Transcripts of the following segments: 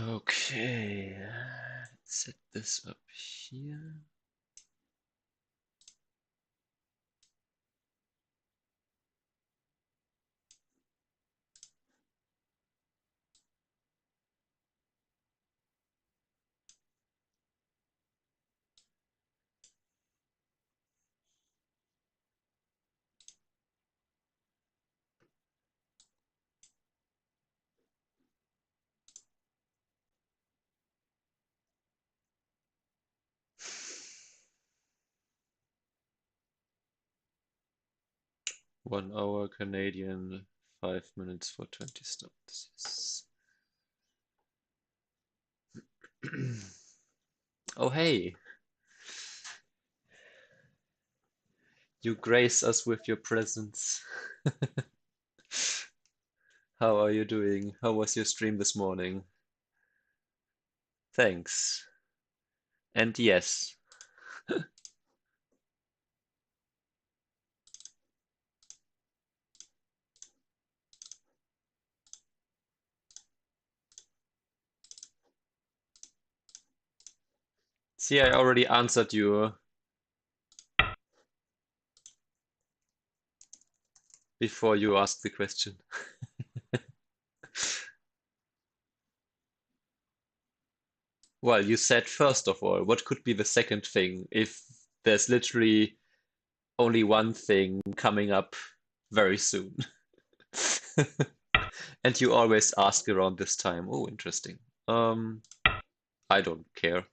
Okay, let's set this up here. One hour Canadian, 5 minutes for 20 stops. Yes. Oh, hey, you grace us with your presence. How are you doing? How was your stream this morning? Thanks. And yes. See, I already answered you before you asked the question. Well, you said first of all, what could be the second thing if there's literally only one thing coming up very soon? And you always ask around this time. Oh, interesting. Um, I don't care.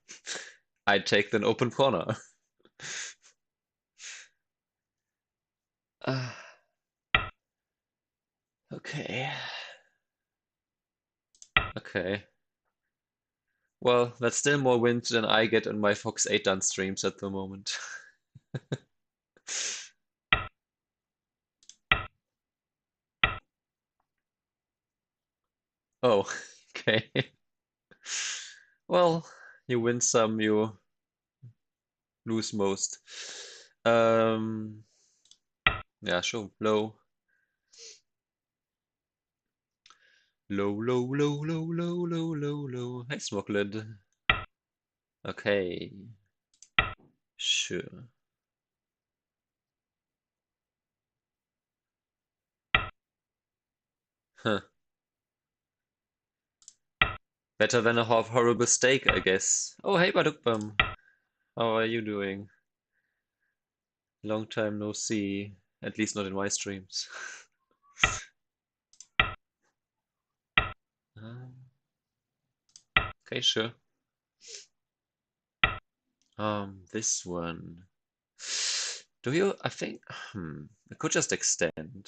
I take an open corner. Uh, okay. Okay. Well, that's still more wind than I get on my Fox 8 done streams at the moment. Oh, okay. Well, you win some, you lose most. Um, yeah, sure. Low. Low, low, low, low, low, low, low, low. Hey, Smokelid. Okay, sure. Huh. Better than a horrible steak, I guess. Oh, hey, Badukbam. How are you doing? Long time no see. At least not in my streams. Um, okay, sure. This one. Do you? I think. I could just extend.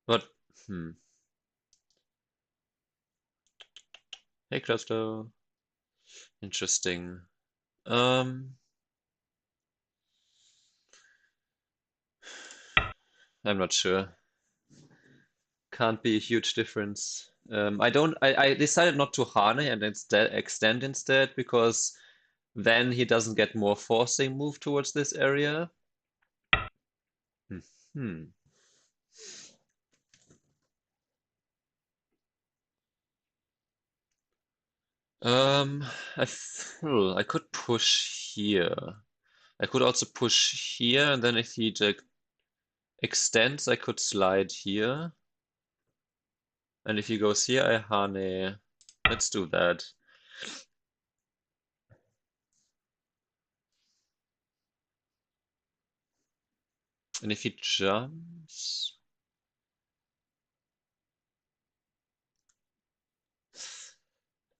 But. Hmm. Hey, Cluster. Interesting. Um. I'm not sure. Can't be a huge difference. I decided not to Hane and instead extend instead because then he doesn't get more forcing move towards this area. Hmm. Um, I could push here. I could also push here, and then if he extends, I could slide here. And if he goes here, I Hane. Let's do that. And if he jumps...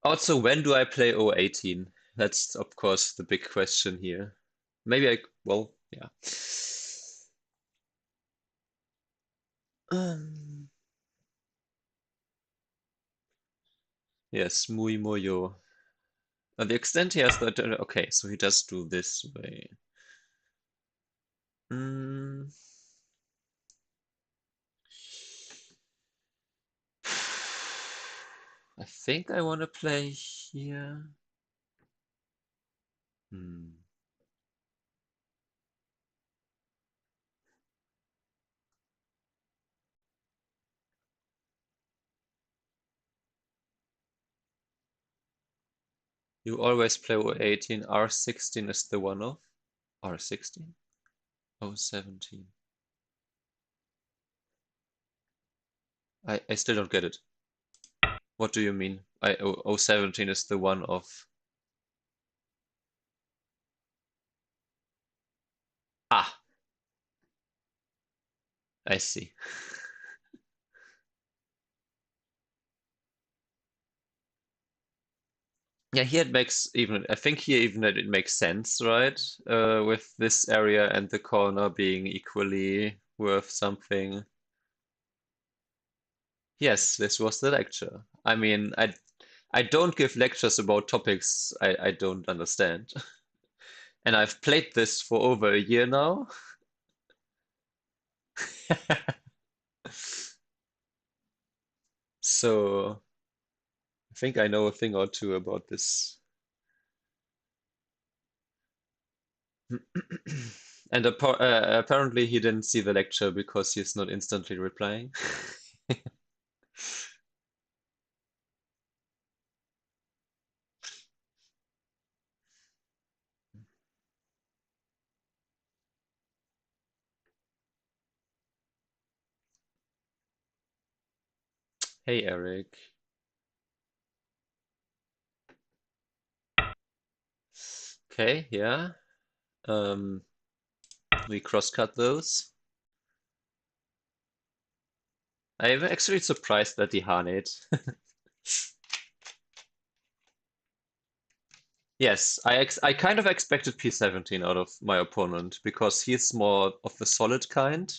Also, when do I play O18? That's, of course, the big question here. Maybe well, yeah. Um, yes, muy moyo. The extent he has that. Okay, so he does do this way. Mm. I think I want to play here. Hmm. You always play O18. R16 is the one off. R16? O17. I still don't get it. What do you mean? O17 is the one of. Ah, I see. Yeah, here it makes even, I think here even it makes sense, right? With this area and the corner being equally worth something. Yes, this was the lecture. I mean, I don't give lectures about topics I don't understand. And I've played this for over a year now. So I think I know a thing or two about this. And apparently he didn't see the lecture because he's not instantly replying. Hey, Eric. Okay, yeah. We cross-cut those. I'm actually surprised that he Haned. Yes, I kind of expected P17 out of my opponent because he's more of the solid kind.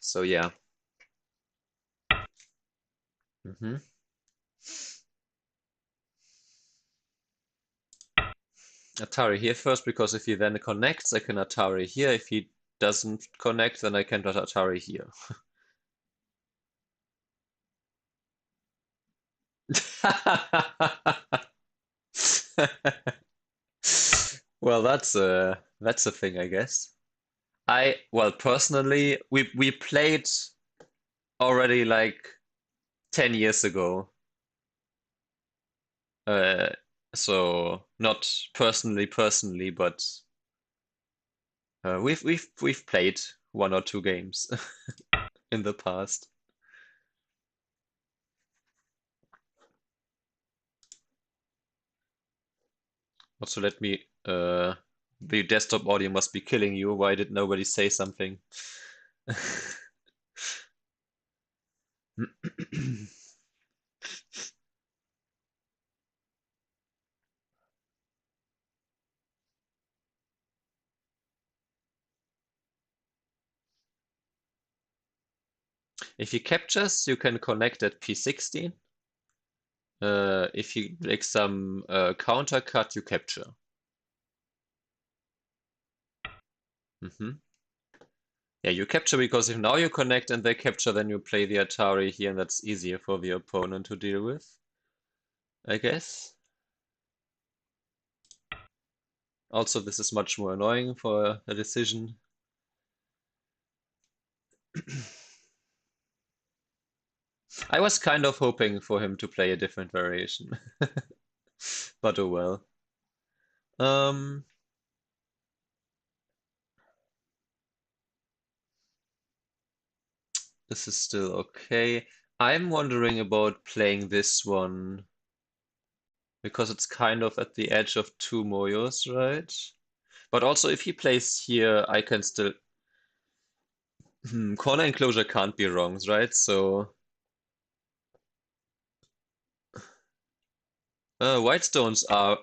So yeah. Mm-hmm. Atari here first because if he then connects, I can Atari here. If he doesn't connect, then I can Atari here. Well, that's a thing, I guess. Well, personally, we played already like 10 years ago. Uh, so not personally, but we've played one or two games in the past. Also, let me the desktop audio must be killing you. Why did nobody say something? If he captures, you can connect at P16. If you make some counter cut, you capture. Hmm. Yeah, you capture because if now you connect and they capture, then you play the Atari here, and that's easier for the opponent to deal with, I guess. Also, this is much more annoying for a decision. I was kind of hoping for him to play a different variation, but oh well. Um, this is still okay. I'm wondering about playing this one because it's kind of at the edge of two Moyos, right? But also, if he plays here, I can still. Corner enclosure can't be wrong, right? So, white stones are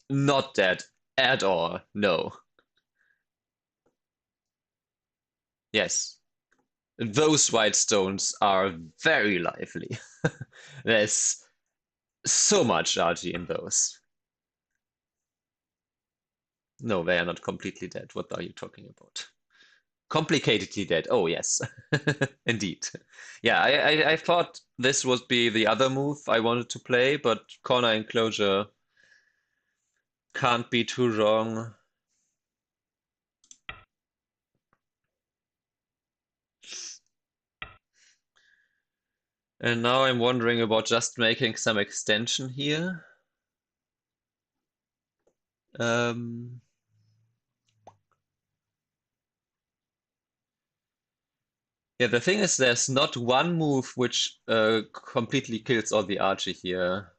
not dead at all. No. Yes. Those white stones are very lively. There's so much RG in those. No, they are not completely dead. What are you talking about? Complicatedly dead. Oh, yes. Indeed. Yeah, I thought this would be the other move I wanted to play, but corner enclosure can't be too wrong. And now I'm wondering about just making some extension here. Yeah, the thing is there's not one move which completely kills all the archie here.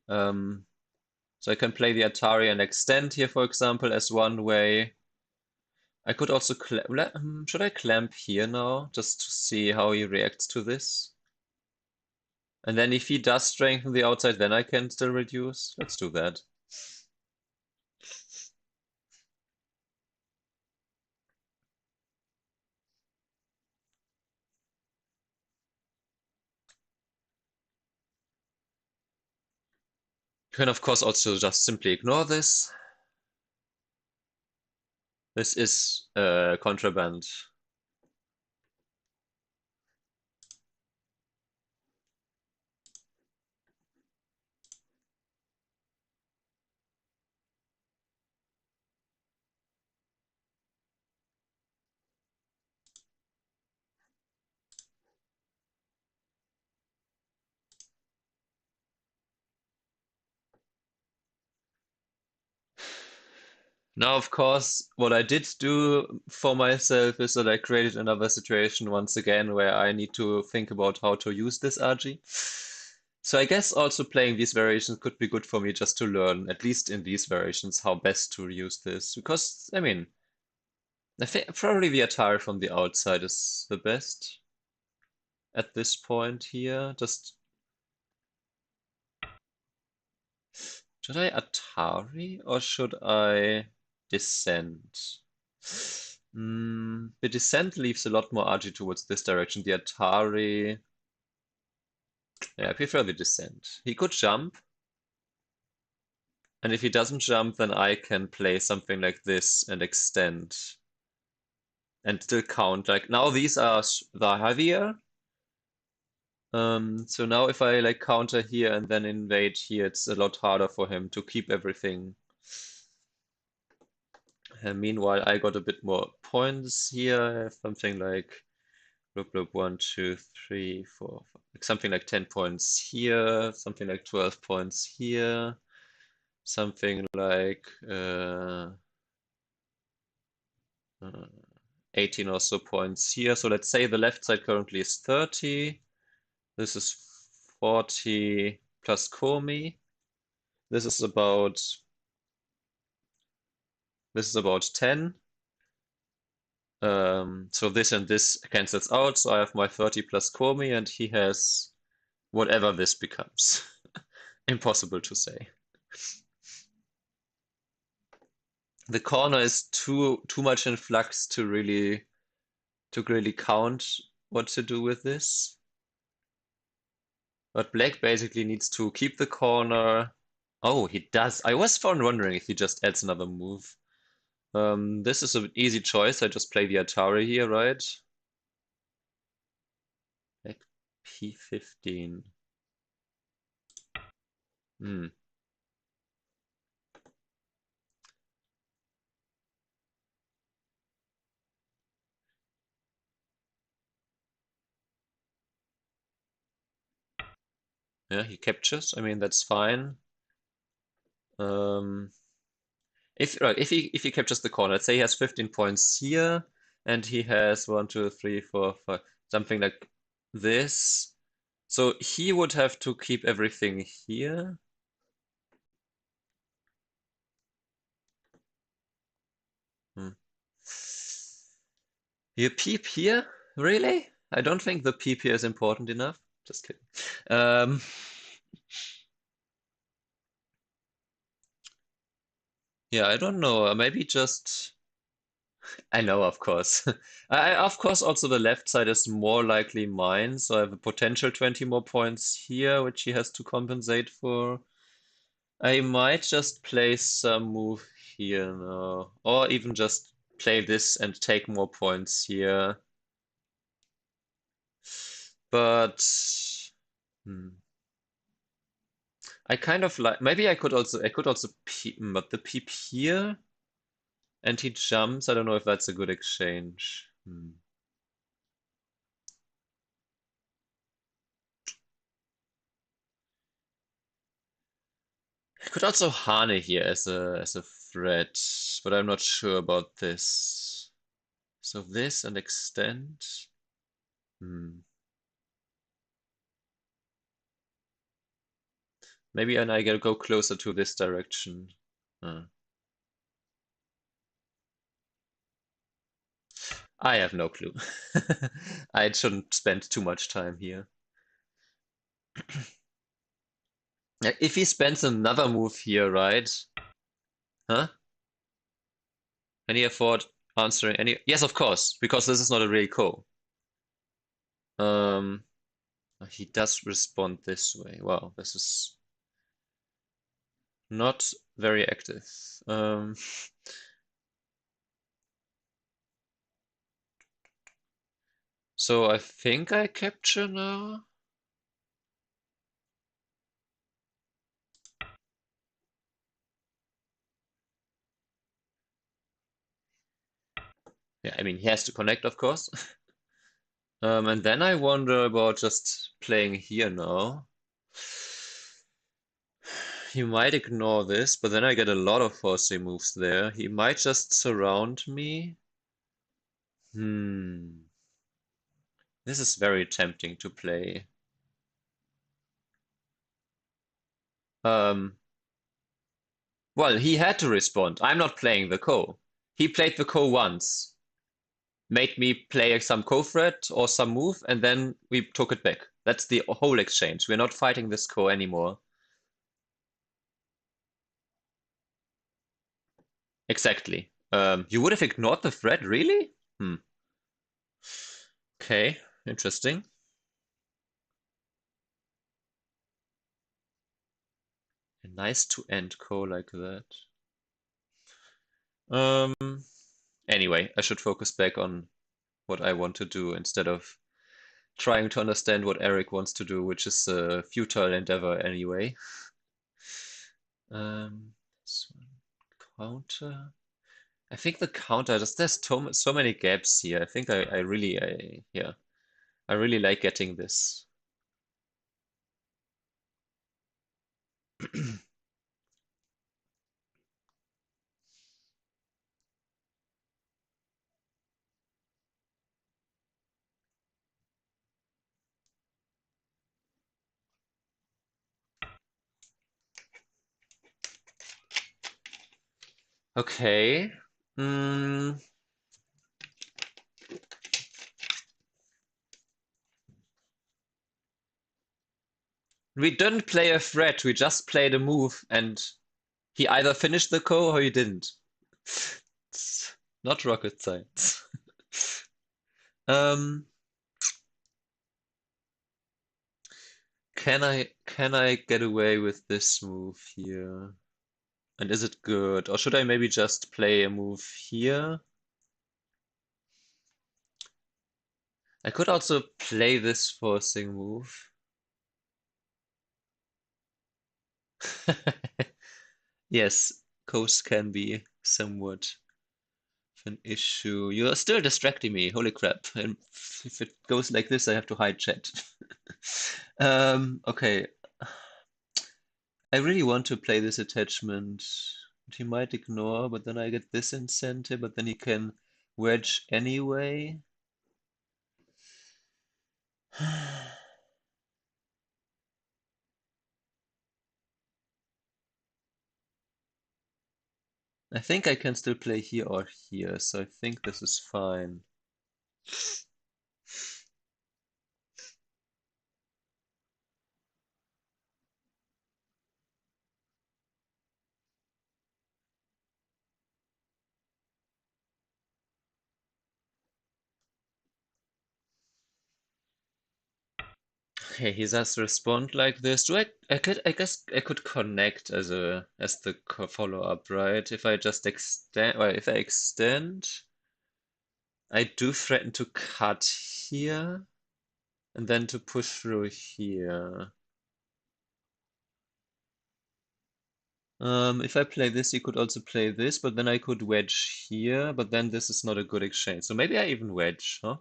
So I can play the Atari and extend here, for example, as one way. I could also should I clamp here now, just to see how he reacts to this? And then if he does strengthen the outside, then I can still reduce. Let's do that. You can, of course, also just simply ignore this. This is contraband. Now, of course, what I did do for myself is that I created another situation once again where I need to think about how to use this RG. So I guess also playing these variations could be good for me just to learn, at least in these variations, how best to use this. Because, I mean, I think probably the Atari from the outside is the best at this point here. Just, should I Atari or should I Descend? The Descent leaves a lot more RG towards this direction. The Atari, yeah, I prefer the Descent. He could jump, and if he doesn't jump, then I can play something like this and extend and still count. Like now these are the heavier. So now if I like counter here and then invade here, it's a lot harder for him to keep everything. And meanwhile, I got a bit more points here. I have something like blah, blah, 1, 2, 3, 4, like something like 10 points here, something like 12 points here, something like 18 or so points here. So let's say the left side currently is 30. This is 40 plus Komi. This is about 10. So this and this cancels out. So I have my 30 plus Komi, and he has whatever this becomes. Impossible to say. The corner is too much in flux to really count what to do with this. But black basically needs to keep the corner. Oh, he does. I was wondering if he just adds another move. This is an easy choice. I just play the Atari here, right? Like P15. Hmm. Yeah, he captures. I mean, that's fine. If he captures the corner, let's say he has 15 points here, and he has 1, 2, 3, 4, 5, something like this. So he would have to keep everything here. Hmm. You peep here? Really? I don't think the peep here is important enough. Just kidding. Yeah, I don't know. Maybe just. I know, of course. Of course, also the left side is more likely mine, so I have a potential 20 more points here, which he has to compensate for. I might just play some move here now, or even just play this and take more points here. But hmm, I kind of like, maybe I could also peep, but the peep here and he jumps. I don't know if that's a good exchange. I could also Hane here as a threat, but I'm not sure about this. So this and extend. Hmm. Maybe and I gotta go closer to this direction. Huh. I have no clue. I shouldn't spend too much time here. If he spends another move here, right? Huh? Can he afford answering any? Yes, of course, because this is not a real call. Um, he does respond this way. Wow, this is not very active. So I think I capture now. Yeah, I mean, he has to connect, of course. And then I wonder about just playing here now. He might ignore this, but then I get a lot of forcing moves there. He might just surround me. This is very tempting to play. Um, well, he had to respond. I'm not playing the ko. He played the ko once, made me play some ko threat or some move, and then we took it back. That's the whole exchange. We're not fighting this ko anymore. Exactly. You would have ignored the threat, really? Okay, interesting. Nice to end ko like that. Um, anyway, I should focus back on what I want to do instead of trying to understand what Eric wants to do, which is a futile endeavor anyway. This one, counter. I think the counter just there's so many gaps here. I think I really yeah, I really like getting this. Okay. Mm, we didn't play a threat. We just played a move, and he either finished the ko or he didn't. It's not rocket science. Um, can I get away with this move here? And is it good? Or should I maybe just play a move here? I could also play this forcing move. Yes, coast can be somewhat of an issue. You are still distracting me. Holy crap. And if it goes like this, I have to hide chat. Okay. I really want to play this attachment. He might ignore, but then I get this incentive, but then he can wedge anyway. I think I can still play here or here, so I think this is fine. Okay, he does respond like this. I guess I could connect as the follow-up, right? If I just extend, or if I extend, I do threaten to cut here and then to push through here. If I play this, he could also play this, but then I could wedge here, but then this is not a good exchange. So maybe I even wedge, huh?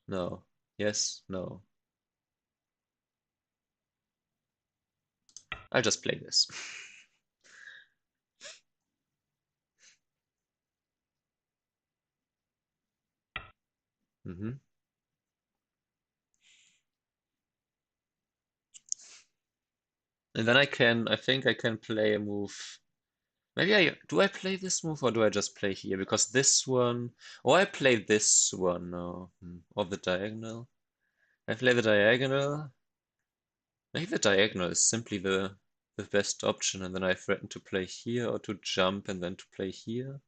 No. Yes, no. I'll just play this. Mm-hmm. And then I think I can play a move. Maybe do I play this move or do I just play here? Because this one, or I play this one, no, or the diagonal. I play the diagonal. Maybe the diagonal is simply the best option, and then I threaten to play here or to jump and then to play here.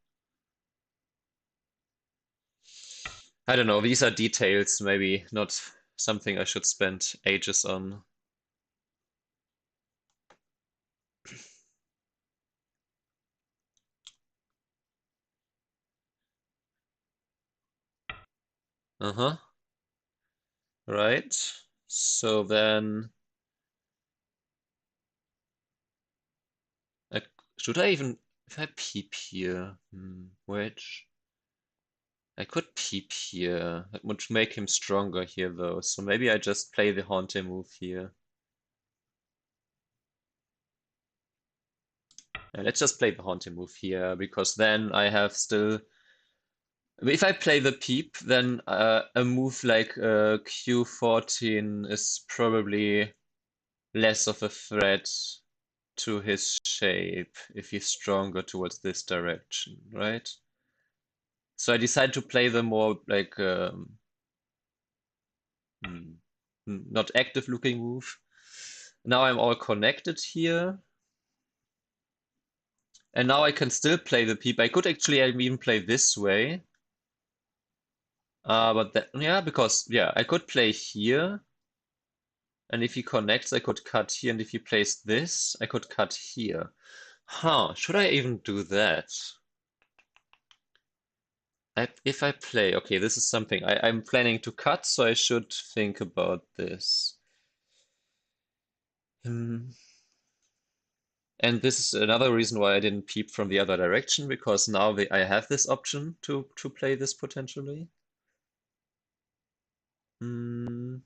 I don't know, these are details, maybe not something I should spend ages on. Uh-huh. Right. So then I, should I even if I peep here? Wedge. I could peep here. That would make him stronger here though. So maybe I just play the Haunting move here. Yeah, let's just play the Haunting move here because then I have still. If I play the peep, then a move like Q14 is probably less of a threat to his shape if he's stronger towards this direction, right? So I decide to play the more like not active looking move. Now I'm all connected here. And now I can still play the peep. I could actually even play this way. But that, yeah, because, yeah, I could play here. And if he connects, I could cut here. And if he plays this, I could cut here. Huh, should I even do that? If I play, okay, this is something I'm planning to cut, so I should think about this. Hmm. And this is another reason why I didn't peep from the other direction, because now I have this option to play this potentially. Hmm.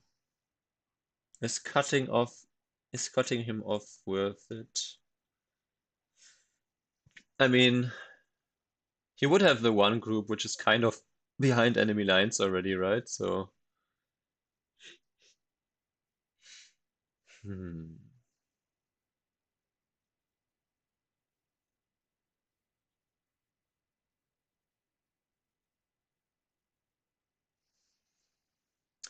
Is cutting him off worth it? I mean, he would have the one group which is kind of behind enemy lines already, right? So, hmm.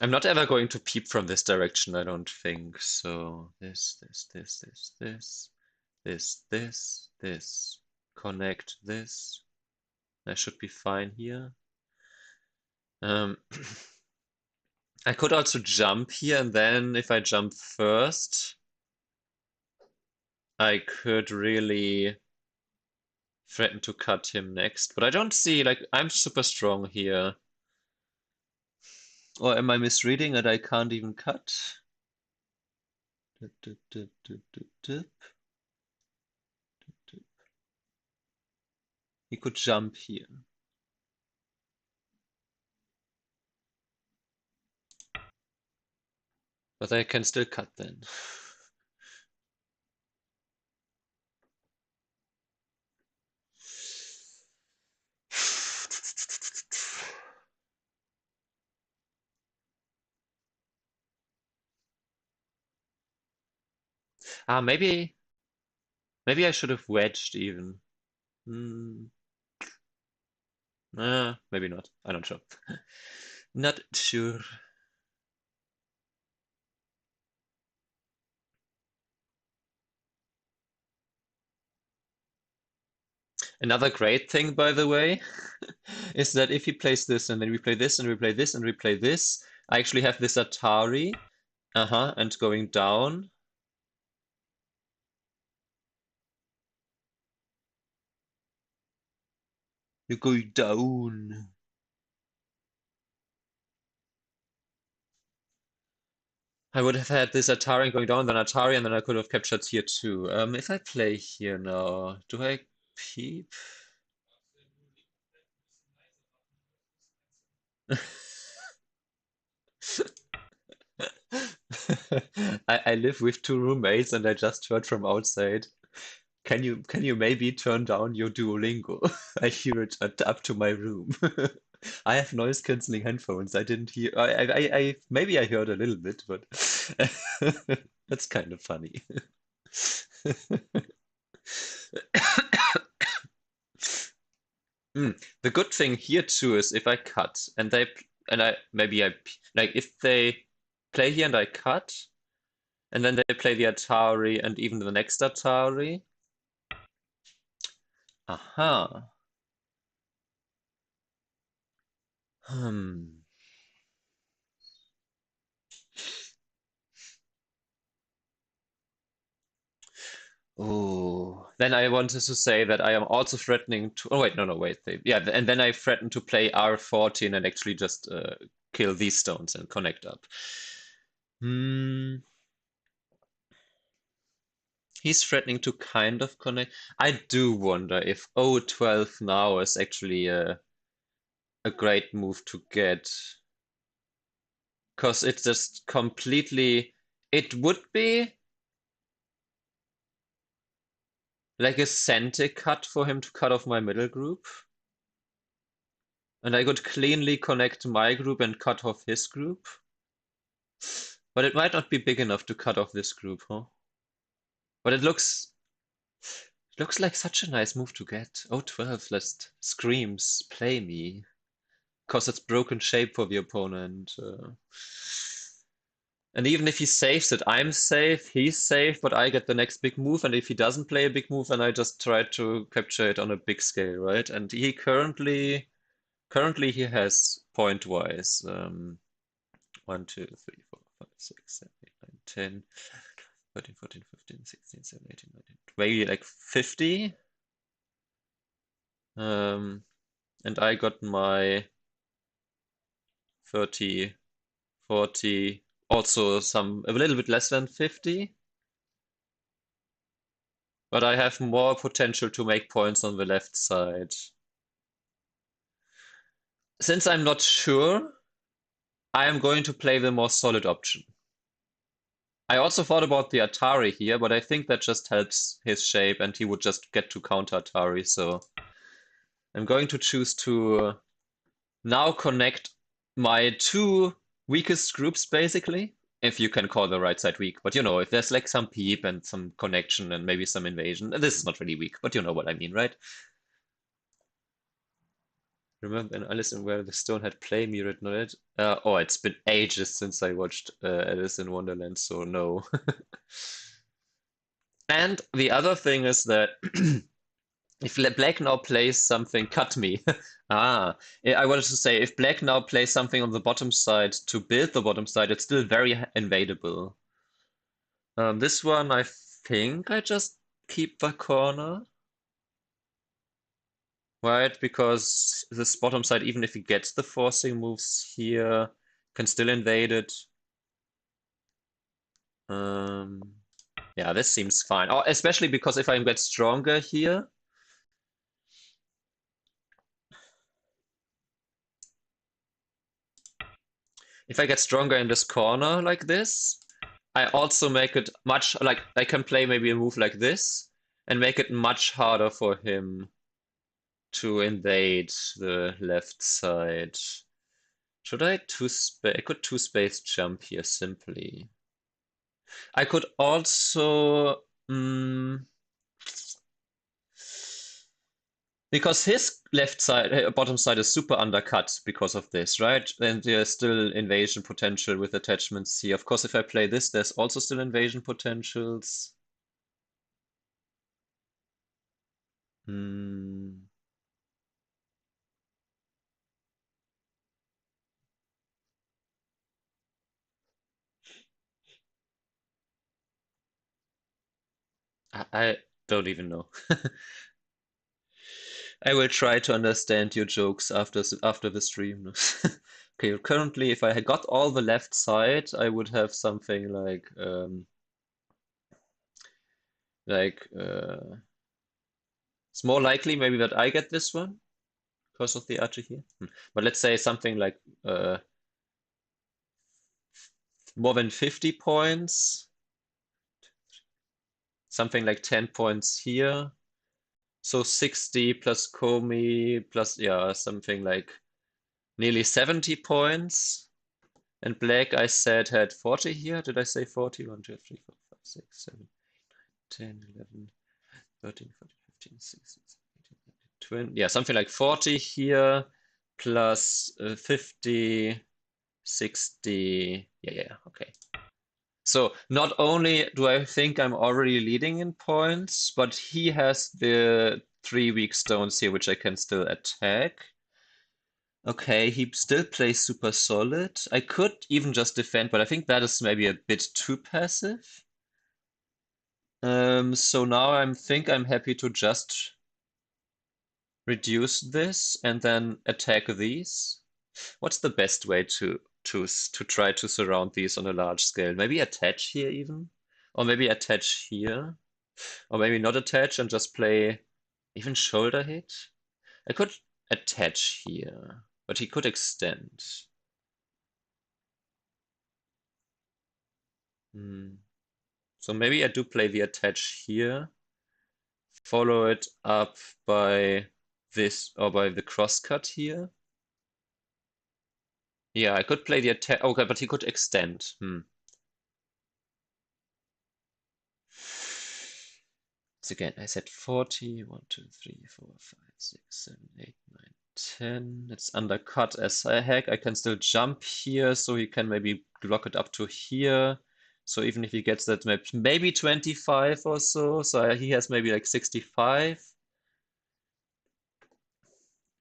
I'm not ever going to peep from this direction, I don't think. So this. Connect this. I should be fine here. I could also jump here, and then if I jump first, I could really threaten to cut him next. But I don't see, like, I'm super strong here. Or am I misreading it? I can't even cut? He could jump here. But I can still cut then. Maybe I should have wedged even. Maybe not. I'm not sure. Not sure. Another great thing, by the way, is that if he plays this and then we play this and we play this and we play this, I actually have this Atari. And going down. You're going down. I would have had this Atari going down, then Atari, and then I could have captured here too. If I play here now, do I peep? I I live with two roommates and I just heard from outside. Can you maybe turn down your Duolingo? I hear it up to my room. I have noise canceling headphones. I didn't hear. I maybe I heard a little bit, but that's kind of funny. The good thing here too is if I cut and I maybe I like if they play here and I cut and then they play the Atari and even the next Atari. Aha. Hmm. Oh, then I wanted to say that I am also threatening to. Oh wait, no, no, wait. Yeah, and then I threaten to play R14 and actually just kill these stones and connect up. Hmm. He's threatening to kind of connect. I do wonder if O12 now is actually a great move to get. Because it's just completely. It would be like a Centi cut for him to cut off my middle group. And I could cleanly connect my group and cut off his group. But it might not be big enough to cut off this group, huh? But it looks like such a nice move to get. Oh, 12 just screams, play me. Because it's broken shape for the opponent. And even if he saves it, I'm safe, he's safe, but I get the next big move. And if he doesn't play a big move, then I just try to capture it on a big scale, right? And he currently he has point-wise 1, 2, 3, 4, 5, 6, 7, 8, 9, 10, 13, 14, 15, 16, 17, 18, 19, maybe like 50. And I got my 30, 40, also a little bit less than 50. But I have more potential to make points on the left side. Since I'm not sure, I am going to play the more solid option. I also thought about the Atari here, but I think that just helps his shape and he would just get to counter Atari, so I'm going to choose to now connect my two weakest groups, basically, if you can call the right side weak. But if there's like some peep and some connection and maybe some invasion, this is not really weak, but you know what I mean, right? Remember in Alice in Where the Stone had play me written on it? Oh, it's been ages since I watched Alice in Wonderland, so no. And the other thing is that if Black now plays something, cut me. I wanted to say if Black now plays something on the bottom side to build the bottom side, it's still very invadable. This one, I think I just keep the corner. Right, because this bottom side, even if he gets the forcing moves here, can still invade it. Yeah, this seems fine. Oh, especially because if I get stronger here, if I get stronger in this corner like this, I also make it much, like, I can play maybe a move like this and make it much harder for him to invade the left side. Should I I could two-space jump here simply. I could also, because his left side, bottom side is super undercut because of this, right? And there's still invasion potential with attachments here. Of course, if I play this, there's also still invasion potentials. Hmm. I don't even know. I will try to understand your jokes after the stream. Okay, currently, if I had got all the left side, I would have something like it's more likely maybe that I get this one because of the archer here. But let's say something like more than 50 points. something like 10 points here. So 60 plus Komi plus, yeah, something like nearly 70 points. And black, I said, had 40 here. Did I say 40? 1, 2, 3, 4, 5, 6, 7, 10, 11, 13, 14, 15, 16, 17, 18, 20. Yeah, something like 40 here plus 50, 60. Yeah, okay. So not only do I think I'm already leading in points, but he has the 3 weak stones here, which I can still attack. Okay, he still plays super solid. I could even just defend, but I think that is maybe a bit too passive. So now I think I'm happy to just reduce this and then attack these. What's the best way to try to surround these on a large scale? Maybe attach here even? Or maybe attach here? Or maybe not attach and just play even shoulder hit? I could attach here, but he could extend. So maybe I do play the attach here, follow it up by this or by the crosscut here. Yeah, I could play the attack. Okay, but he could extend. So again, I said 40. 1, 2, 3, 4, 5, 6, 7, 8, 9, 10. It's undercut as I hack. I can still jump here, so he can maybe block it up to here. So even if he gets that maybe 25 or so, so he has maybe like 65.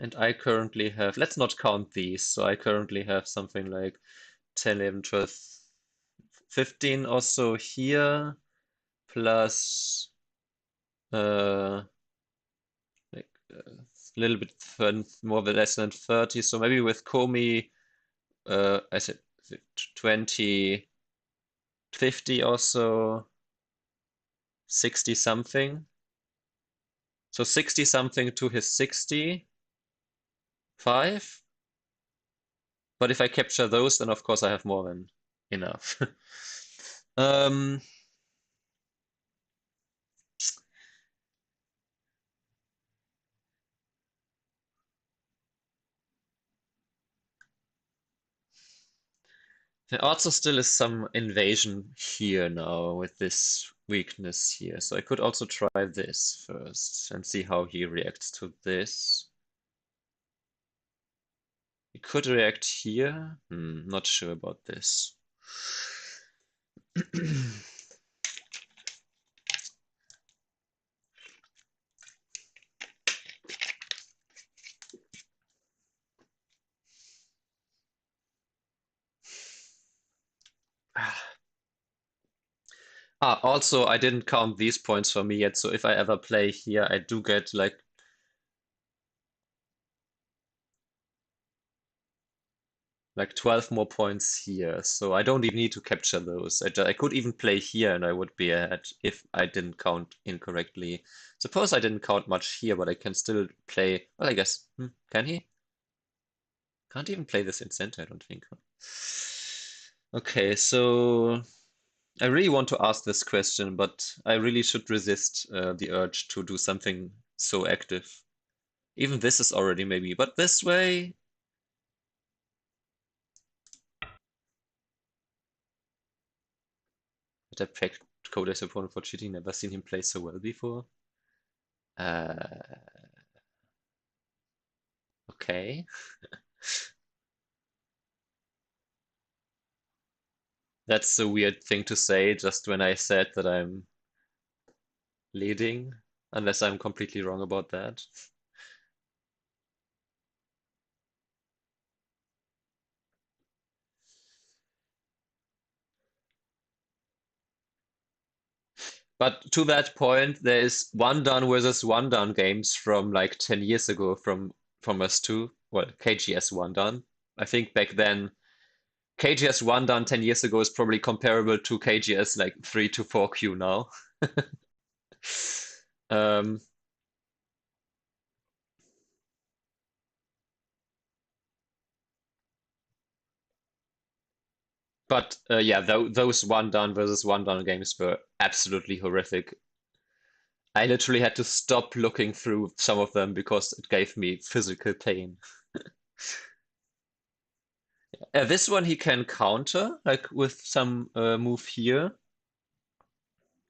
And I currently have, let's not count these. So I currently have something like 10, 11, 12, 15 or so here, plus like a little bit more or less than 30. So maybe with Komi, I said 20, 50 or so, 60 something. So 60 something to his 65. But if I capture those, then of course I have more than enough. um, There also still is some invasion here now with this weakness here. So I could also try this first and see how he reacts to this. He could react here. Not sure about this. Also, I didn't count these points for me yet, so if I ever play here, I do get like 12 more points here. So I don't even need to capture those. I could even play here and I would be ahead if I didn't count incorrectly. Suppose I didn't count much here, but I can still play. Well, I guess. Can he? Can't even play this in center, I don't think. Okay, so I really want to ask this question, but I really should resist the urge to do something so active. Even this is already maybe, but this way. Did I pick Kodai's opponent for cheating? Never seen him play so well before. Okay. That's a weird thing to say just when I said that I'm leading, unless I'm completely wrong about that. But to that point, there is one down versus one down games from like 10 years ago from us too. Well, KGS one down. I think back then KGS one down 10 years ago is probably comparable to KGS like 3 to 4Q now. um, But yeah, those one down versus one down games were absolutely horrific. I literally had to stop looking through some of them because it gave me physical pain. This one he can counter, like with some move here.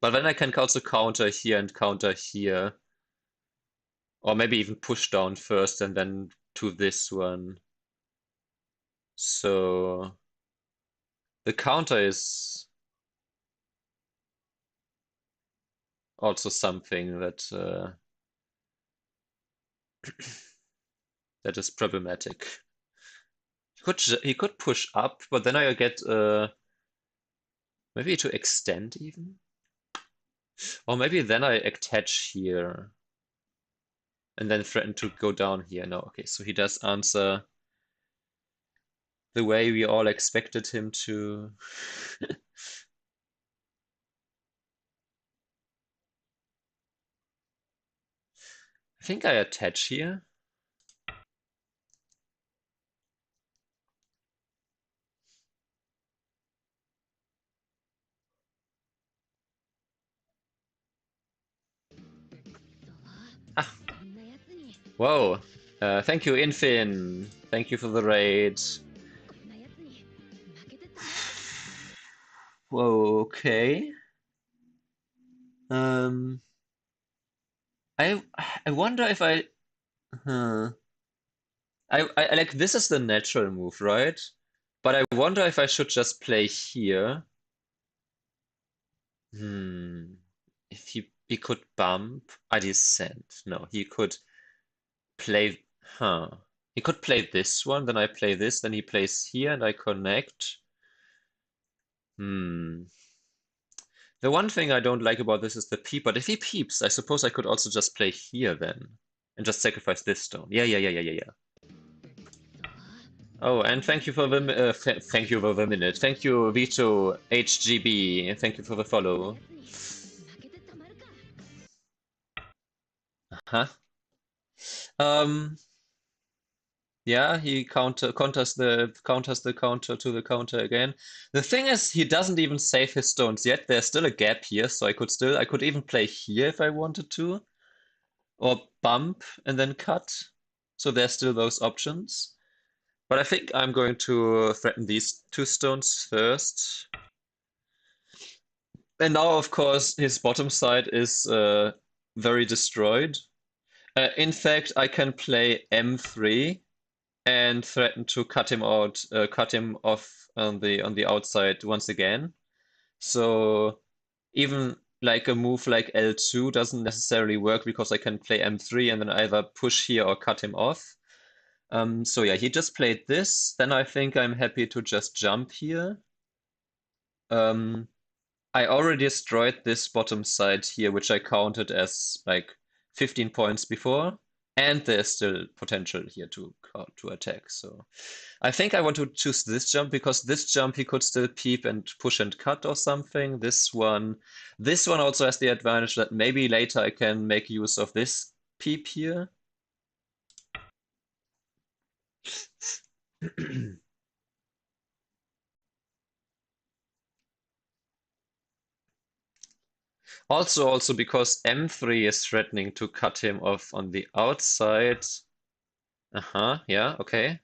But then I can also counter here and counter here. Or maybe even push down first and then to this one. So the counter is also something that that is problematic. He could push up, but then I get maybe to extend even. Or maybe then I attach here and then threaten to go down here. No, okay, so he does answer the way we all expected him to. I think I attach here. Ah, whoa. Thank you, Infin. Thank you for the raid. Whoa, okay. Um, I I wonder if huh. I like this is the natural move, right? But I wonder if I should just play here. Hmm. If he could bump, I descend. No, he could play, huh. He could play this one, then I play this, then he plays here and I connect. Hmm. The one thing I don't like about this is the peep, but if he peeps, I suppose I could also just play here then and just sacrifice this stone. Yeah. Oh, and thank you for the thank you for the minute. Thank you, Vito HGB. Thank you for the follow. Huh? Um, yeah, he counters the counter to the counter again. The thing is, he doesn't even save his stones yet. There's still a gap here, so I could even play here if I wanted to, or bump and then cut. So there's still those options. But I think I'm going to threaten these two stones first. And now, of course, his bottom side is very destroyed. In fact, I can play M3 and threaten to cut him out, cut him off on the outside once again. So even like a move like L2 doesn't necessarily work because I can play M3 and then either push here or cut him off. So yeah, he just played this. Then I think I'm happy to just jump here. I already destroyed this bottom side here, which I counted as like 15 points before, and there's still potential here to attack. So I think I want to choose this jump because this jump he could still peep and push and cut or something. This one also has the advantage that maybe later I can make use of this peep here. Also because M3 is threatening to cut him off on the outside. Uh-huh, yeah, okay.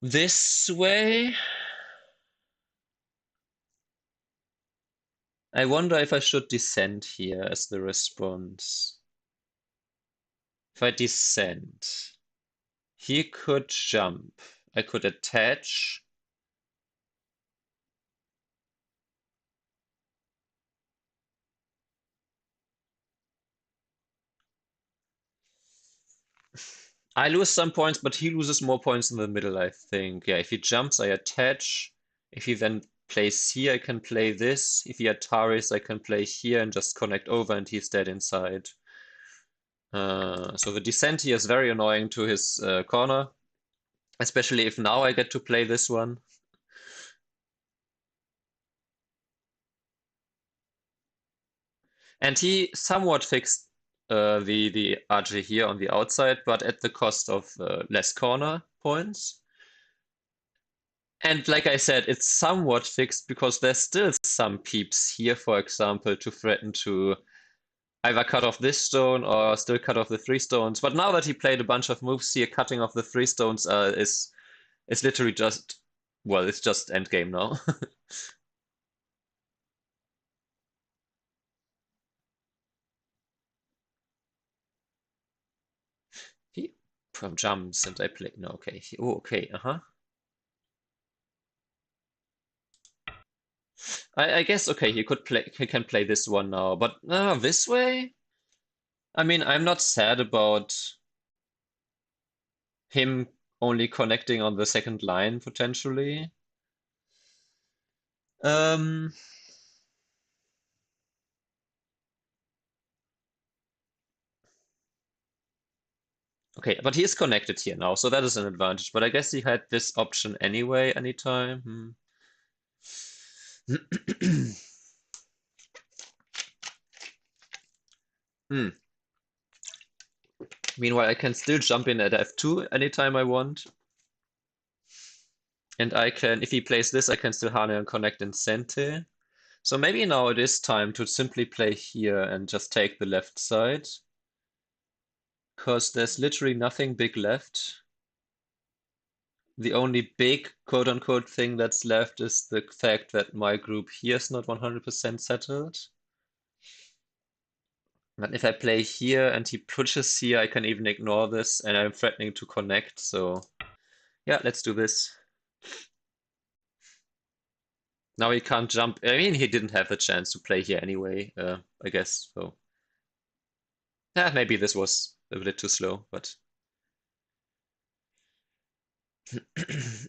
This way? I wonder if I should descend here as the response. If I descend, he could jump. I could attach. I lose some points, but he loses more points in the middle, I think. Yeah, if he jumps, I attach. If he then plays here, I can play this. If he Ataris, I can play here and just connect over and he's dead inside. So the descent here is very annoying to his corner, especially if now I get to play this one. And he somewhat fixed the RJ here on the outside, but at the cost of less corner points. And like I said, it's somewhat fixed because there's still some peeps here, for example, to threaten to either cut off this stone or still cut off the 3 stones. But now that he played a bunch of moves here, cutting off the 3 stones is literally just, well, it's just endgame now. He from jumps and I play. No, okay. Oh, okay. Uh-huh. I guess okay. He could play. He can play this one now, but this way. I mean, I'm not sad about him only connecting on the second line potentially. Um. Okay, but he is connected here now, so that is an advantage. But I guess he had this option anyway, anytime. Hmm. Meanwhile, I can still jump in at f2 anytime I want. And I can, if he plays this, I can still Hane and connect in Sente. So maybe now it is time to simply play here and just take the left side. Because there's literally nothing big left. The only big quote-unquote thing that's left is the fact that my group here is not 100% settled. But if I play here and he pushes here, I can even ignore this and I'm threatening to connect. So yeah, let's do this. Now he can't jump. I mean, he didn't have the chance to play here anyway, I guess. So yeah, maybe this was a bit too slow, but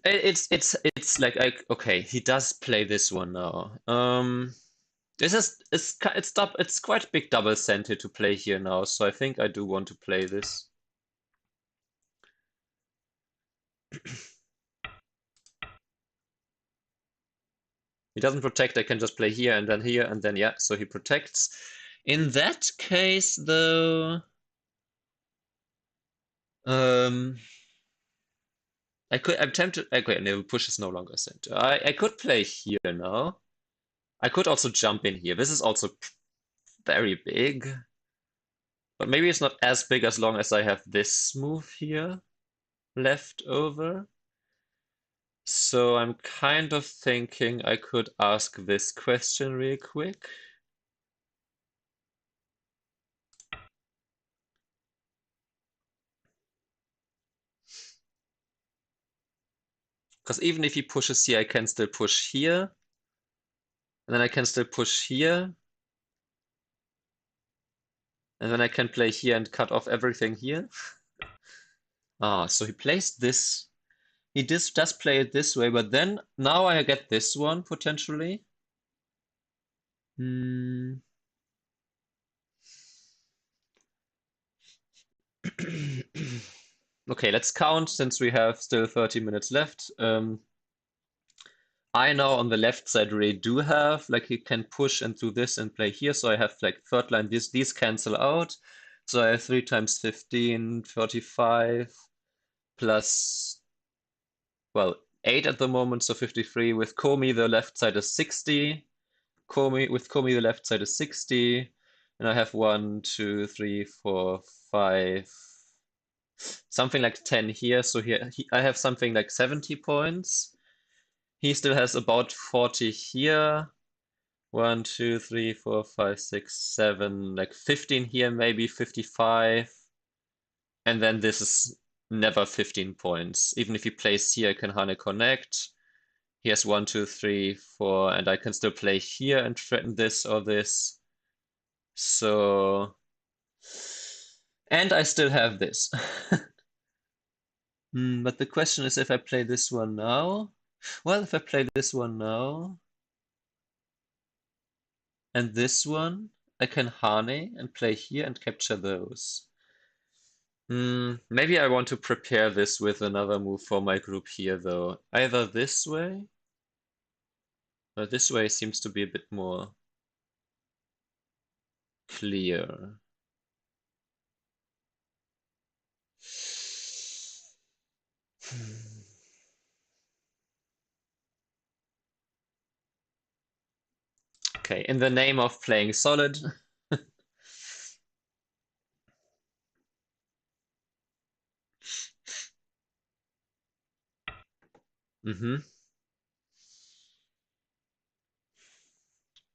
it's like okay, he does play this one now. This is it's quite a big double center to play here now, so I think I do want to play this. He doesn't protect, I can just play here and then yeah, so he protects. In that case, though, I'm tempted. Okay, no, push is no longer center. I could play here now. I could also jump in here. This is also very big, but maybe it's not as big as long as I have this move here left over. So I'm kind of thinking I could ask this question real quick. Because even if he pushes here, I can still push here. And then I can still push here. And then I can play here and cut off everything here. Ah, so he plays this. He does play it this way, but then now I get this one potentially. Hmm. Okay, let's count since we have still 30 minutes left. I now on the left side really do have, like he can push and do this and play here. So I have like third line, these cancel out. So I have 3 times 15, 45 plus, well, 8 at the moment, so 53. With Komi, the left side is 60. With Komi, the left side is 60. And I have 1, 2, 3, 4, 5, something like 10 here. So here I have something like 70 points. He still has about 40 here. 1, 2, 3, 4, 5, 6, 7, like 15 here, maybe 55. And then this is never 15 points. Even if he plays here, I can Hane connect. He has 1, 2, 3, 4, and I can still play here and threaten this or this. So, and I still have this. But the question is if I play this one now. Well, if I play this one now and this one, I can Hane and play here and capture those. Maybe I want to prepare this with another move for my group here, though. Either this way, or this way seems to be a bit more clear. Okay, in the name of playing solid, Mm-hmm.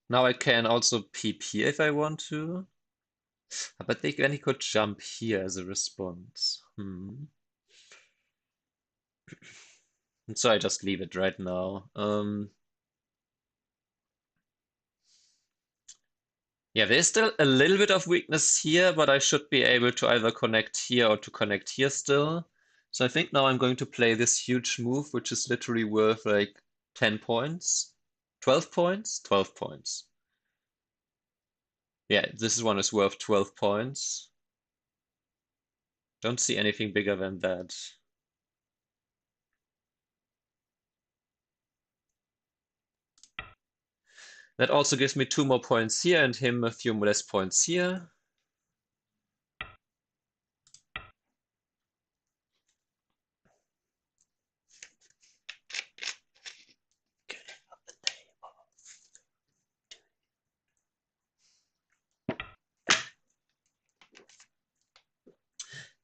Now I can also peep here if I want to. But then he could jump here as a response. So I just leave it right now. Yeah, there's still a little bit of weakness here, but I should be able to either connect here or to connect here still. So I think now I'm going to play this huge move, which is literally worth like 10 points. 12 points? 12 points. Yeah, this one is worth 12 points. Don't see anything bigger than that. That also gives me 2 more points here and him a few less points here.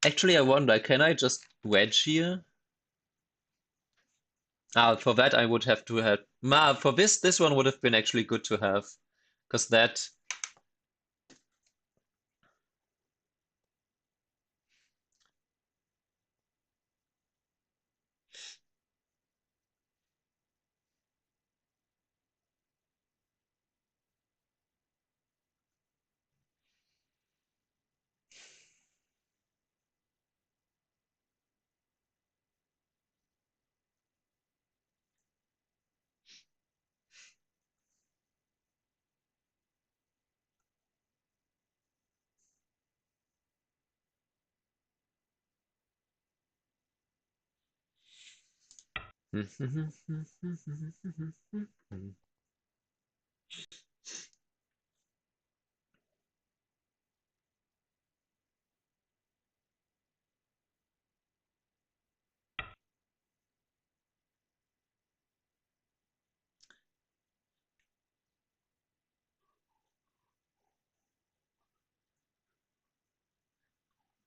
Actually, I wonder, can I just wedge here? Ah, for that I would have to have. For this one would have been actually good to have, because that.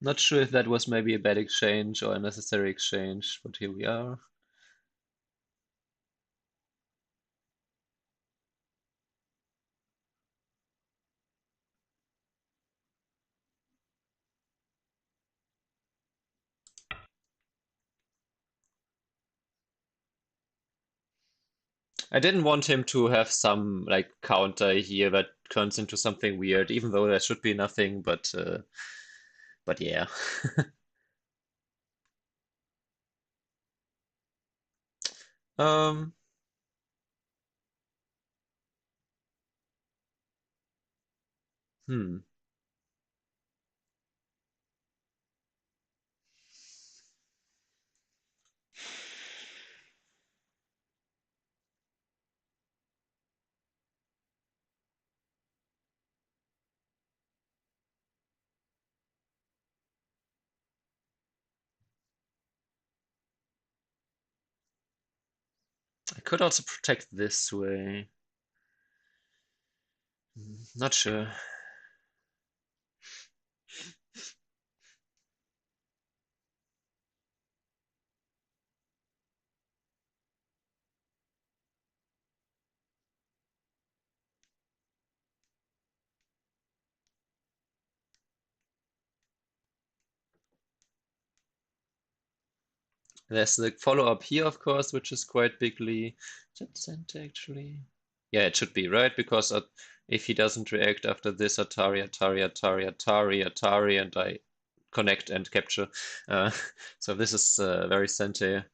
Not sure if that was maybe a bad exchange or a necessary exchange, but here we are. I didn't want him to have some like counter here that turns into something weird, even though there should be nothing, but yeah. Um, hmm. I could also protect this way. Not sure. There's the follow-up here, of course, which is quite bigly. Is that sent actually? Yeah, it should be, right? Because if he doesn't react after this, Atari, Atari, Atari, Atari, Atari, and I connect and capture. Uh, so this is very Sente.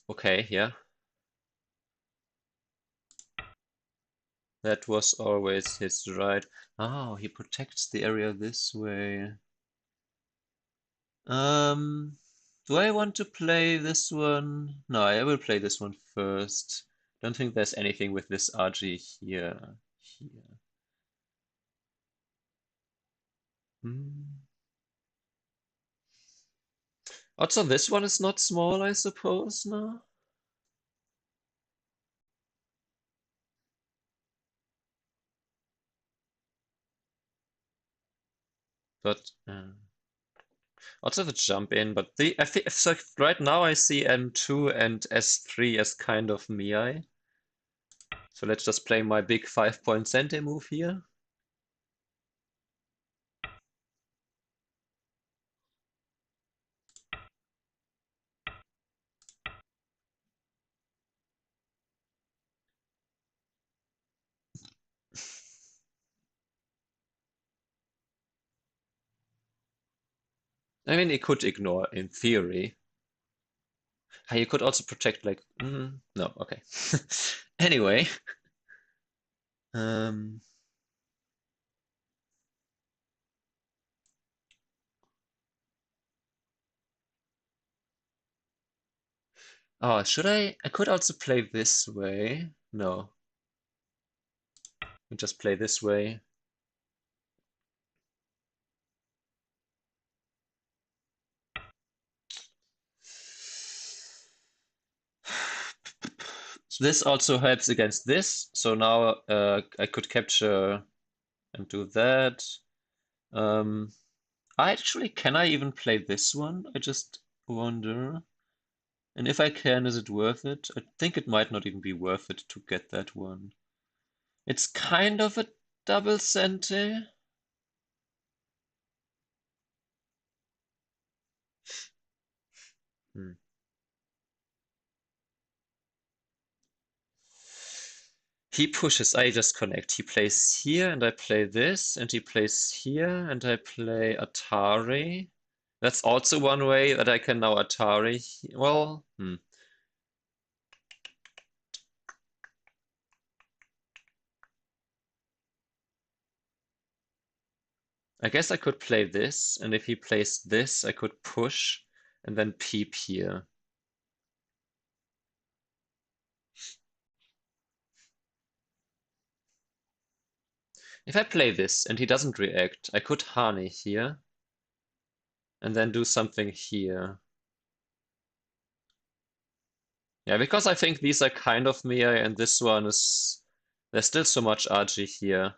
Okay, yeah. That was always his right. Oh, he protects the area this way. Um, do I want to play this one? No, I will play this one first. Don't think there's anything with this RG here. Here. Hmm. Also, this one is not small, I suppose, no? But Also the jump in, but I think so right now I see M2 and S3 as kind of Miai. So let's just play my big 5-point center move here. I mean, he could ignore in theory. He could also protect like, no, okay. Anyway, um, oh, should I? I could also play this way. No, I just play this way. So this also helps against this. So now I could capture and do that. Um, can I even play this one? I just wonder. And if I can, is it worth it? I think it might not even be worth it to get that one. It's kind of a double center. Hmm. He pushes, I just connect. He plays here and I play this, and he plays here and I play Atari. That's also one way that I can now Atari. Well, I guess I could play this, and if he plays this, I could push and then peep here. If I play this and he doesn't react, I could Hane here and then do something here. Yeah, because I think these are kind of Mia and this one is... There's still so much RG here.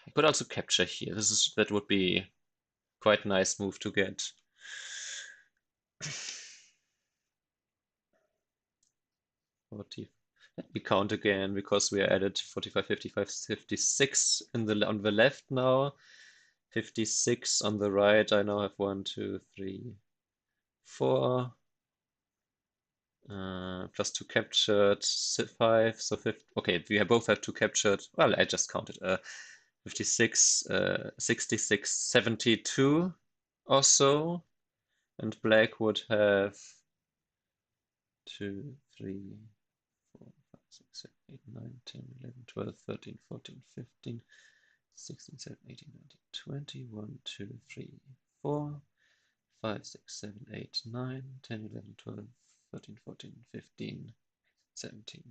I could also capture here. That would be quite a nice move to get. 40. Let me count again because we are added 45, 55, 56 on the left now. 56 on the right. I now have 1, 2, 3, 4. Plus 2 captured, 5. So 50. Okay, we both have 2 captured. Well, I just counted. 56, 66, 72 or so. And black would have 2, 3, 4, 5, 6, 7, 8, 9, 10, 11, 12, 13, 14, 15, 16, 17, 18, 19, 20, 1, 2, 3, 4, 5, 6, 7, 8, 9, 10, 11, 12, 13, 14, 15, 17.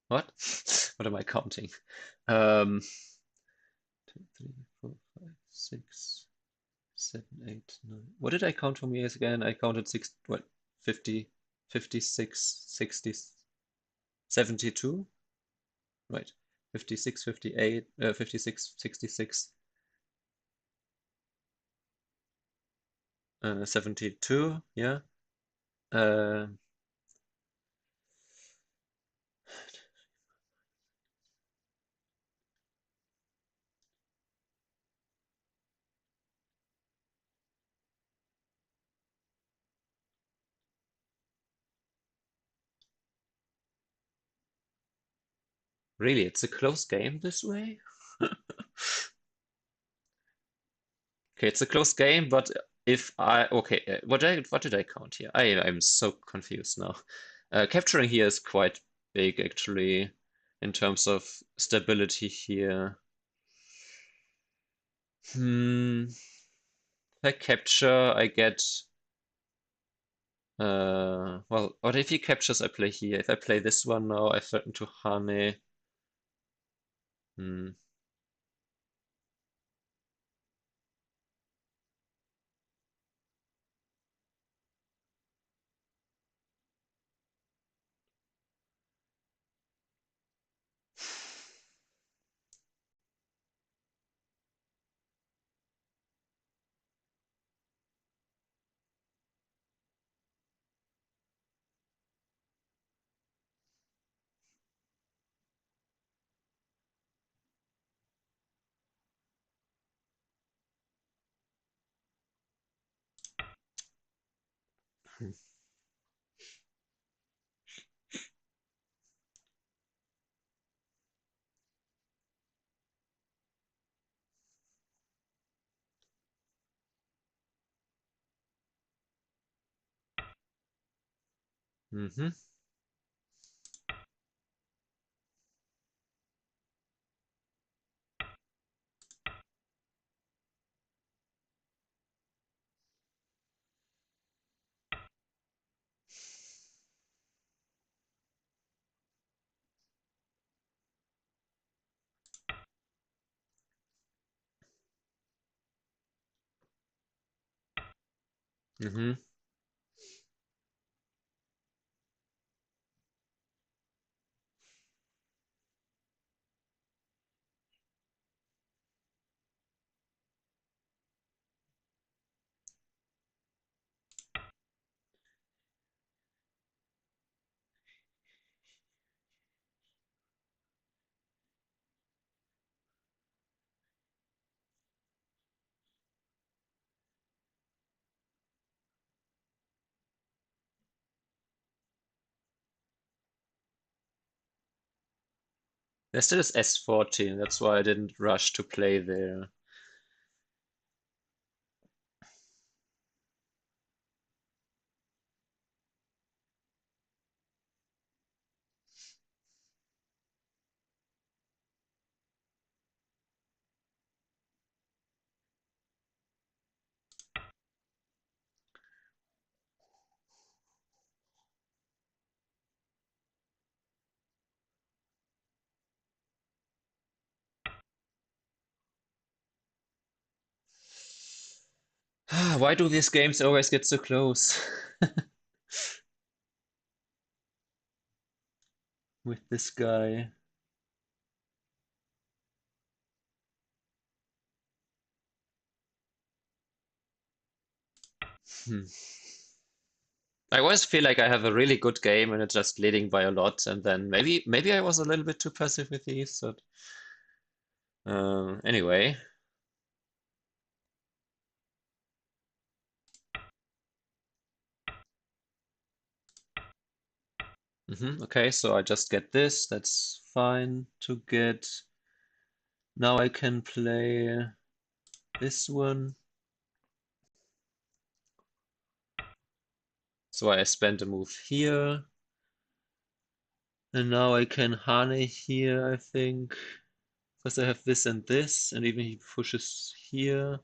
What? What am I counting? 2, 3, 4, 5, 6, 7, 8, 9. What did I count for me again? I counted 50, 56, 60, 72? Right. 56, 58, 56, 66, 72, yeah. Uh, really, it's a close game this way? Okay, it's a close game, but if I okay, what did I count here? I'm so confused now. Capturing here is quite big actually in terms of stability here. If I capture, I get well, what if he captures, I play here. If I play this one now, I threaten to Hane. Hmm. Mm-hmm. Mm-hmm. There still is S14, that's why I didn't rush to play there. Why do these games always get so close? With this guy. Hmm. I always feel like I have a really good game and it's just leading by a lot, and then maybe I was a little bit too passive with these. But anyway. Okay, so I just get this. That's fine to get. Now I can play this one. So I spend a move here. And now I can Hane here, I think. Because I have this and this, and even he pushes here.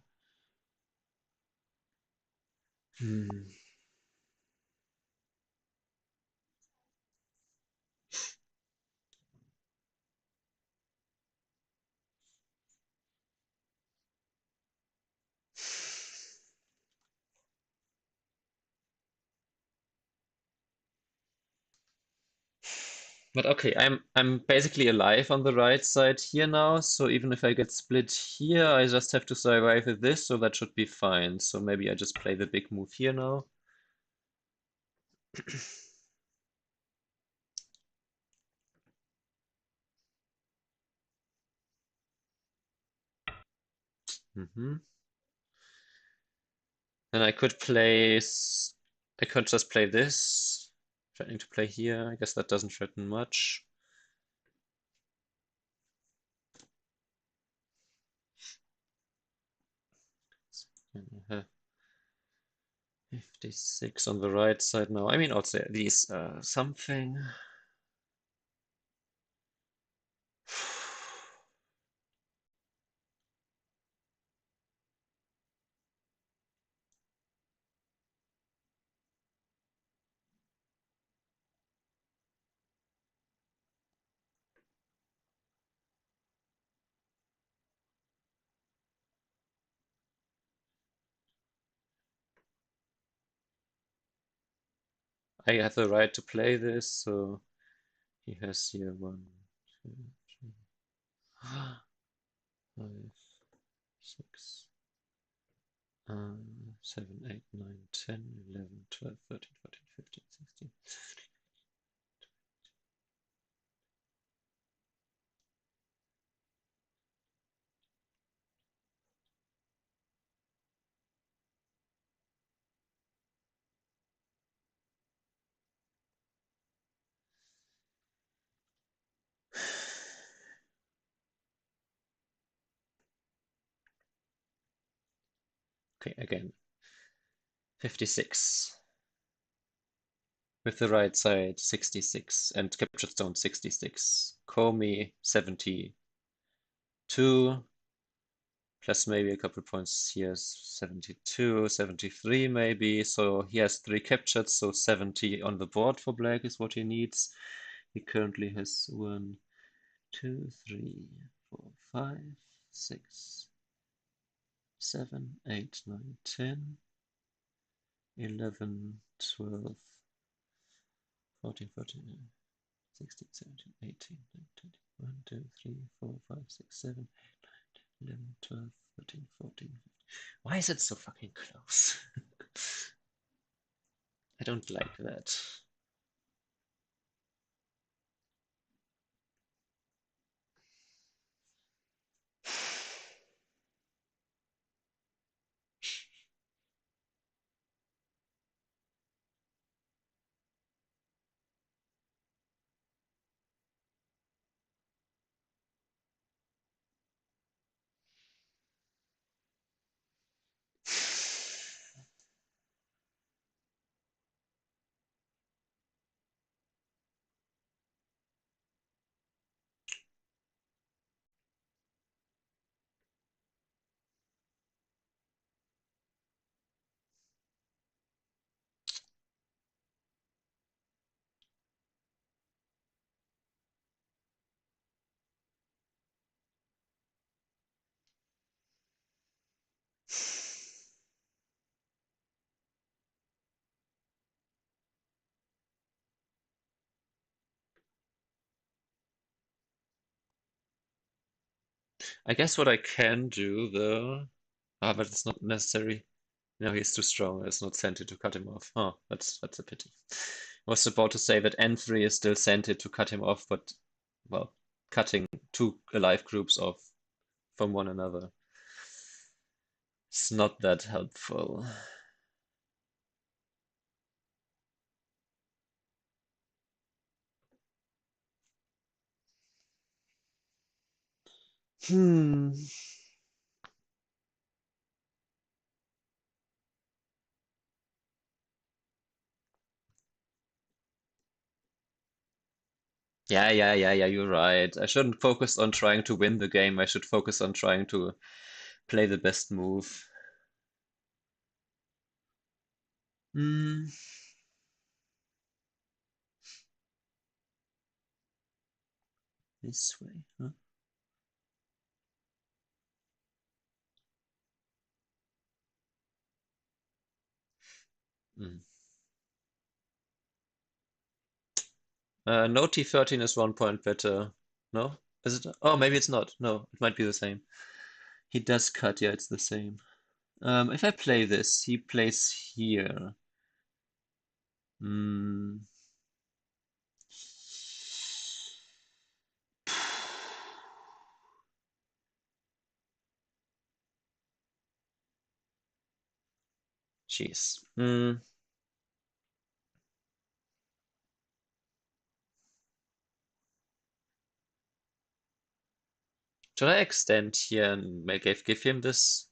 Hmm. But okay, I'm basically alive on the right side here now, so even if I get split here, I just have to survive with this, so that should be fine. So maybe I just play the big move here now. Mm-hmm. And I could I could just play this, threatening to play here. I guess that doesn't threaten much. Uh, 56 on the right side now. I mean, also these something. I have the right to play this, so he has here 1, 2, 3, 5, 6, 7, 8, 9, 10, 11, 12, 13, 14, 15, 16. Okay, again. 56. With the right side, 66. And captured stone, 66. Comey, 72. Plus maybe a couple points here, 72, 73 maybe. So he has 3 captured, so 70 on the board for black is what he needs. He currently has 1, 2, 3, 4, 5, 6, 7, 8, 9, 10, 11, 12, 14, 15, 16, 17, 18, 19, 20, 1, 2, 3, 4, 5, 6, 7, 8, 9, 10, 11, 12, 13, 14. Why is it so fucking close? I don't like that. I guess what I can do though, but it's not necessary. No, he's too strong. It's not sent it to cut him off. Oh, that's a pity. I was about to say that N3 is still sent it to cut him off, but well, cutting 2 alive groups off from one another. It's not that helpful. Hmm. Yeah, you're right. I shouldn't focus on trying to win the game. I should focus on trying to play the best move. Hmm. This way, huh? Hmm. No, T13 is 1 point better. No? Is it? Oh, maybe it's not. No, it might be the same. He does cut, yeah, it's the same. If I play this, he plays here. Hmm. Jeez. Hmm. Should I extend here and give him this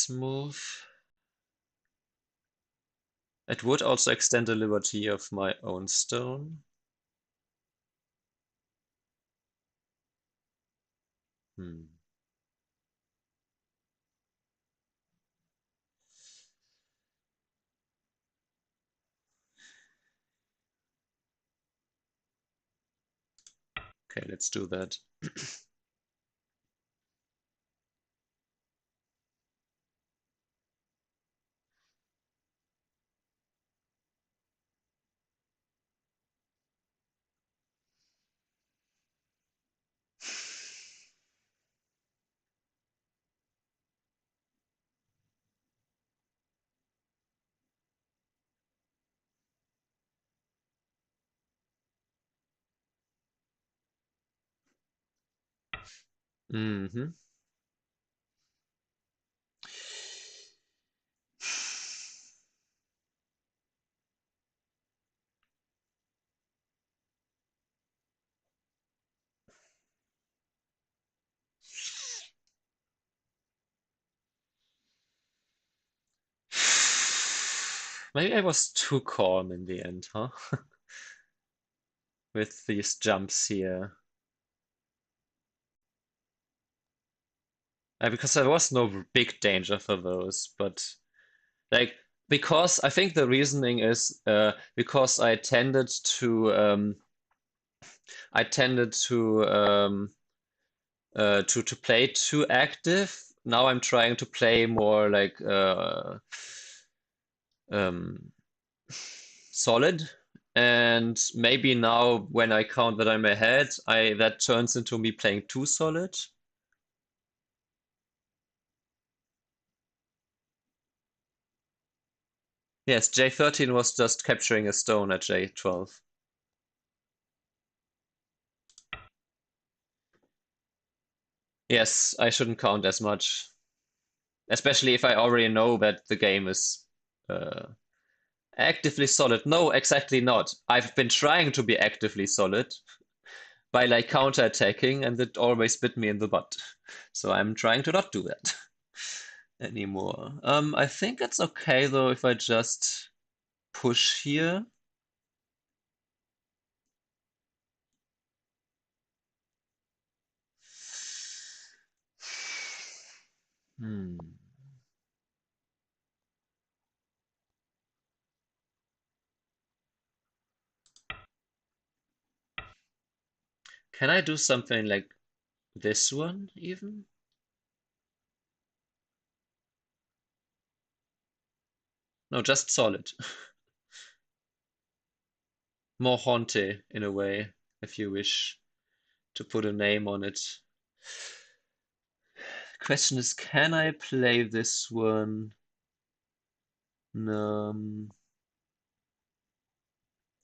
move? It would also extend the liberty of my own stone. Hmm. Okay, let's do that. Mm-hmm. Maybe I was too calm in the end, huh? With these jumps here. Because there was no big danger for those, but like because I think the reasoning is because I tended to play too active. Now I'm trying to play more like um, solid. And maybe now when I count that I'm ahead, I that turns into me playing too solid. Yes, J13 was just capturing a stone at J12. Yes, I shouldn't count as much, especially if I already know that the game is uh, actively solid. No, exactly not. I've been trying to be actively solid by like counterattacking, and it always bit me in the butt. So I'm trying to not do that anymore. I think it's okay though if I just push here. Hmm. Can I do something like this one even? No, just solid. More Honte in a way, if you wish to put a name on it. Question is, can I play this one um,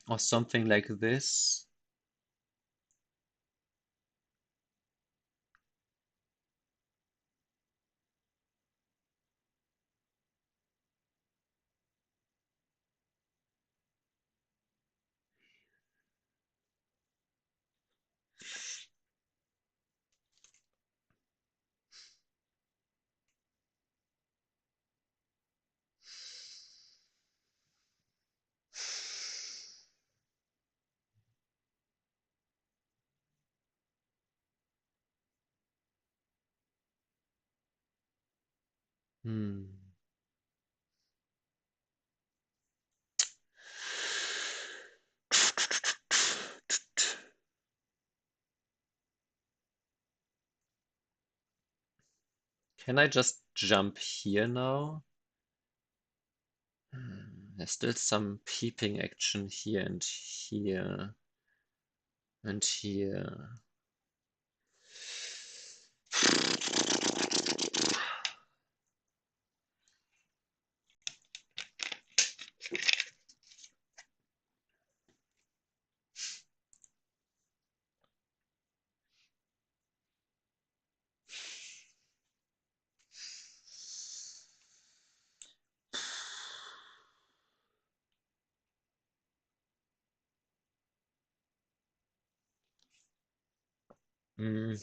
or something like this? Hmm. Can I just jump here now? There's still some peeping action here and here and here. Hmm.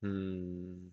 Hmm.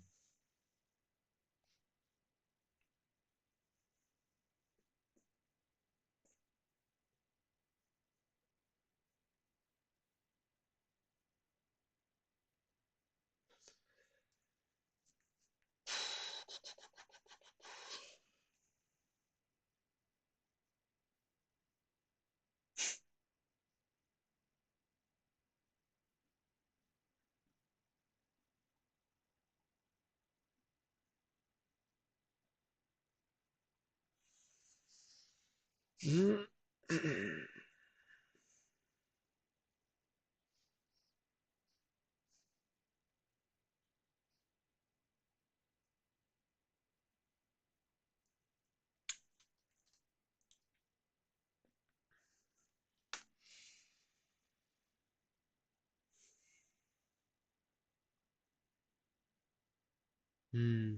Hmm. Hmm.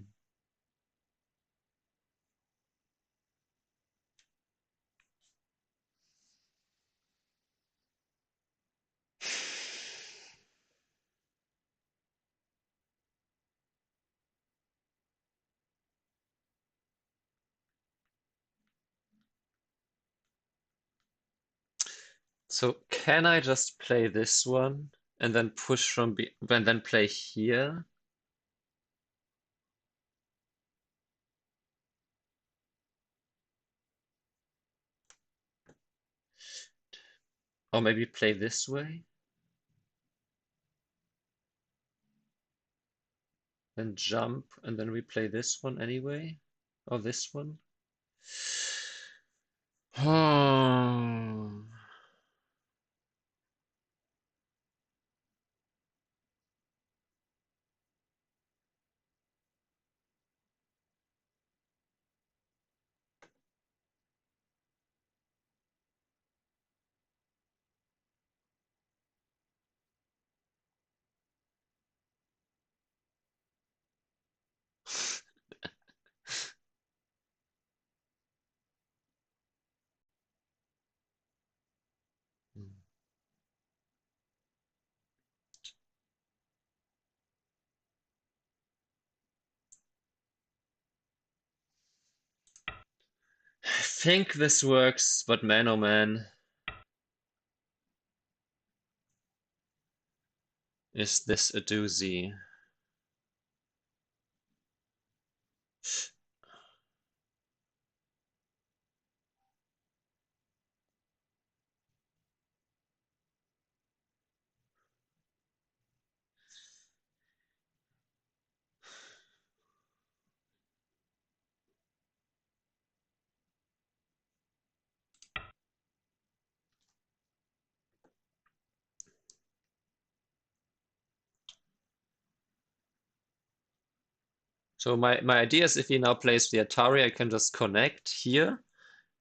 So can I just play this one and then push from and then play here? Or maybe play this way? Then jump and then we play this one anyway? Or this one? Hmm. I think this works, but man oh man, is this a doozy? So my idea is if he now plays the Atari, I can just connect here.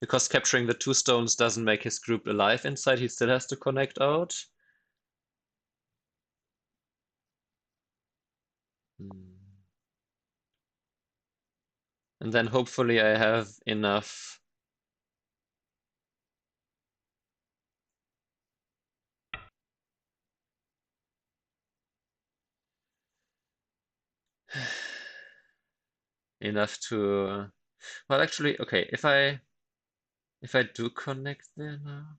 Because capturing the two stones doesn't make his group alive inside, he still has to connect out. And then hopefully I have enough. Enough to, well, actually, okay, if I do connect there now.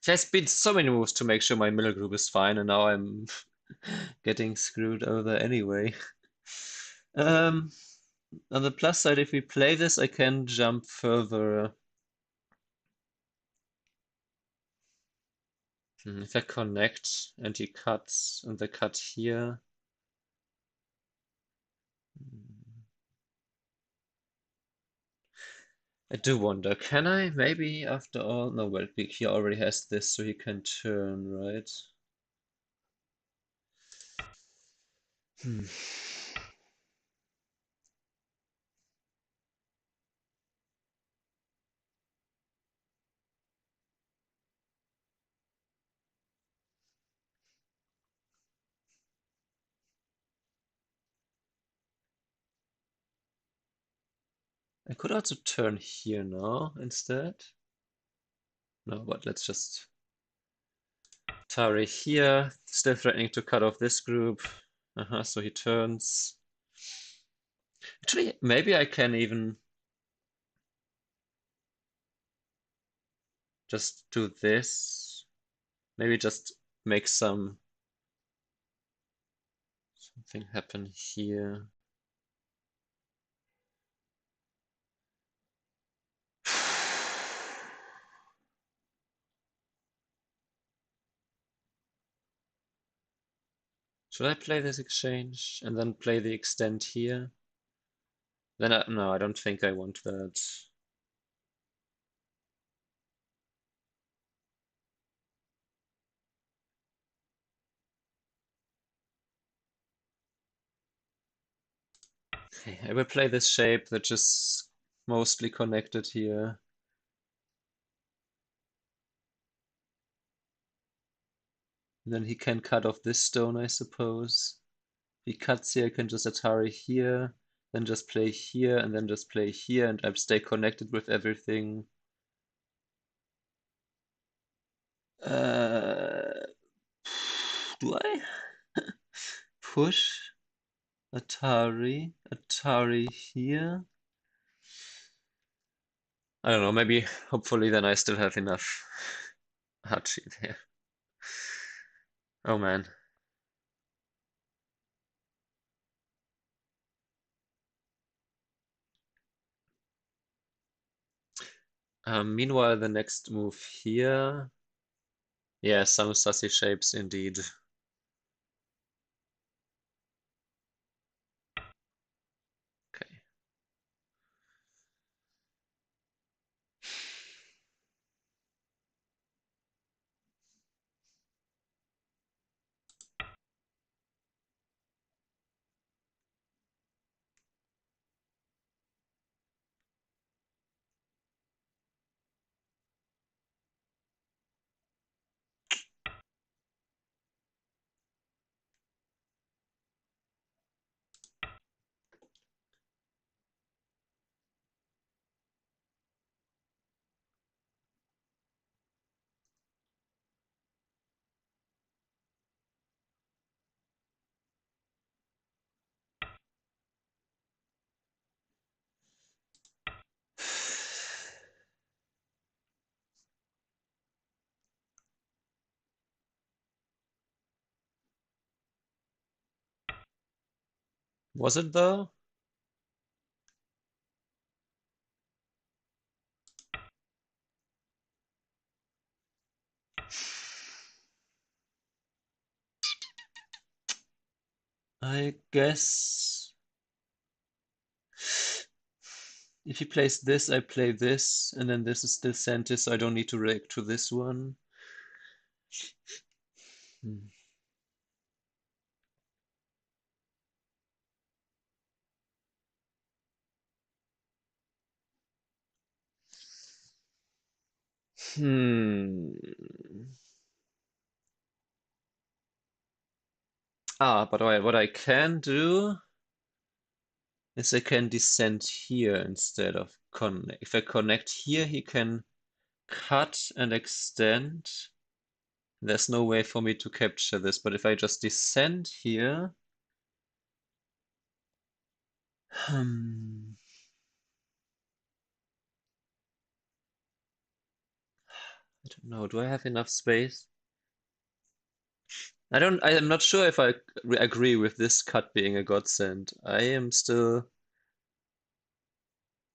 There's been so many moves to make sure my middle group is fine, and now I'm getting screwed over anyway. Um, on the plus side, if we play this, I can jump further. If I connect and he cuts and the cut here. I do wonder, can I maybe after all? No, well, he already has this, so he can turn, right? Hmm. I could also turn here now instead. No, but let's just Tari here, still threatening to cut off this group. So he turns. Actually, maybe I can even just do this. Maybe just make something happen here. Should I play this exchange and then play the extend here? Then no, I don't think I want that. Okay, I will play this shape that is mostly connected here. And then he can cut off this stone, I suppose. If he cuts here, I can just Atari here, then just play here, and then just play here, and I stay connected with everything. Do I? Push Atari here. I don't know, maybe, hopefully then I still have enough Hachi there. Oh man. Meanwhile, the next move here. Yeah, some sassy shapes indeed. Okay. Was it though? I guess if he plays this, I play this, and then this is still center, so I don't need to react to this one. Hmm. Hmm. But what I can do is I can descend here instead of connect. If I connect here, he can cut and extend. There's no way for me to capture this, but if I just descend here, I don't know, do I have enough space? I am not sure if I agree with this cut being a godsend. I am still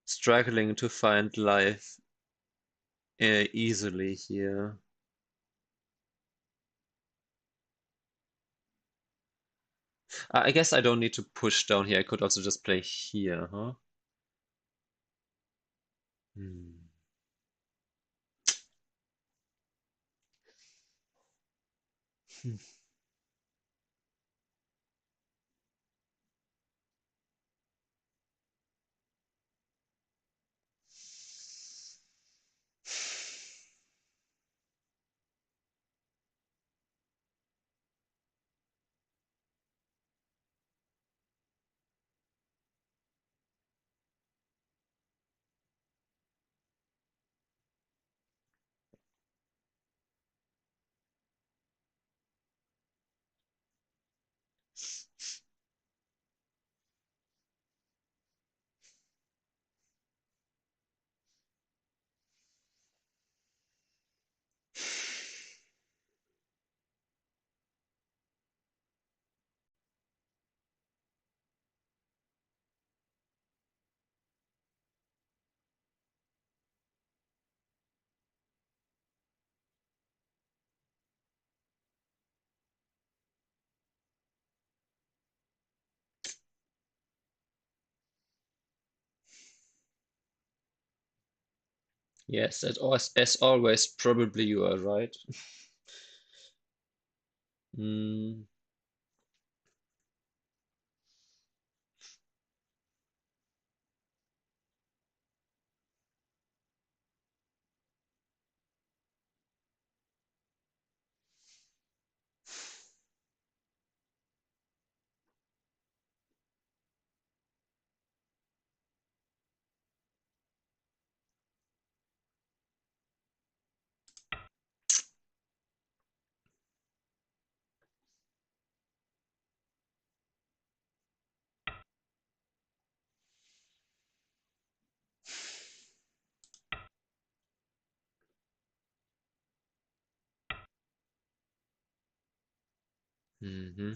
struggling to find life easily here. I guess I don't need to push down here. I could also just play here, huh? Hmm. Yes, as always, probably you are right. Mm. Mm-hmm.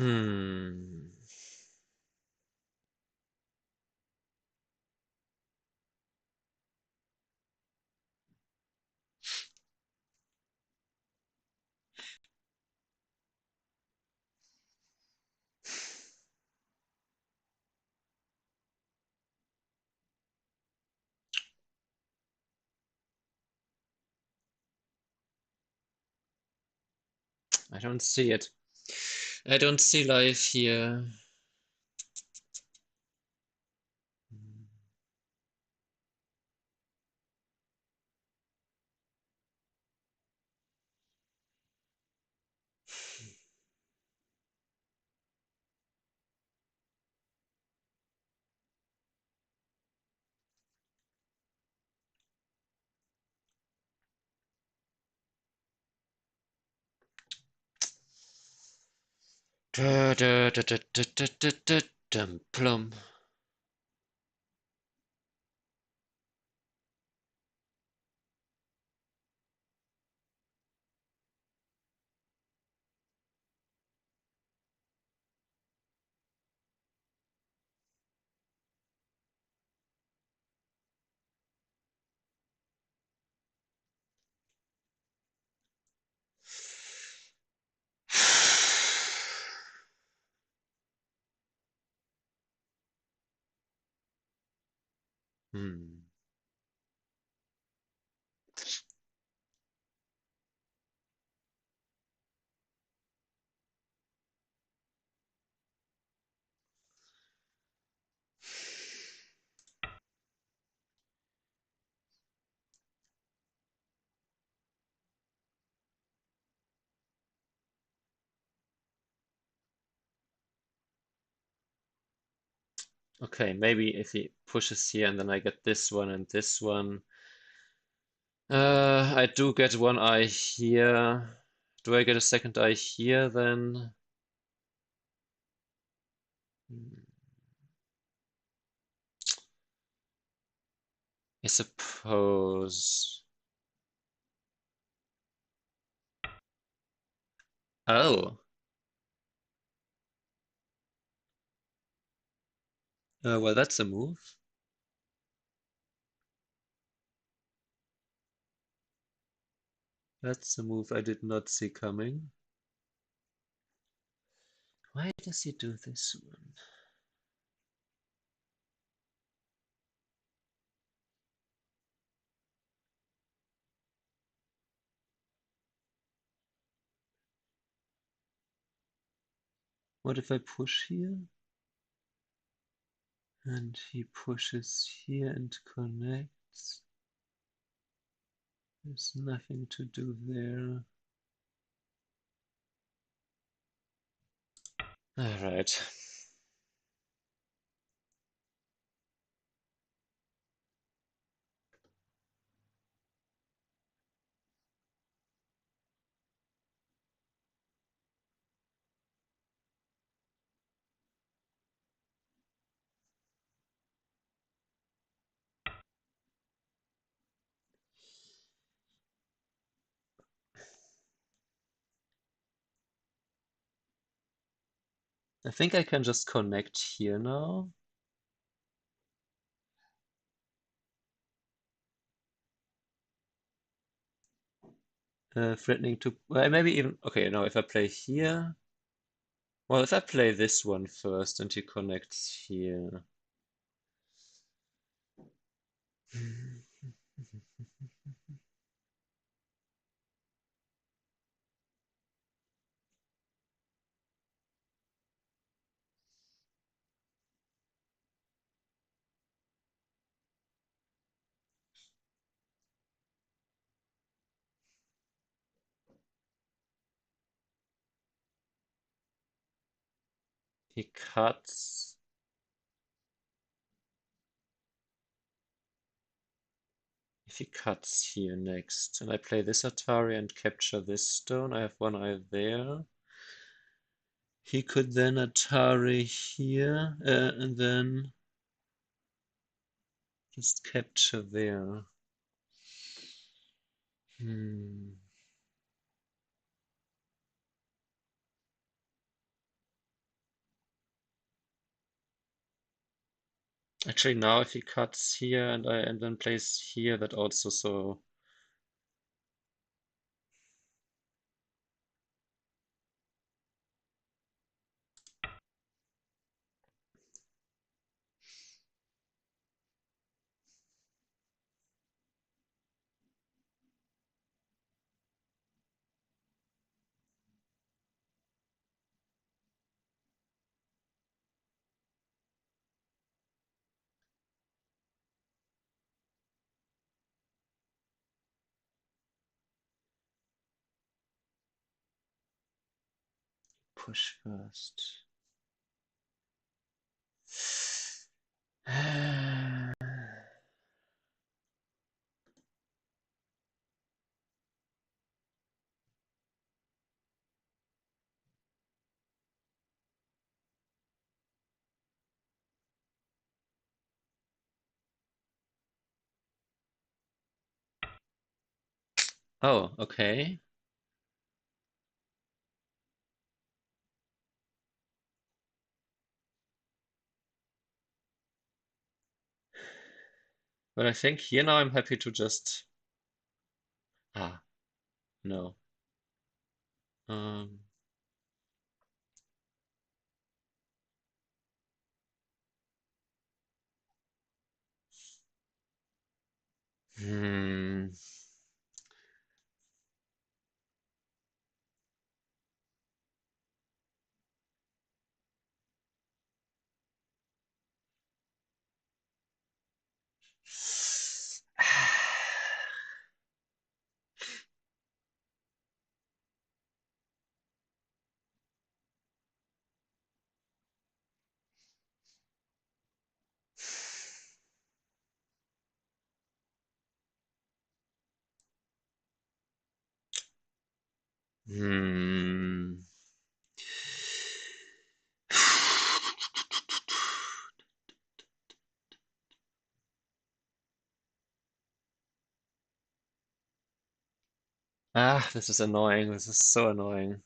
Hmm. I don't see it. I don't see life here. Da, da, da, da, da, da, da, da, dum, plum. Hmm. Okay, maybe if he pushes here and then I get this one and this one. I do get one eye here. Do I get a second eye here then? Hmm, I suppose. Oh, well, that's a move. That's a move I did not see coming. Why does he do this one? What if I push here? And he pushes here and connects. There's nothing to do there. All right. I think I can just connect here now. Threatening to, well, maybe even, okay, now if I play here, well, if I play this one first and he connects here. He cuts. If he cuts here next, and I play this Atari and capture this stone, I have one eye there. He could then Atari here, and then just capture there. Hmm. Actually, now if he cuts here and then plays here, that also so. Push first. Oh, okay. But I think here now I'm happy to just. Ah, no. Um, hmm. Hmm. Ah, this is annoying. This is so annoying.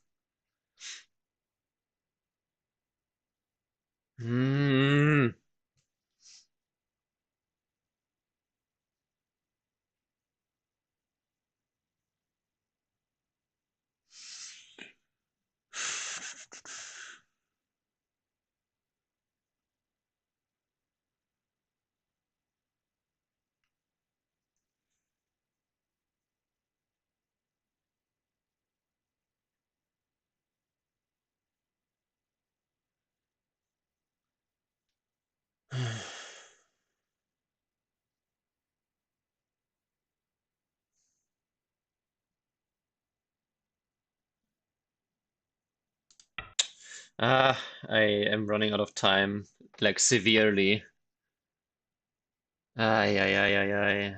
Hmm. Ah, I am running out of time, like severely. Ay, ay, ay, ay, ay.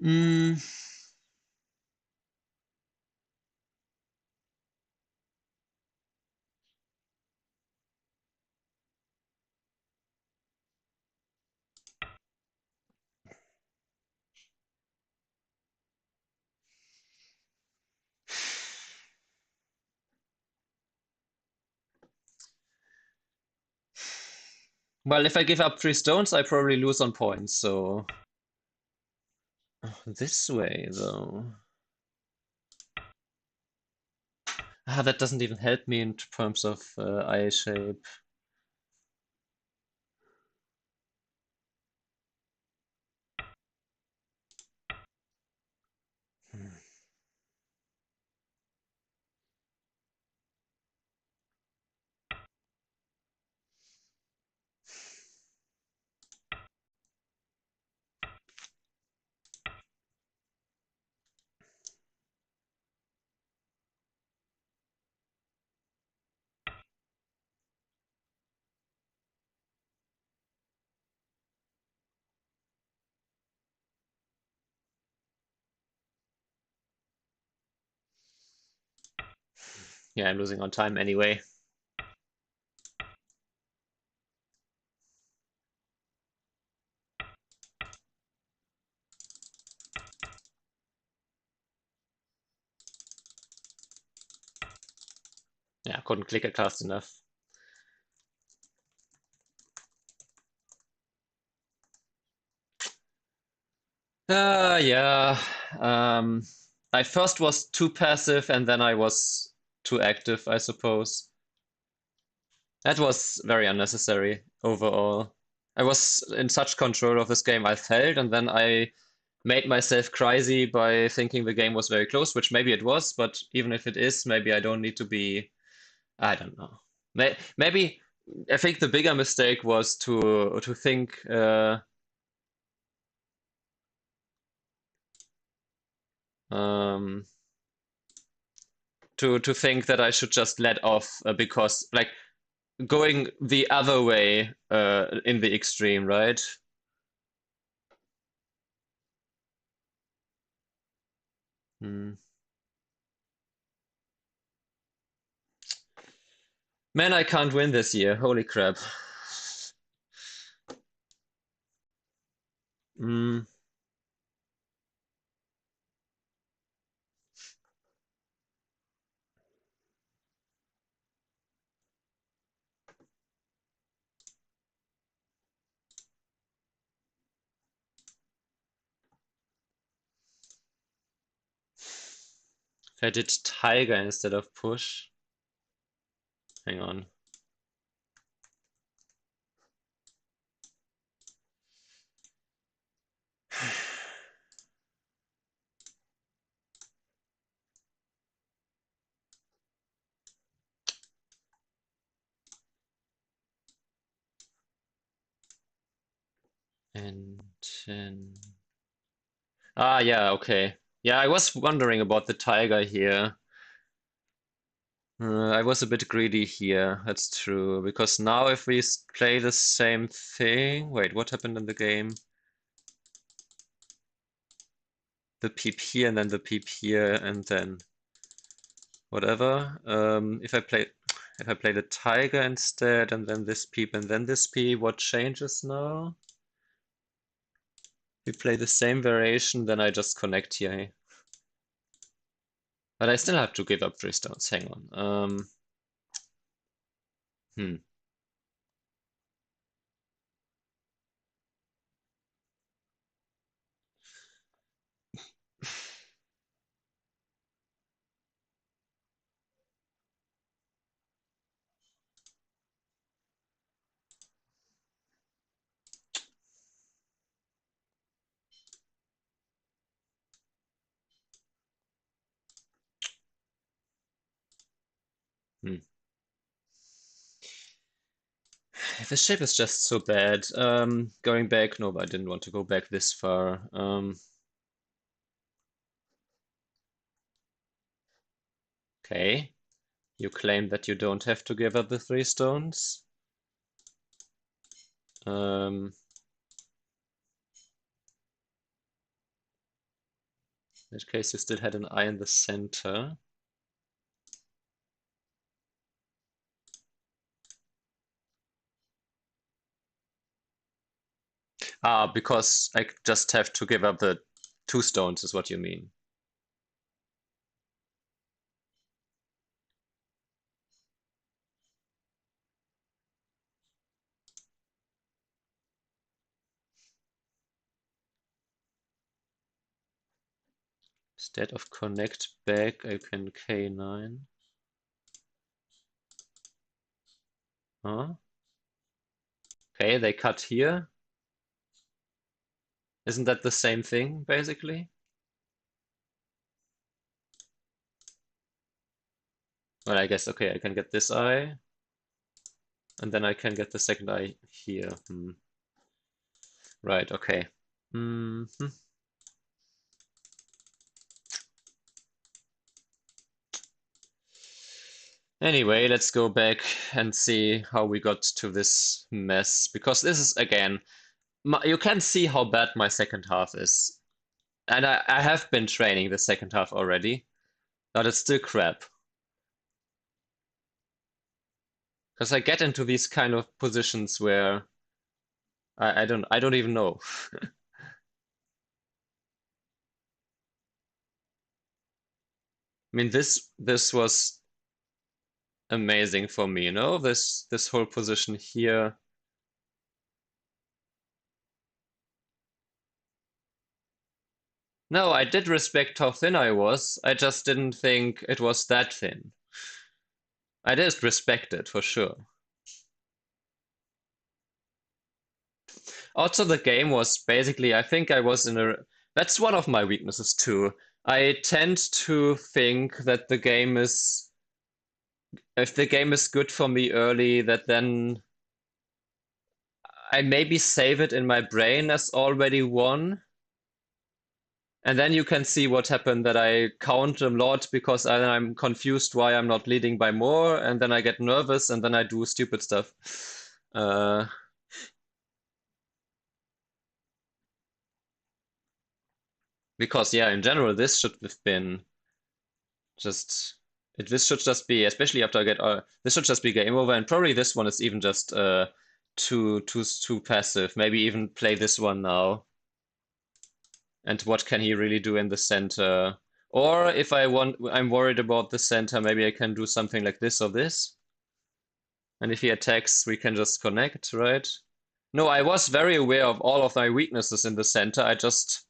Mm. Well, if I give up 3 stones, I probably lose on points, so this way, though. Ah, that doesn't even help me in terms of eye shape. Yeah, I'm losing on time anyway. Yeah, couldn't click it fast enough. Yeah. I first was too passive and then I was too active, I suppose. That was very unnecessary overall. I was in such control of this game, I felt, and then I made myself crazy by thinking the game was very close, which maybe it was, but even if it is, maybe I don't need to be, I don't know. Maybe I think the bigger mistake was to think um to think that I should just let off because like going the other way in the extreme, right? Hmm. Man, I can't win this year. Holy crap. Mm. If I did Tiger instead of push. Hang on. And then... Ah, yeah, okay. Yeah, I was wondering about the Tiger here. I was a bit greedy here, that's true. Because now if we play the same thing... Wait, what happened in the game? the peep here and then the peep here and then whatever. If I play the tiger instead and then this peep and then this peep, what changes now? If we play the same variation, then I just connect here. But I still have to give up 3 stones. Hang on. Hmm. Hmm. This shape is just so bad. Going back, no, I didn't want to go back this far. Okay. You claim that you don't have to give up the 3 stones. In that case, you still had an eye in the center. Ah, because I just have to give up the 2 stones is what you mean. Instead of connect back, I can K9. Huh? Okay, they cut here. Isn't that the same thing, basically? Well, I guess, okay, I can get this eye. And then I can get the second eye here. Right, okay. Hmm. Anyway, let's go back and see how we got to this mess. Because this is, again, you can see how bad my second half is. And I have been training the second half already, but it's still crap. Because I get into these kind of positions where I don't even know. I mean, this was amazing for me, you know, this whole position here. No, I did respect how thin I was. I just didn't think it was that thin. I did respect it for sure. Also, the game was basically, I think I was in a. That's one of my weaknesses too. I tend to think that the game is. If the game is good for me early, that then I maybe save it in my brain as already won. And then you can see what happened that I count a lot because I'm confused why I'm not leading by more, and then I get nervous and then I do stupid stuff. Uh, because yeah, in general, this should have been just this should just be, especially after I get this should just be game over, and probably this one is even just too passive. Maybe even play this one now. And what can he really do in the center? Or if I'm worried about the center, maybe I can do something like this or this. And if he attacks, we can just connect, right? No, I was very aware of all of my weaknesses in the center. I just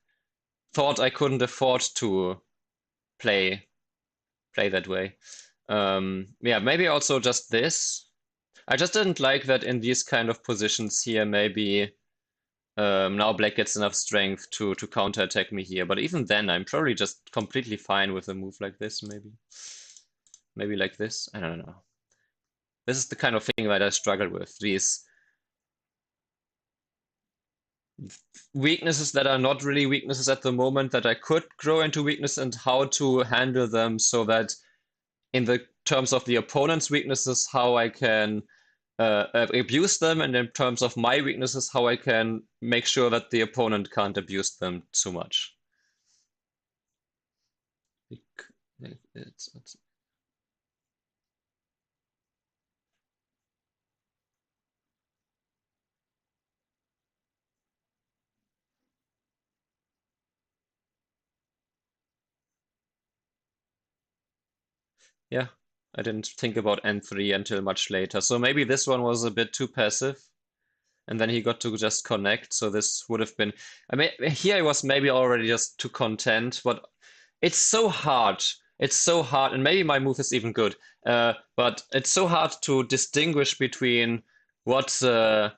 thought I couldn't afford to play that way. Yeah, maybe also just this. I just didn't like that in these kind of positions here, maybe now black gets enough strength to counterattack me here. But even then, I'm probably just completely fine with a move like this, maybe. Maybe like this. I don't know. This is the kind of thing that I struggle with. These weaknesses that are not really weaknesses at the moment that I could grow into weakness, and how to handle them so that in the terms of the opponent's weaknesses, how I can abuse them, and in terms of my weaknesses, how I can make sure that the opponent can't abuse them too much. it's yeah. I didn't think about N3 until much later. So maybe this one was a bit too passive, and then he got to just connect. So this would have been. I mean, here I was maybe already just too content, but it's so hard. It's so hard, and maybe my move is even good. But it's so hard to distinguish between what's a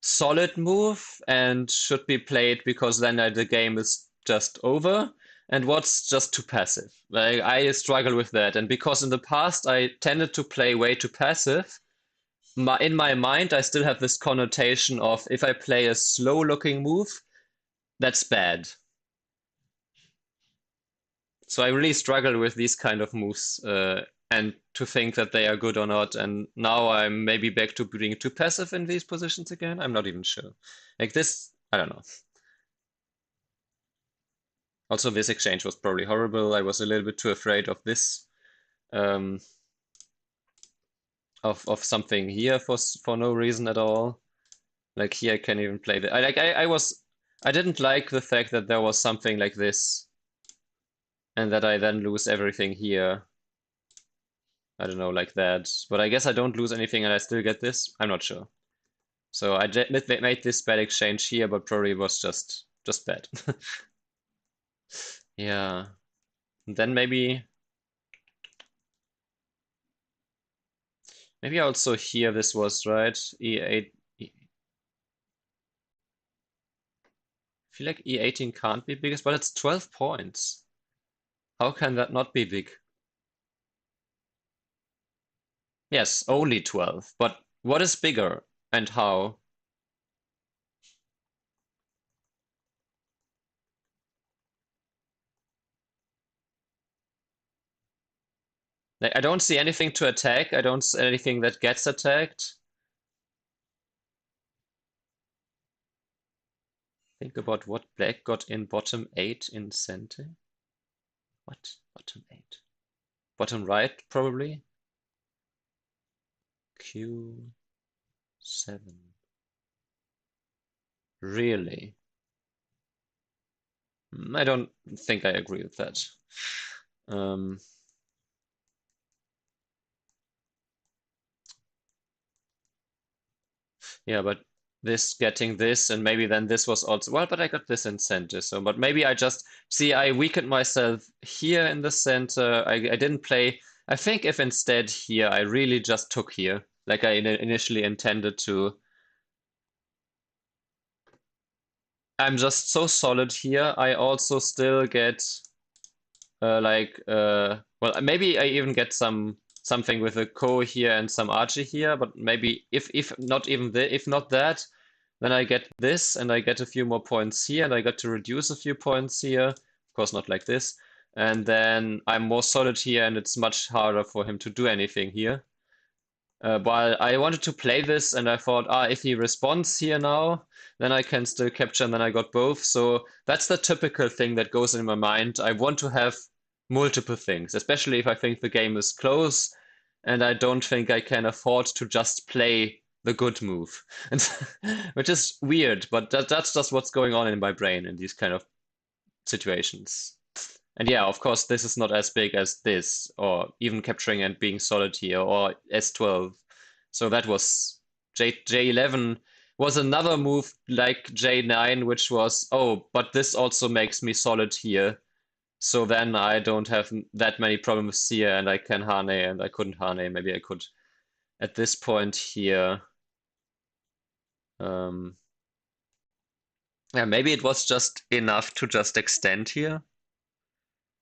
solid move and should be played because then the game is just over, and what's just too passive. Like I struggle with that, and because in the past I tended to play way too passive, in my mind I still have this connotation of if I play a slow looking move, that's bad. So I really struggle with these kind of moves and to think that they are good or not. And now I'm maybe back to being too passive in these positions again. I'm not even sure. Like this, I don't know. Also, this exchange was probably horrible. I was a little bit too afraid of this, um, of something here for no reason at all. Like here, I can't even play the. I didn't like the fact that there was something like this, and that I then lose everything here. I don't know, like that. But I guess I don't lose anything and I still get this. I'm not sure. So I made this bad exchange here, but probably was just bad. Yeah. And then maybe also here this was right. E8. I feel like E18 can't be biggest, but it's 12 points. How can that not be big? Yes, only 12. But what is bigger and how? Like, I don't see anything to attack. I don't see anything that gets attacked. Think about what black got in bottom 8 in center. What? Bottom 8? Bottom right, probably. Q7. Really? I don't think I agree with that. Um, yeah, but this getting this, and maybe then this was also, well, but I got this in center. So, but maybe I just, see, I weakened myself here in the center. I didn't play. I think if instead here, I really just took here, like I initially intended to. I'm just so solid here. I also still get well, maybe I even get something with a Ko here and some Archie here, but maybe if not even if not that, then I get this and I get a few more points here and I get to reduce a few points here. Of course, not like this. And then I'm more solid here and it's much harder for him to do anything here. But I wanted to play this and I thought, if he responds here now, then I can still capture and then I got both. So that's the typical thing that goes in my mind. I want to have multiple things, especially if I think the game is close and I don't think I can afford to just play the good move. And which is weird, but that's just what's going on in my brain in these kind of situations. And yeah, of course, this is not as big as this, or even capturing and being solid here, or S12. So that was J11 was another move like J9, which was, oh, but this also makes me solid here. So then I don't have that many problems here, and I can Hane, and I couldn't Hane. Maybe I could at this point here. Um, yeah, maybe it was just enough to just extend here.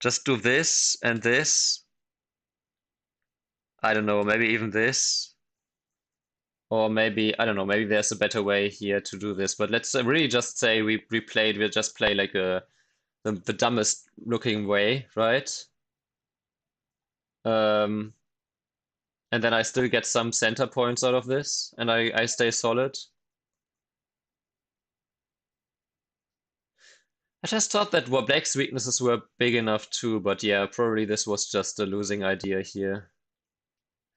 Just do this and this. I don't know, maybe even this. Or maybe, I don't know, maybe there's a better way here to do this. But let's really just say we'll just play like the dumbest looking way, right? Um, and then I still get some center points out of this, and I stay solid. I just thought that Black's weaknesses were big enough too, but yeah, probably this was just a losing idea here.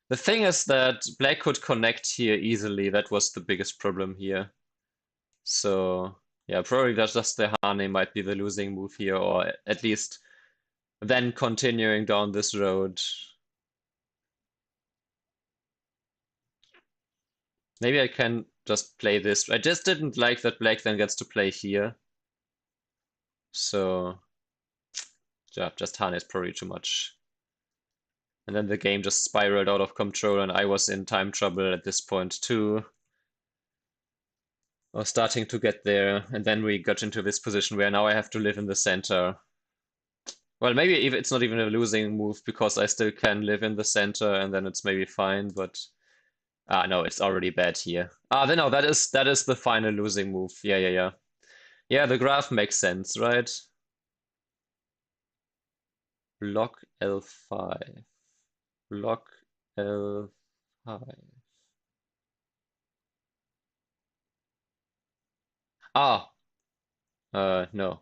The thing is that Black could connect here easily. That was the biggest problem here. So yeah, probably that's just the Hane might be the losing move here, or at least then continuing down this road. Maybe I can just play this. I just didn't like that Black then gets to play here. So yeah, just Hane is probably too much. And then the game just spiraled out of control, and I was in time trouble at this point too. I was starting to get there, and then we got into this position where now I have to live in the center. Well, maybe it's not even a losing move because I still can live in the center, and then it's maybe fine. But no, it's already bad here. Then no, that is the final losing move. Yeah, yeah, yeah. Yeah, the graph makes sense, right? Block L5. Block L5. Ah, no.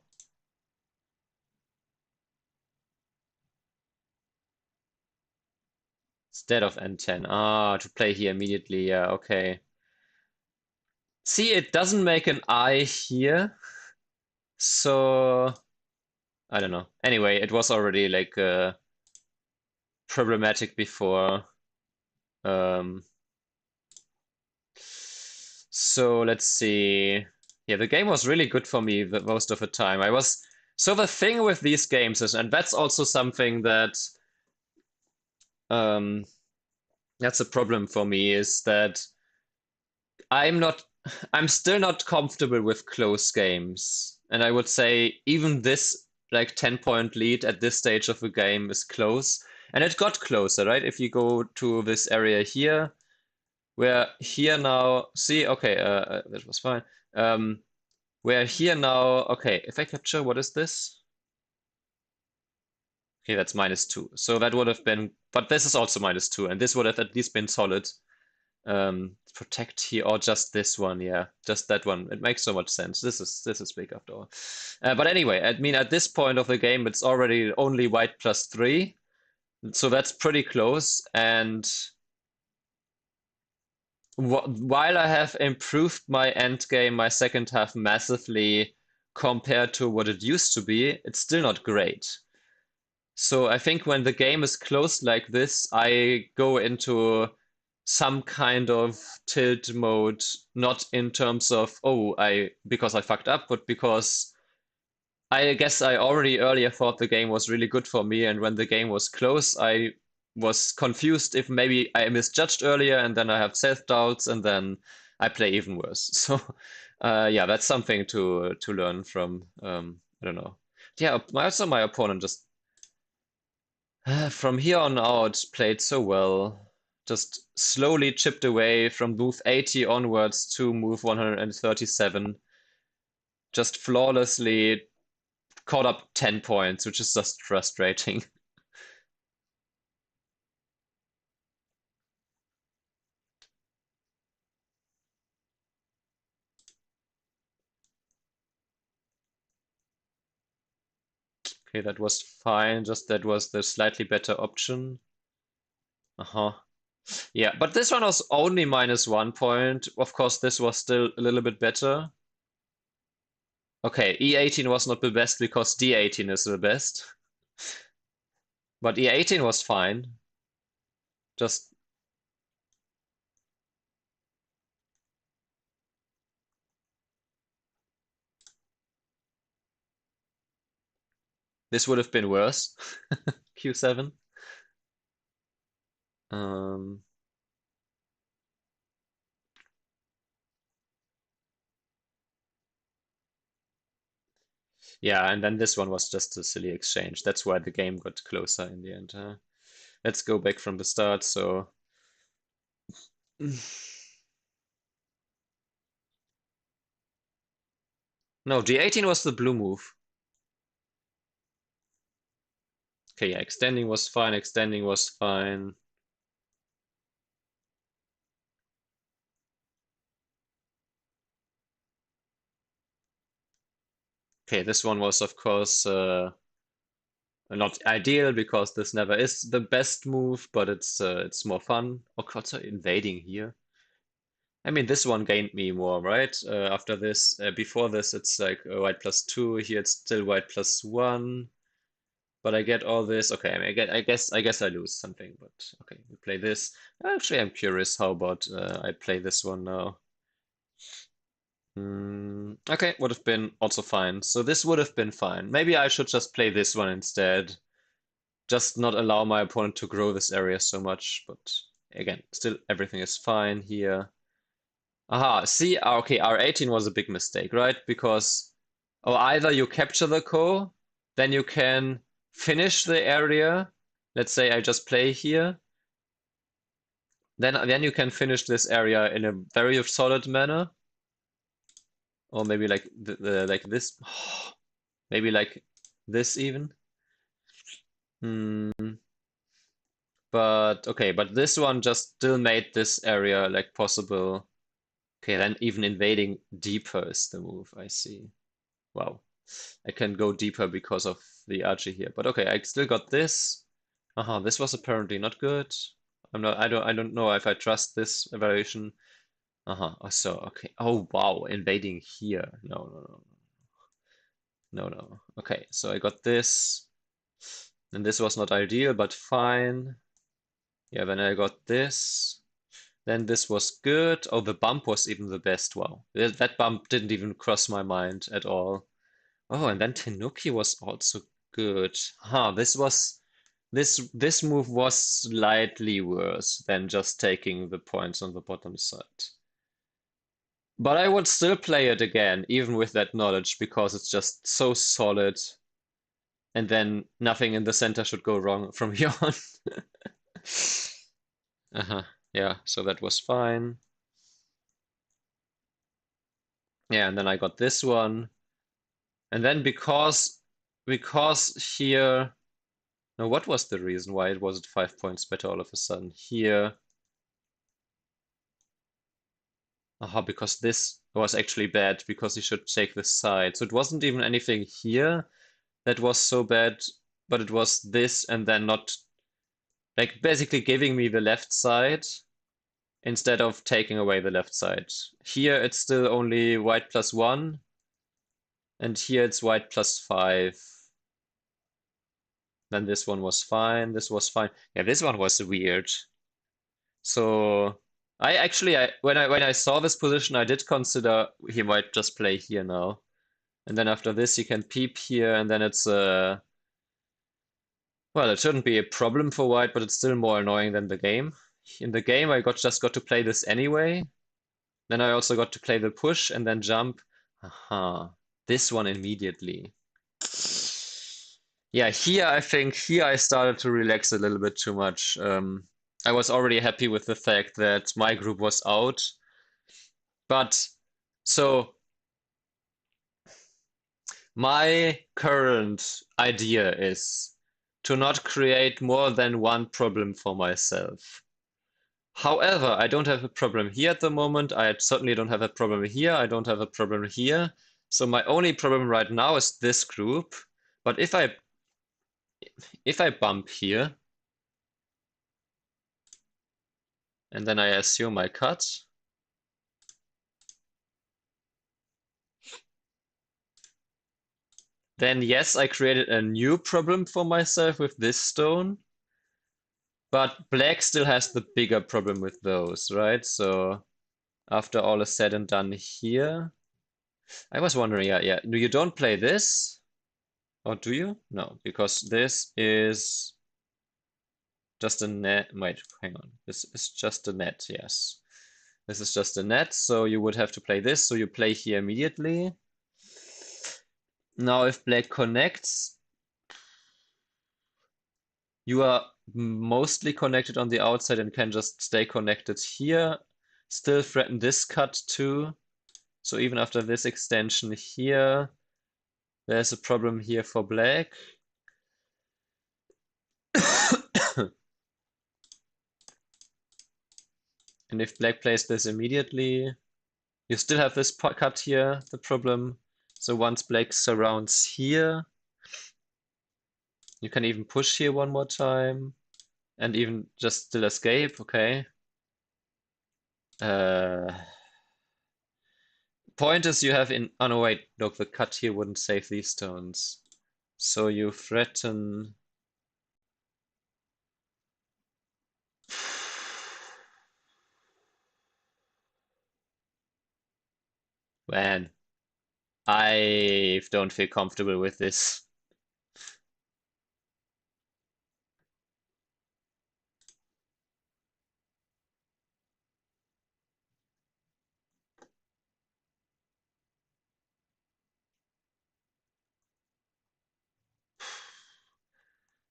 Instead of N10. To play here immediately. Yeah, okay. See, it doesn't make an I here. So, I don't know. Anyway, it was already like problematic before. Um, so let's see. Yeah, the game was really good for me most of the time. So the thing with these games is, and that's also something um, that's a problem for me, is that I'm not, I'm still not comfortable with close games. And I would say even this like 10-point lead at this stage of the game is close. And it got closer, right? If you go to this area here, where here now, see, okay, that was fine. Where here now, okay, if I capture, what is this? Okay, that's -2. So that would have been, but this is also -2, and this would have at least been solid. Protect here, or just this one, yeah, just that one. It makes so much sense. This is big after all. But anyway, I mean, at this point of the game, it's already only white +3, so that's pretty close. And while I have improved my end game, my second half massively compared to what it used to be, it's still not great. So I think when the game is closed like this, I go into some kind of tilt mode, not in terms of, oh, because I fucked up, but because I guess I already earlier thought the game was really good for me, and when the game was close, I was confused if maybe I misjudged earlier, and then I have self-doubts, and then I play even worse. So, yeah, that's something to learn from. I don't know. Yeah, also my opponent just from here on out played so well. Just slowly chipped away from move 80 onwards to move 137. Just flawlessly caught up 10 points, which is just frustrating. Okay, that was fine. Just that was the slightly better option. Uh-huh. Yeah, but this one was only -1 point. Of course, this was still a little bit better. Okay, E18 was not the best because D18 is the best. But E18 was fine. Just this would have been worse. Q7. Um, yeah, and then this one was just a silly exchange. That's why the game got closer in the end. Let's go back from the start. So, no, D18 was the blue move. Okay, yeah, extending was fine. Extending was fine. Okay, this one was, of course, not ideal because this never is the best move, but it's more fun. Oh God, so invading here. I mean, this one gained me more, right? After this, before this, it's like white +2. Here, it's still white +1. But I get all this. Okay, I mean, I guess I lose something. But okay, we play this. Actually, I'm curious. How about I play this one now? Okay, would have been also fine. So this would have been fine. Maybe I should just play this one instead. Just not allow my opponent to grow this area so much. But again, still everything is fine here. Aha, see, okay, R18 was a big mistake, right? Because either you capture the core, then you can finish the area. Let's say I just play here. Then you can finish this area in a very solid manner. Or maybe like like this. Maybe like this even. But okay, but this one just still made this area like possible. Okay, then even invading deeper is the move, I see. Wow. I can go deeper because of the archer here. But okay, I still got this. This was apparently not good. I don't know if I trust this evaluation. Oh, so okay. Oh wow, invading here. No. No. Okay, so I got this. And this was not ideal, but fine. Yeah, then I got this. Then this was good. Oh, the bump was even the best. Wow. That bump didn't even cross my mind at all. Oh, and then Tenuki was also good. This move was slightly worse than just taking the points on the bottom side. But I would still play it again, even with that knowledge, because it's just so solid. And then nothing in the center should go wrong from here on. Yeah, so that was fine. Yeah, and then I got this one. And then because here, now what was the reason why it wasn't 5 points better all of a sudden? Here, because this was actually bad because you should take this side. So it wasn't even anything here that was so bad, but it was this and then not, like basically giving me the left side instead of taking away the left side. Here it's still only white +1, and here it's white +5. Then this one was fine, this was fine. Yeah, this one was weird. So I actually when I saw this position, I did consider he might just play here now. And then after this, you can peep here, and then it's well, it shouldn't be a problem for white, but it's still more annoying than the game. In the game, I just got to play this anyway. Then I also got to play the push and then jump. This one immediately. Yeah, here I started to relax a little bit too much. I was already happy with the fact that my group was out. But so my current idea is to not create more than one problem for myself. However, I don't have a problem here at the moment. I certainly don't have a problem here. I don't have a problem here. So my only problem right now is this group. But if I bump here, and then I assume I cut, then yes, I created a new problem for myself with this stone. But black still has the bigger problem with those, right? So after all is said and done here, I was wondering, yeah, you don't play this? Or do you? No, because this is just a net. Wait, hang on. This is just a net, yes. This is just a net, so you would have to play this, so you play here immediately. Now if black connects, you are mostly connected on the outside and can just stay connected here. Still threaten this cut too. So even after this extension here, there's a problem here for black. And if black plays this immediately, you still have this cut here, the problem. So once black surrounds here, you can even push here one more time and even just still escape, okay. Point is you have in, oh no wait, look, the cut here wouldn't save these turns. So you threaten. Man, I don't feel comfortable with this.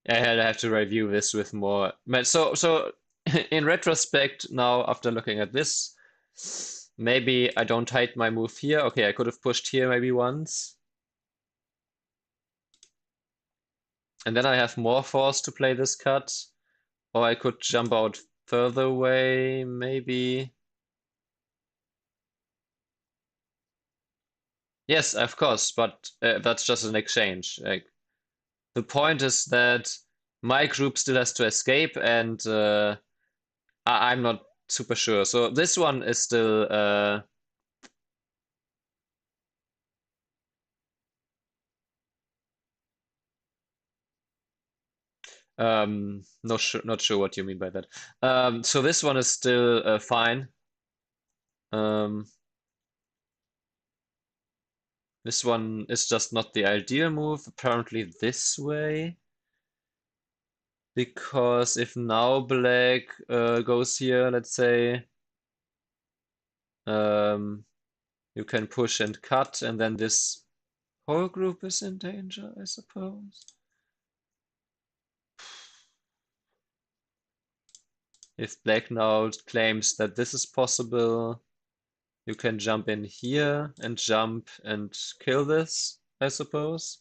I have to review this with more. So in retrospect, now after looking at this, maybe I don't hide my move here. Okay, I could have pushed here maybe once. And then I have more force to play this cut. Or I could jump out further away, maybe. Yes, of course, but that's just an exchange. Like, the point is that my group still has to escape, and I'm not super sure. So this one is still not sure what you mean by that. So this one is still fine. Um, this one is just not the ideal move. Apparently this way. Because if now black goes here, let's say, um, you can push and cut, and then this whole group is in danger, I suppose. If black now claims that this is possible, you can jump in here and jump and kill this, I suppose.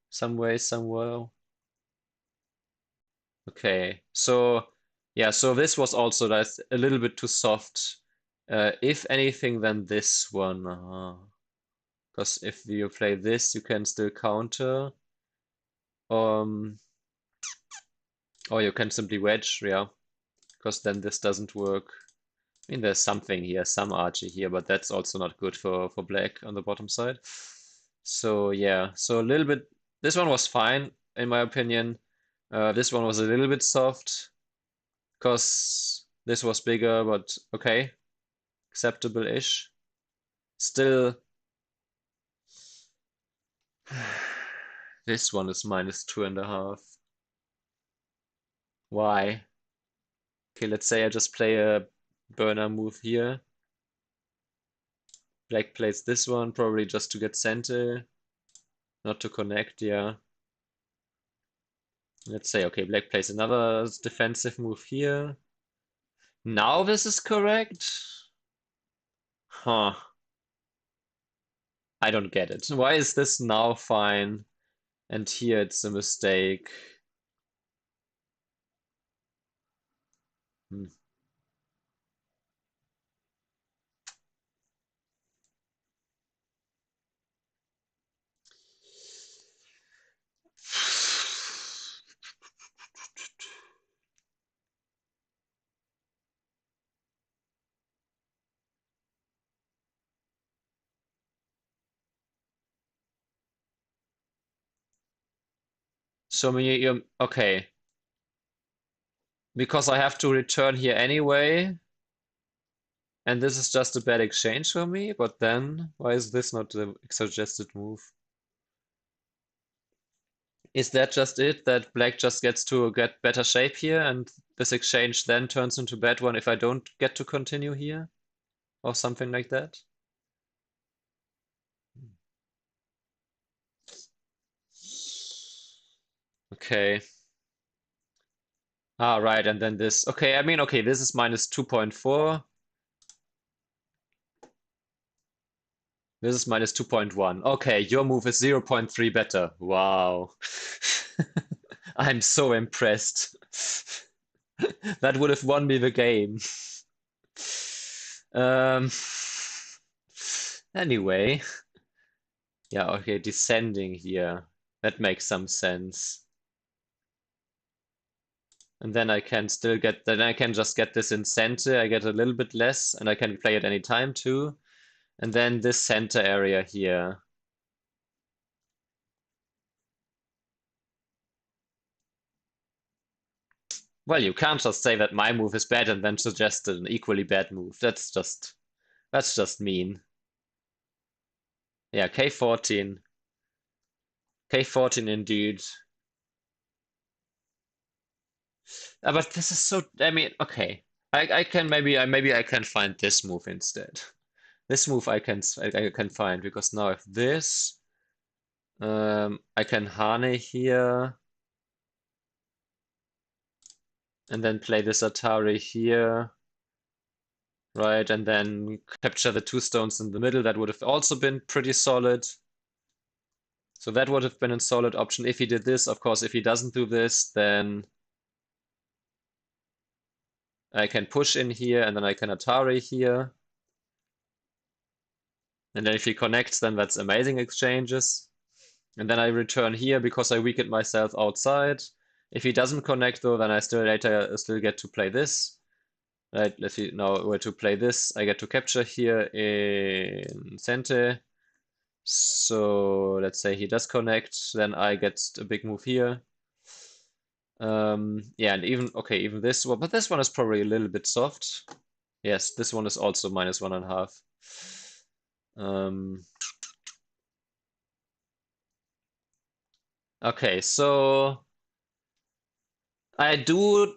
Some way, somewhere. Okay, so yeah, so this was also that's a little bit too soft. If anything, then this one. Because if you play this, you can still counter. Um, or you can simply wedge, yeah. Because then this doesn't work. I mean, there's something here, some archer here, but that's also not good for black on the bottom side. So yeah, so a little bit. This one was fine in my opinion. This one was a little bit soft because this was bigger, but okay, acceptable-ish. Still, this one is -2.5. Why? Okay, let's say I just play a burner move here. Black plays this one, probably just to get center, not to connect, yeah. Let's say, okay, black plays another defensive move here. Now this is correct? Huh. I don't get it. Why is this now fine and here it's a mistake? Hmm. So you okay. Because I have to return here anyway, and this is just a bad exchange for me, but then why is this not the suggested move? Is that just it, that black just gets to get better shape here, and this exchange then turns into bad one if I don't get to continue here? Or something like that? Okay. Ah, right, and then this. Okay, I mean, okay, this is -2.4. This is -2.1. Okay, your move is 0.3 better. Wow. I'm so impressed. That would have won me the game. Um, anyway, Yeah, okay, descending here. That makes some sense. And then I can still get, then I can just get this in center. I get a little bit less, and I can play at any time too. And then this center area here. Well, you can't just say that my move is bad and then suggest an equally bad move. That's just mean. Yeah, K14. K14 indeed. But this is so, I mean, okay. I can maybe I can find this move instead. This move I can find because now if this I can Hane here and then play this Atari here, right? And then capture the two stones in the middle. That would have also been pretty solid. So that would have been a solid option if he did this. Of course, if he doesn't do this, then I can push in here and then I can Atari here. And then if he connects, then that's amazing exchanges. And then I return here because I weakened myself outside. If he doesn't connect though, then I still later still get to play this. Right, let's see now where to play this. I get to capture here in center. So let's say he does connect, then I get a big move here. Yeah, and even this one, but this one is probably a little bit soft. Yes, this one is also -1.5. Okay, so I do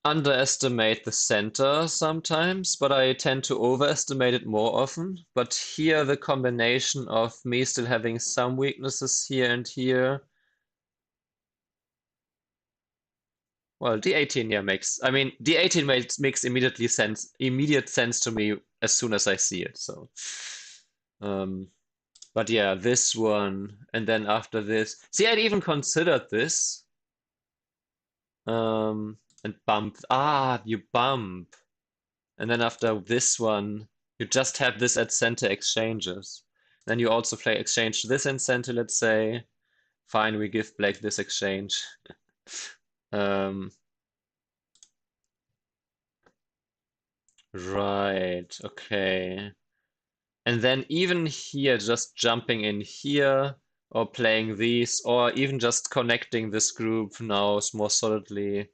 underestimate the center sometimes, but I tend to overestimate it more often. But here, the combination of me still having some weaknesses here and here. Well, D18, yeah, I mean, D18 makes immediate sense to me as soon as I see it. So, um, but yeah, this one, and then after this, see, I'd even considered this, and bumped. Ah, you bump. And then after this one, you just have this at center exchanges. Then you also play exchange this in center, let's say. Fine, we give black this exchange. Right, okay. And then even here, just jumping in here, or playing these, or even just connecting this group now more solidly.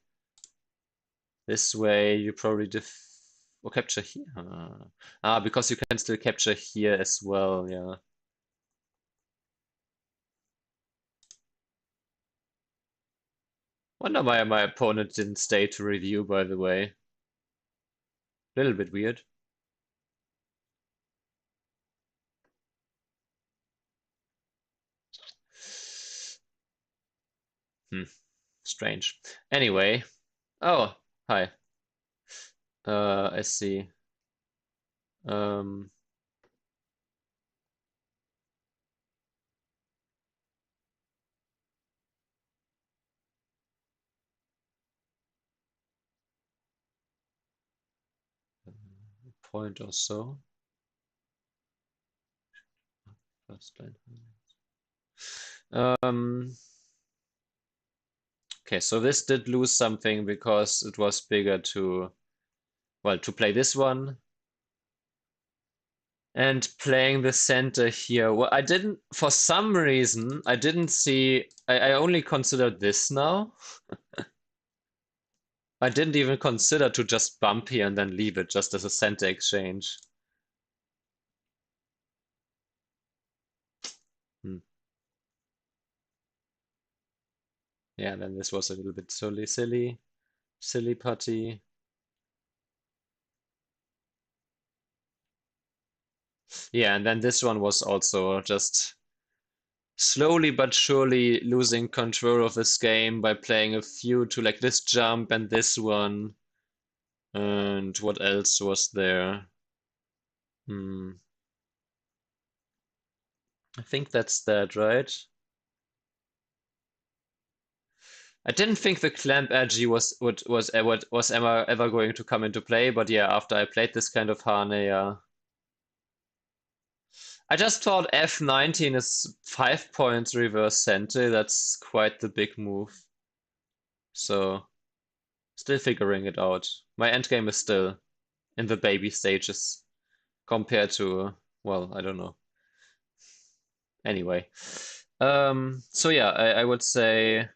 This way, you probably or capture here. Because you can still capture here as well, yeah. Wonder why my opponent didn't stay to review, by the way. Little bit weird. Hmm, strange. Anyway. Oh, hi. I see. Um, point or so. First line. Okay, so this did lose something because it was bigger to, well, to play this one. And playing the center here. Well, I didn't, for some reason, I didn't see, I only considered this now. I didn't even consider to just bump here and then leave it just as a center exchange. Hmm. Yeah, then this was a little bit silly putty. Yeah, and then this one was also just slowly but surely losing control of this game by playing a few to like this jump and this one. And what else was there? I think that's that, right? I didn't think the clamp edgy was ever going to come into play, but yeah, after I played this kind of Hane, yeah. I just thought F19 is 5 points reverse center. That's quite the big move. So, still figuring it out. My endgame is still in the baby stages compared to, well, I don't know. Anyway. So yeah, I would say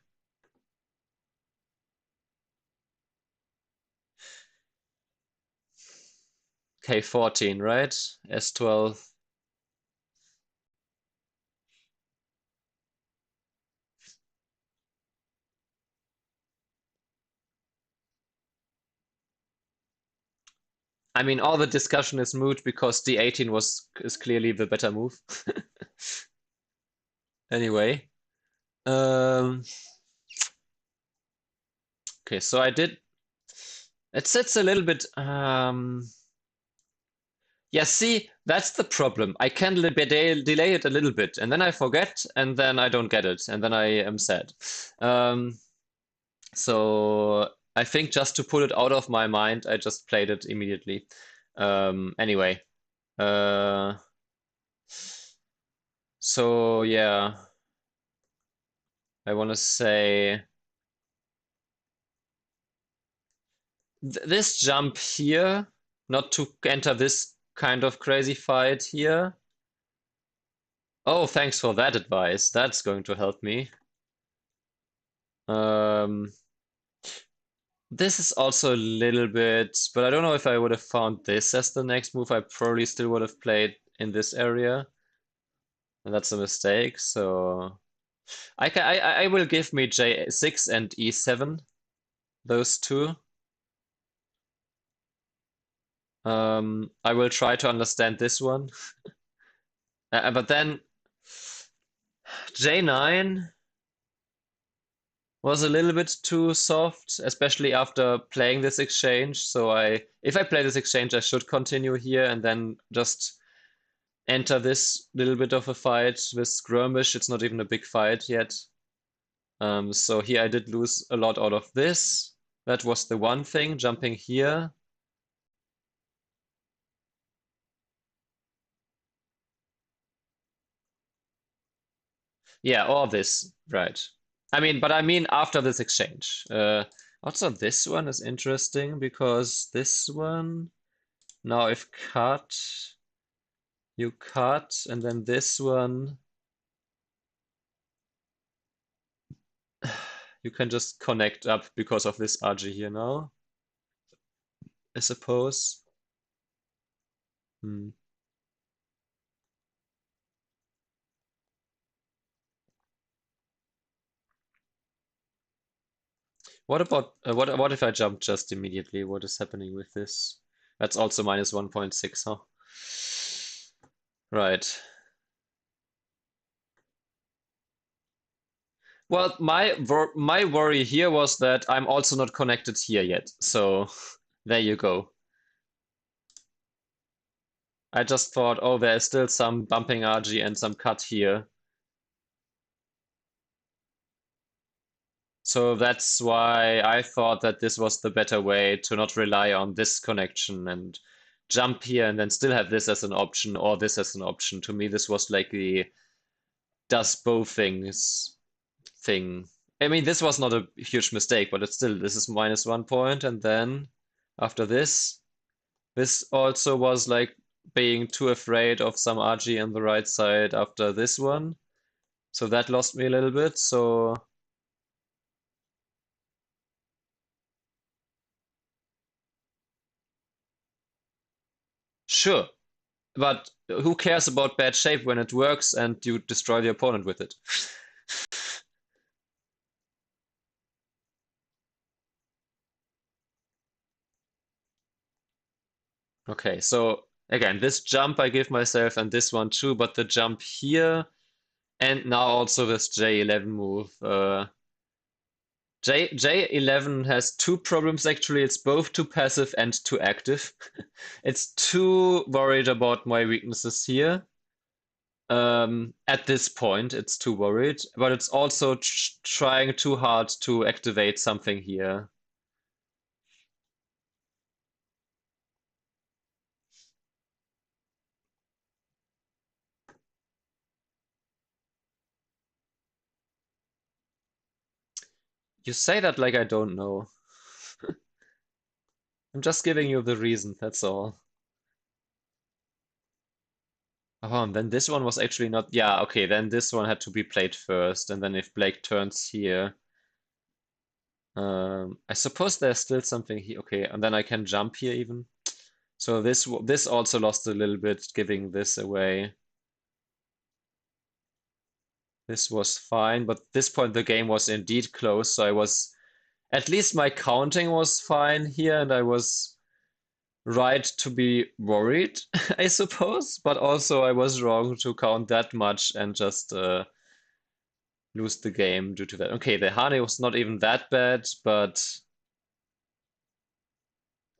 K14, right? S12. I mean, all the discussion is moot because D18 is clearly the better move. Anyway, okay, so I did. It's a little bit. Yeah, see, that's the problem. I can delay it a little bit, and then I forget, and then I don't get it, and then I am sad. Um, so I think just to put it out of my mind, I just played it immediately. Anyway, uh, so yeah, I want to say th this jump here, not to enter this kind of crazy fight here. Oh, thanks for that advice. That's going to help me. Um, this is also a little bit, but I don't know if I would have found this as the next move. I probably still would have played in this area, and that's a mistake. So I will give me J6 and E7, those two. I will try to understand this one, but then J9 was a little bit too soft, especially after playing this exchange. So if I play this exchange, I should continue here and then just enter this little bit of a fight with Skirmish. It's not even a big fight yet. So here I did lose a lot out of this. That was the one thing, jumping here. Yeah, or this, right. But I mean after this exchange. Also this one is interesting because this one, now if cut, you cut, and then this one, you can just connect up because of this RG here now, I suppose. Hmm. What about what if I jump just immediately? What is happening with this? That's also minus 1.6, huh? Right. Well, my worry here was that I'm also not connected here yet. So there you go. I just thought, oh, there's still some bumping RG and some cut here. So that's why I thought that this was the better way to not rely on this connection and jump here and then still have this as an option or this as an option. To me, this was like the does both things thing. I mean, this was not a huge mistake, but it's still, this is minus 1 point. And then after this also was like being too afraid of some RG on the right side after this one. So that lost me a little bit. So sure. But who cares about bad shape when it works and you destroy the opponent with it? Okay, so again, this jump I give myself and this one too, but the jump here and now also this J11 move. J11 has two problems actually. It's both too passive and too active. It's too worried about my weaknesses here. At this point, it's too worried, but it's also trying too hard to activate something here. You say that like I don't know. I'm just giving you the reason, that's all. Oh, and then this one was actually not. Yeah, okay, then this one had to be played first, and then if Blake turns here, I suppose there's still something here. Okay, and then I can jump here even. So this also lost a little bit, giving this away. This was fine, but at this point the game was indeed close, so I was at least my counting was fine here, and I was right to be worried, I suppose, but also I was wrong to count that much and just lose the game due to that. Okay, the Hane was not even that bad, but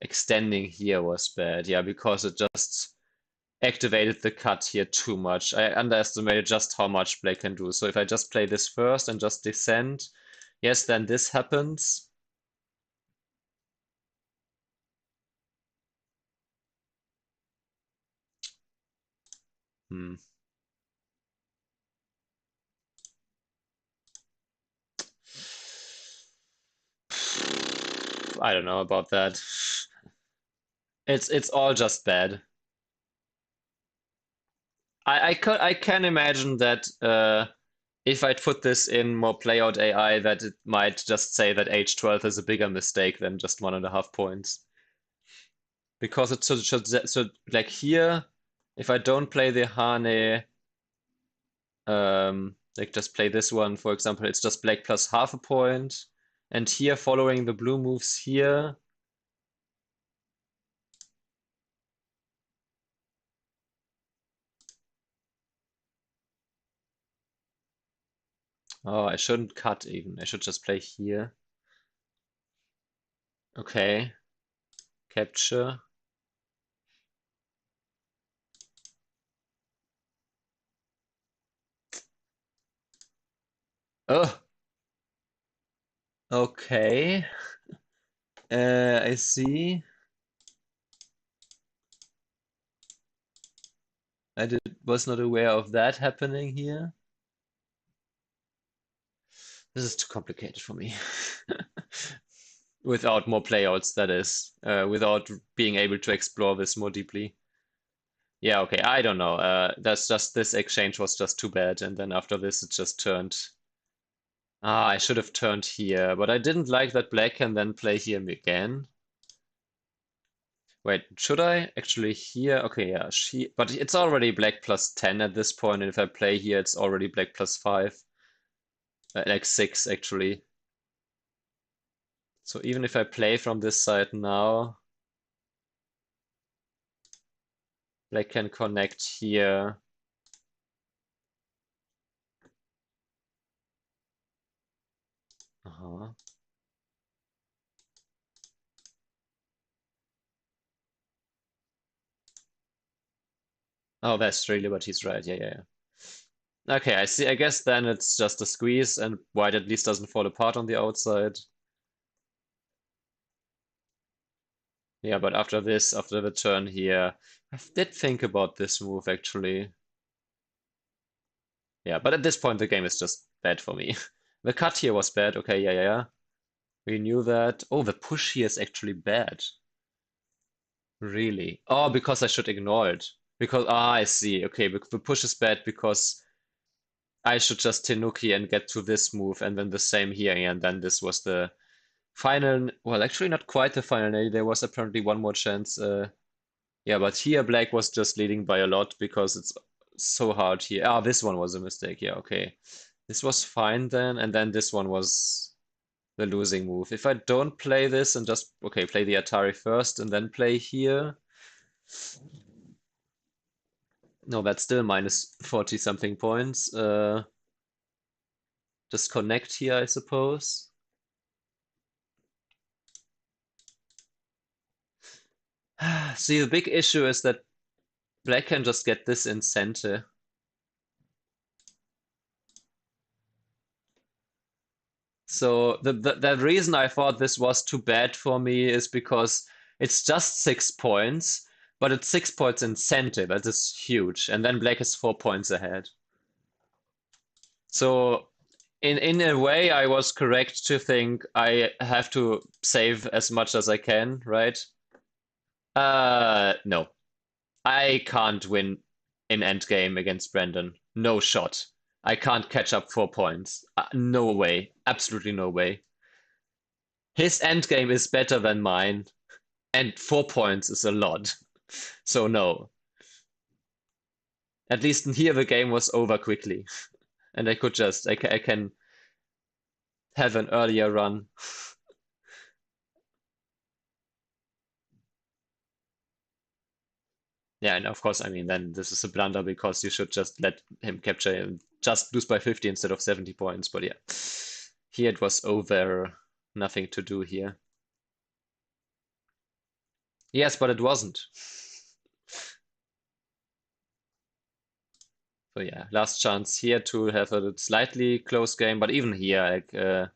extending here was bad. Yeah, because it just activated the cut here too much. I underestimated just how much Blake can do. So if I just play this first and just descend, yes, then this happens. Hmm. I don't know about that. It's all just bad. I can imagine that if I put this in more playout AI, that it might just say that H12 is a bigger mistake than just 1.5 points. Because it should like here, if I don't play the Hane, like just play this one, for example, it's just black plus half a point. And here, following the blue moves here, oh, I shouldn't cut even. I should just play here. Okay, capture. Oh, okay. I see. Was not aware of that happening here. This is too complicated for me. Without more playouts, that is, without being able to explore this more deeply. Yeah, okay, I don't know. That's just this exchange was just too bad, and then after this it just turned. Ah, I should have turned here, but I didn't like that black can then play here again. Wait, should I actually here? Okay, yeah, but it's already black plus 10 at this point, and if I play here, it's already black plus 5. Like 6 actually. So even if I play from this side now, black can connect here. Uh-huh. Oh, that's really what he's right. Yeah, yeah, yeah. Okay, I see. I guess then it's just a squeeze, and white at least doesn't fall apart on the outside. Yeah, but after this, after the turn here, I did think about this move actually. Yeah, but at this point the game is just bad for me. The cut here was bad. Okay, yeah, yeah, yeah. We knew that. Oh, the push here is actually bad. Really? Oh, because I should ignore it. Because, I see. Okay, the push is bad because I should just Tenuki and get to this move, and then the same here, and then this was the final. Well, actually, not quite the final. There was apparently one more chance. Yeah, but here Black was just leading by a lot because it's so hard here. Ah, this one was a mistake. Yeah, okay. This was fine then, and then this one was the losing move. If I don't play this and just, okay, play the Atari first and then play here. No, that's still minus 40 something points. Just connect here, I suppose. See, the big issue is that Black can just get this in center. So the reason I thought this was too bad for me is because it's just 6 points, but it's 6 points in center. That is huge. And then Black is 4 points ahead. So in a way, I was correct to think I have to save as much as I can, right? No. I can't win in endgame against Brandon. No shot. I can't catch up 4 points. No way. Absolutely no way. His endgame is better than mine, and 4 points is a lot. So no. At least in here the game was over quickly, and I could just I can have an earlier run. Yeah, and of course, I mean, then this is a blunder because you should just let him capture him, just lose by 50 instead of 70 points. But yeah, here it was over. Nothing to do here. Yes, but it wasn't. So yeah, last chance here to have a slightly close game. But even here, like,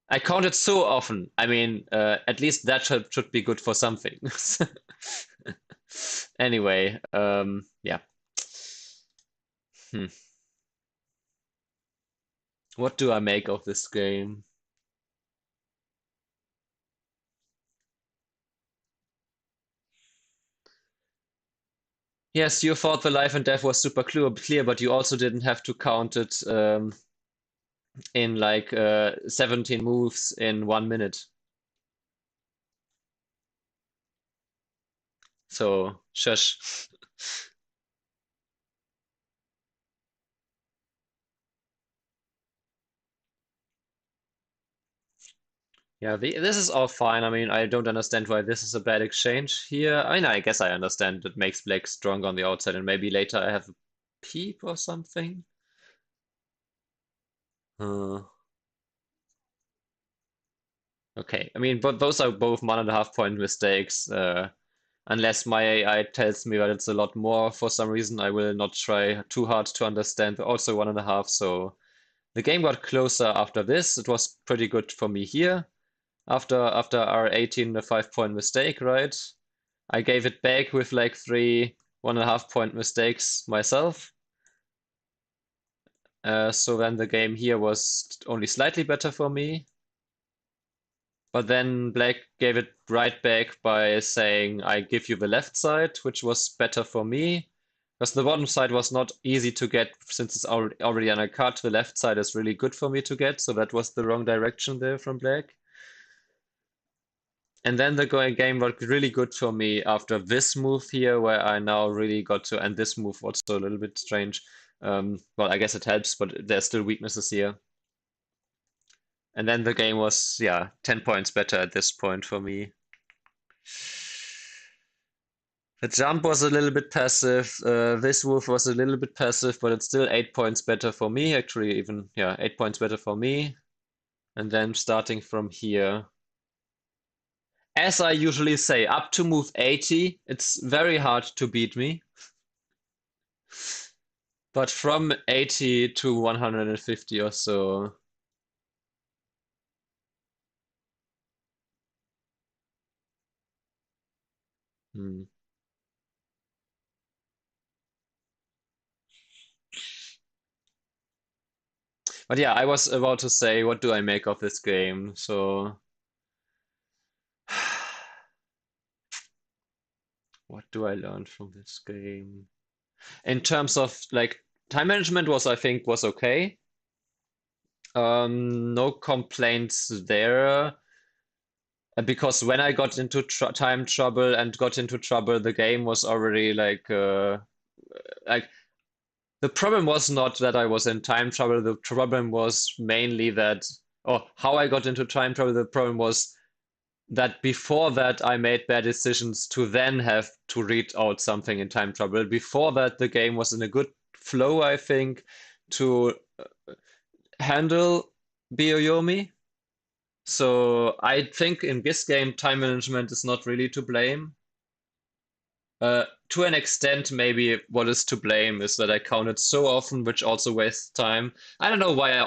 I counted so often. I mean, at least that should be good for something. Anyway, yeah. Hmm. What do I make of this game? Yes, you thought the life and death was super clear, but you also didn't have to count it in like 17 moves in 1 minute. So, shush. Yeah, this is all fine. I mean, I don't understand why this is a bad exchange here. I mean, I guess I understand it makes black stronger on the outside, and maybe later I have a peep or something. Uh, okay, I mean, but those are both 1.5 point mistakes. Unless my AI tells me that it's a lot more for some reason, I will not try too hard to understand. Also 1.5. So the game got closer after this. It was pretty good for me here. After R18, a 5 point mistake, right? I gave it back with like three 1.5 point mistakes myself. So then the game here was only slightly better for me. But then Black gave it right back by saying, I give you the left side, which was better for me. Because the bottom side was not easy to get since it's already on a cut. The left side is really good for me to get, so that was the wrong direction there from Black. And then the game got really good for me after this move here, where I now really got to, and this move also a little bit strange. Well, I guess it helps, but there's still weaknesses here. And then the game was, yeah, 10 points better at this point for me. The jump was a little bit passive. This move was a little bit passive, but it's still 8 points better for me. Actually, even, yeah, 8 points better for me. And then starting from here. As I usually say, up to move 80, it's very hard to beat me. But from 80 to 150 or so. Hmm. But yeah, I was about to say, what do I make of this game? So, what do I learn from this game? In terms of like time management was, I think, was okay. No complaints there. Because when I got into time trouble and got into trouble, the game was already like the problem was not that I was in time trouble. The problem was mainly that, or how I got into time trouble. The problem was that before that I made bad decisions to then have to read out something in time trouble. Before that, the game was in a good flow, I think, to handle Bioyomi. So I think in this game, time management is not really to blame. To an extent, maybe what is to blame is that I counted so often, which also wastes time. I don't know why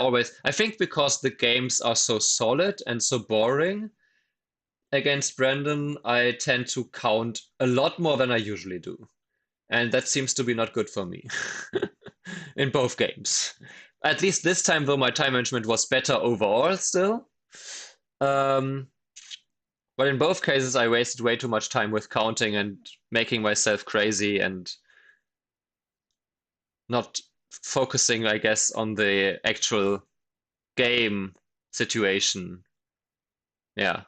I think because the games are so solid and so boring against Brandon, I tend to count a lot more than I usually do. And that seems to be not good for me in both games. At least this time, though, my time management was better overall still. Um, but in both cases, I wasted way too much time with counting and making myself crazy and not focusing, I guess, on the actual game situation. Yeah.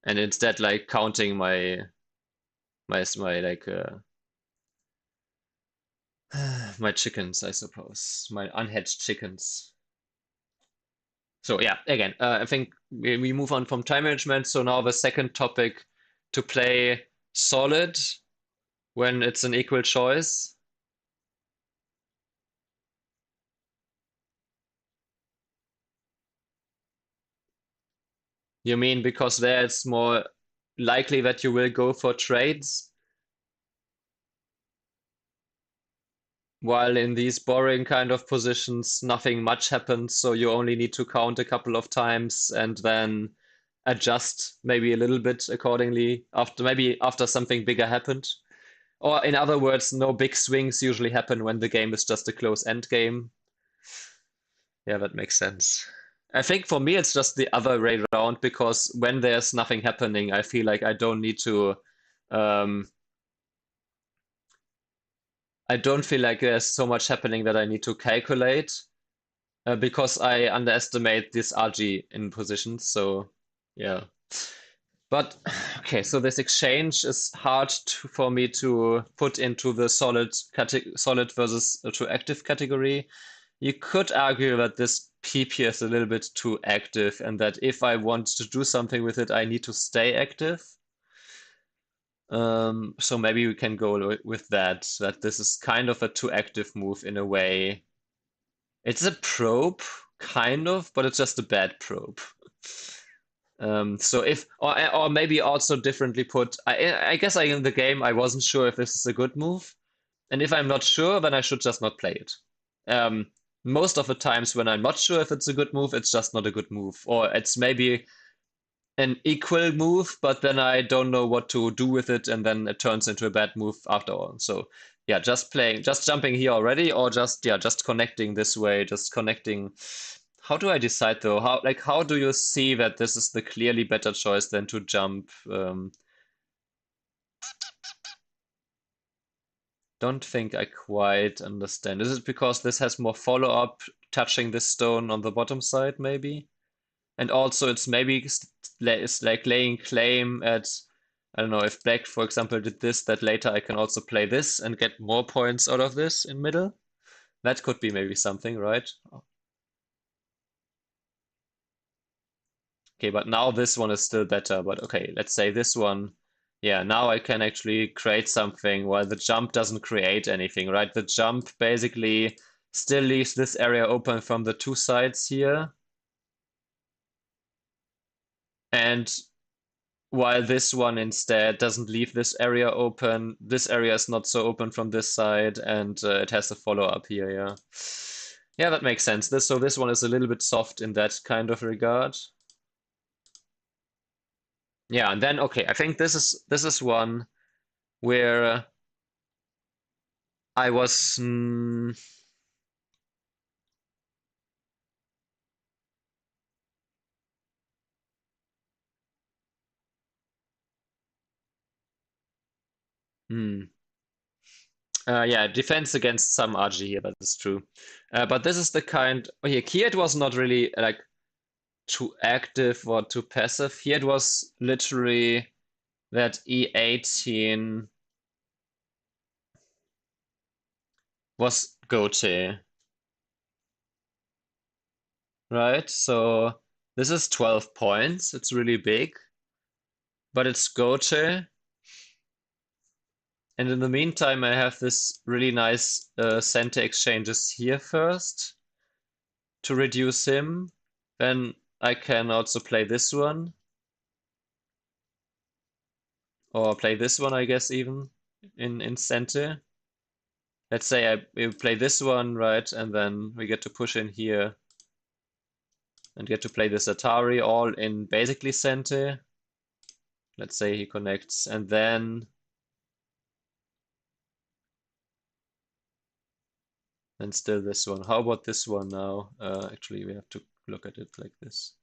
And instead, like counting my like my chickens, I suppose, my unhatched chickens. So yeah, again, I think we move on from time management. So now the second topic, to play solid when it's an equal choice. You mean because there it's more likely that you will go for trades, while in these boring kind of positions, nothing much happens, so you only need to count a couple of times and then adjust maybe a little bit accordingly after something bigger happened. Or in other words, no big swings usually happen when the game is just a close end game. Yeah, that makes sense. I think for me it's just the other way around, because when there's nothing happening, I feel like um, I don't feel like there's so much happening that I need to calculate, because I underestimate this RG in positions. So yeah. But okay, so this exchange is hard for me to put into the solid versus to active category. You could argue that this PP is a little bit too active, and that if I want to do something with it, I need to stay active. So maybe we can go with that this is kind of a too active move in a way. It's a probe, kind of, but it's just a bad probe. So if, or maybe also differently put, I guess in the game I wasn't sure if this is a good move, and if I'm not sure, then I should just not play it. Um, Most of the times when I'm not sure if it's a good move, it's just not a good move, or it's maybe an equal move, but then I don't know what to do with it, and then it turns into a bad move after all. So yeah, just jumping here already, or just connecting this way, just connecting. How do I decide though? How do you see that this is the clearly better choice than to jump? Don't think I quite understand. Is it because this has more follow-up touching this stone on the bottom side, maybe? And also it's maybe it's like laying claim at, I don't know, if black, for example, did this, that later I can also play this and get more points out of this in middle. That could be maybe something, right? Okay, but now this one is still better. But okay, let's say this one. Yeah, now I can actually create something while the jump doesn't create anything, right? The jump basically still leaves this area open from the two sides here. And while this one instead doesn't leave this area open, this area is not so open from this side, and it has a follow-up here, yeah. Yeah, that makes sense. So this one is a little bit soft in that kind of regard. Yeah, and then okay, I think this is one where I was hmm. Yeah, defense against some RG here, that is true. But this is the kind. Oh, here, here it was not really like too active or too passive. Here it was literally that E18 was Gote, right? So this is 12 points. It's really big, but it's Gote. And in the meantime, I have this really nice center exchanges here first to reduce him. Then I can also play this one, or play this one, I guess, even in center. Let's say we play this one, right? And then we get to push in here and get to play this Atari all in basically center. Let's say he connects, and then And still this one. How about this one now? Actually, we have to look at it like this.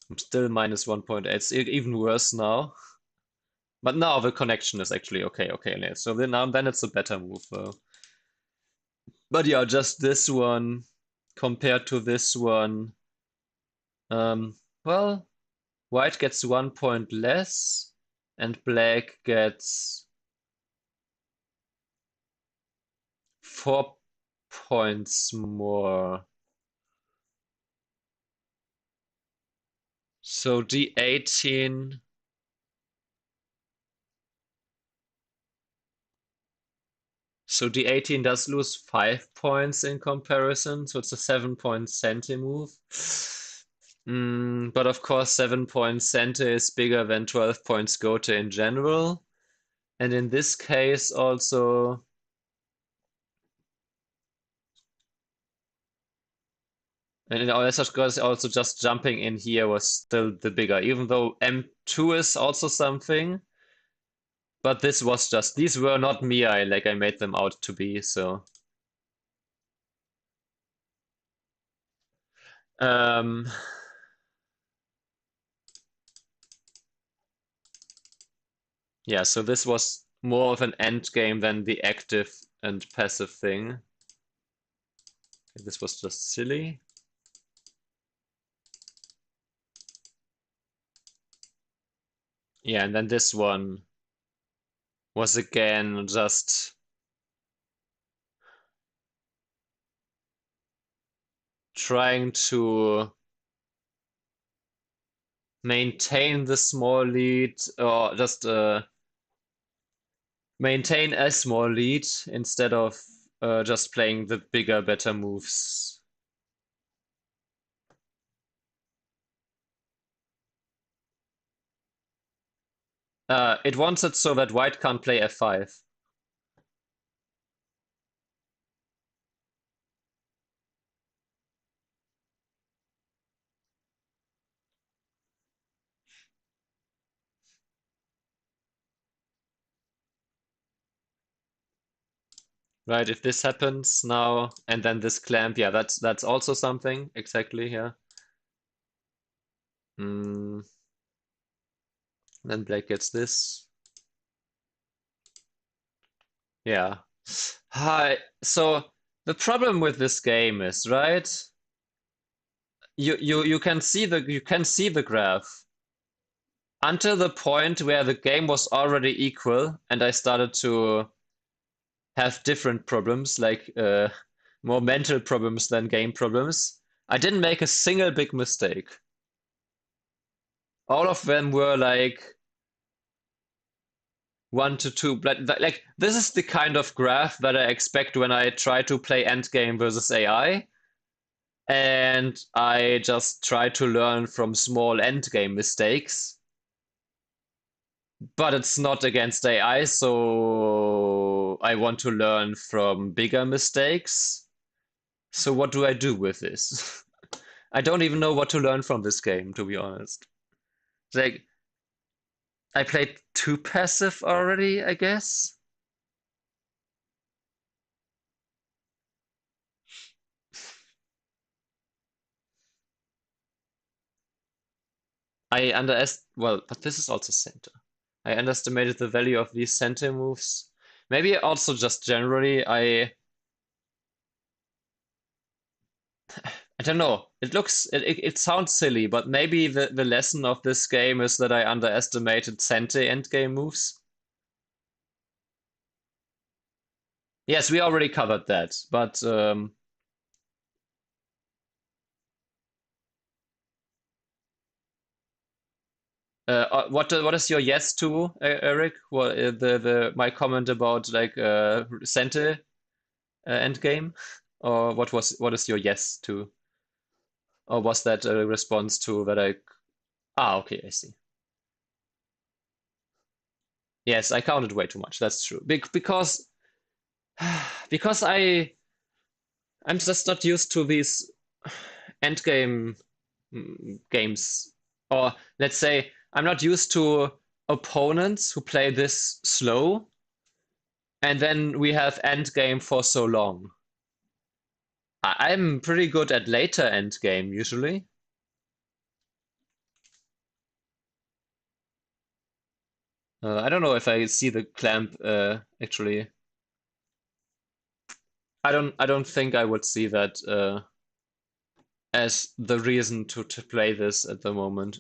I'm still minus 1.8. It's even worse now. But now the connection is actually okay. Okay, so then it's a better move. But yeah, just this one compared to this one. Well, white gets 1 point less, and black gets 4 points more. So d18. So d18 does lose 5 points in comparison, so it's a 7-point center move. But of course, 7-point center is bigger than 12 points Gote in general. And in this case also, and in our course also just jumping in here was still the bigger, even though M2 is also something. But this was just, these were not Miai like I made them out to be, so. Yeah, so this was more of an end game than the active and passive thing. This was just silly. Yeah, and then this one was again just trying to maintain the small lead, or just maintain a small lead instead of just playing the bigger, better moves. It wants it so that white can't play f5. Right, if this happens now, and then this clamp, yeah, that's also something, exactly, yeah. Then black gets this. Yeah. Hi. So the problem with this game is, right? You can see the graph until the point where the game was already equal, and I started to have different problems, like more mental problems than game problems. I didn't make a single big mistake. All of them were like 1 to 2. Like this is the kind of graph that I expect when I try to play endgame versus AI. And I just try to learn from small endgame mistakes. But it's not against AI, so I want to learn from bigger mistakes. So what do I do with this? I don't even know what to learn from this game, to be honest. Like, I played too passive already, I guess. Well, but this is also center. I underestimated the value of these center moves. Maybe also just generally, I don't know. It sounds silly, but maybe the lesson of this game is that I underestimated center endgame moves. Yes, we already covered that, but what is your yes to, Eric? What the my comment about like center endgame, or what is your yes to, or was that a response to that I? Ah, okay, I see. Yes, I counted way too much. That's true. Because because I'm just not used to these endgame games. Or let's say I'm not used to opponents who play this slow, and then we have endgame for so long. I'm pretty good at later endgame usually. I don't know if I see the clamp actually. I don't think I would see that as the reason to play this at the moment.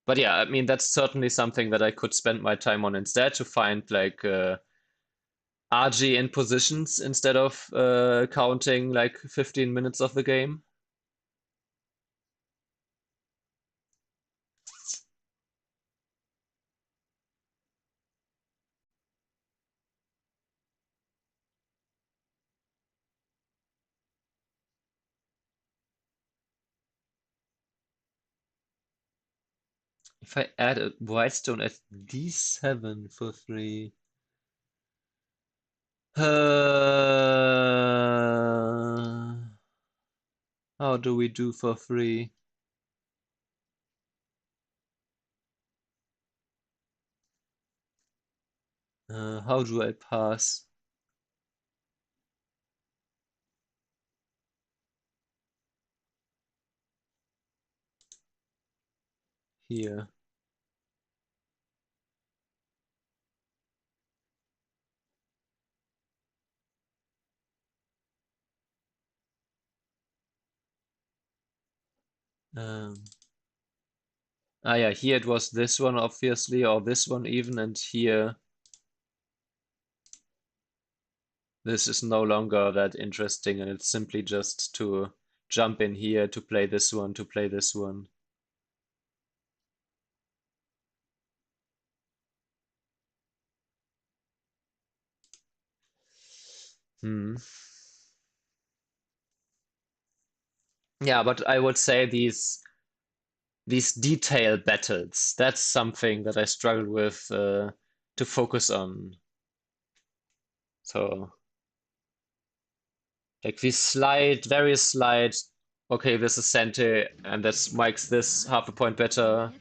But yeah, I mean that's certainly something that I could spend my time on instead to find like RG in positions instead of counting like 15 minutes of the game. If I add a Whitestone at D7 for free. How do we do for free? How do I pass? Here. Um, yeah, here it was this one obviously, or this one even, and here this is no longer that interesting, and it's simply just to jump in here to play this one, to play this one. Hmm. Yeah, but I would say these detail battles, that's something that I struggle with to focus on. So like these slight, very slight, okay, this is Sente, and that makes this half a point better.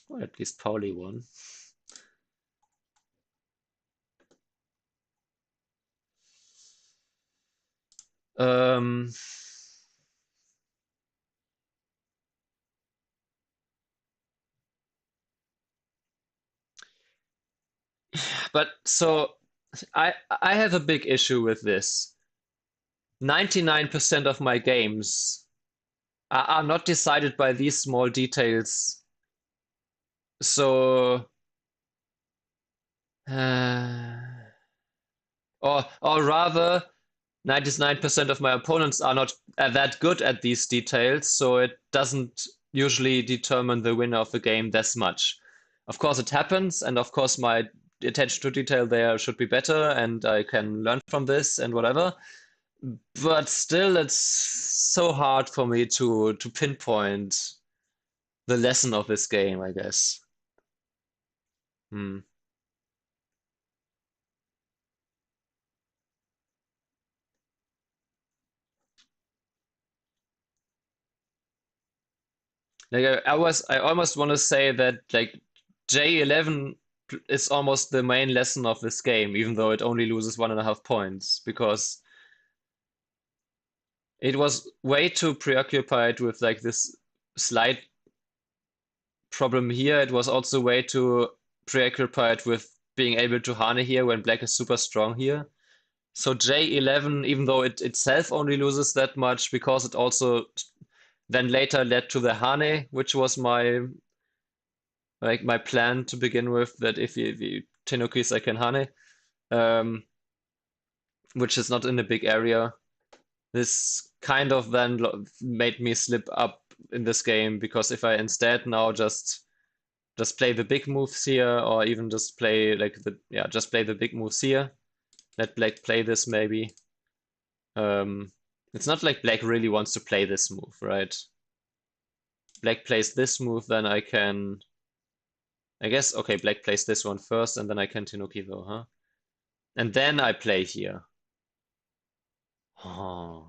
Or at least Pauli won. Um, but so I have a big issue with this. 99% of my games are not decided by these small details. So or rather 99% of my opponents are not that good at these details, so it doesn't usually determine the winner of the game this much. Of course, it happens, and of course, my attention to detail there should be better, and I can learn from this and whatever. But still, it's so hard for me to pinpoint the lesson of this game, I guess. Hmm. Like I almost want to say that like J11 is almost the main lesson of this game, even though it only loses 1.5 points, because it was way too preoccupied with like this slight problem here. It was also way too preoccupied with being able to Hane here when black is super strong here. So J11, even though it itself only loses that much, because it also then later led to the Hane, which was my plan to begin with, that if you Tenokis I can Hane, um, which is not in a big area. This kind of then made me slip up in this game, because if I instead now just play the big moves here, or even just play like just play the big moves here, let black play this maybe. Um, it's not like black really wants to play this move, right? Black plays this move, then I can, I guess, okay, black plays this one first, and then I can Tenuki though, huh? And then I play here. Oh.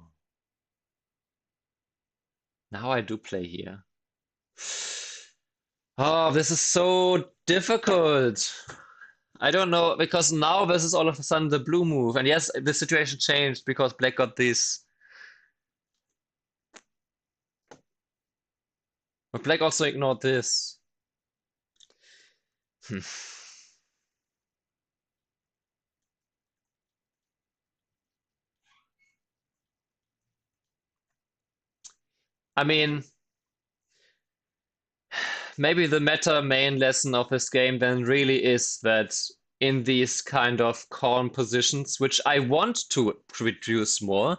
Now I do play here. Oh, this is so difficult. I don't know, because now this is all of a sudden the blue move. And yes, the situation changed because black got this. But black also ignored this. Hmm. I mean, maybe the meta main lesson of this game then really is that in these kind of corn positions, which I want to reduce more,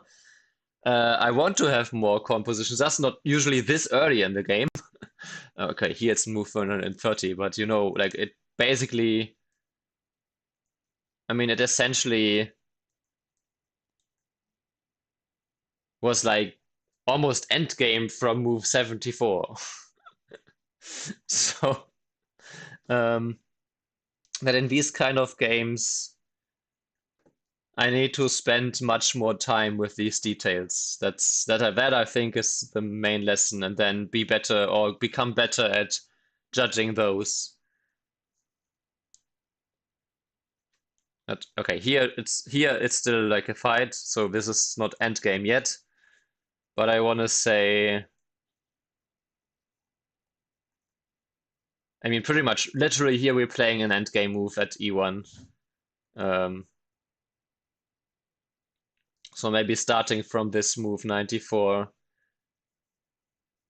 I want to have more corn positions. That's not usually this early in the game. Okay, here it's move 130, but you know, like it basically, I mean, it essentially was like almost end game from move 74. So, um, that in these kind of games, I need to spend much more time with these details. That I think is the main lesson, and then be better or become better at judging those. Okay, here it's still like a fight, so this is not end game yet. But I want to say, I mean, pretty much, literally here we're playing an end game move at e1. Um, so maybe starting from this move 94.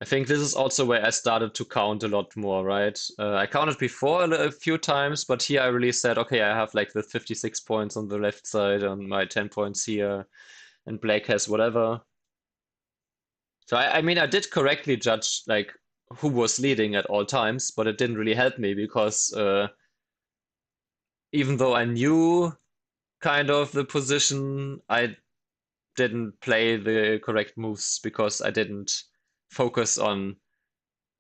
I think this is also where I started to count a lot more, right? I counted before a few times, but here I really said, okay, I have like the 56 points on the left side and my 10 points here, and black has whatever. So I mean, I did correctly judge like who was leading at all times, but it didn't really help me because even though I knew kind of the position, I didn't play the correct moves because I didn't focus on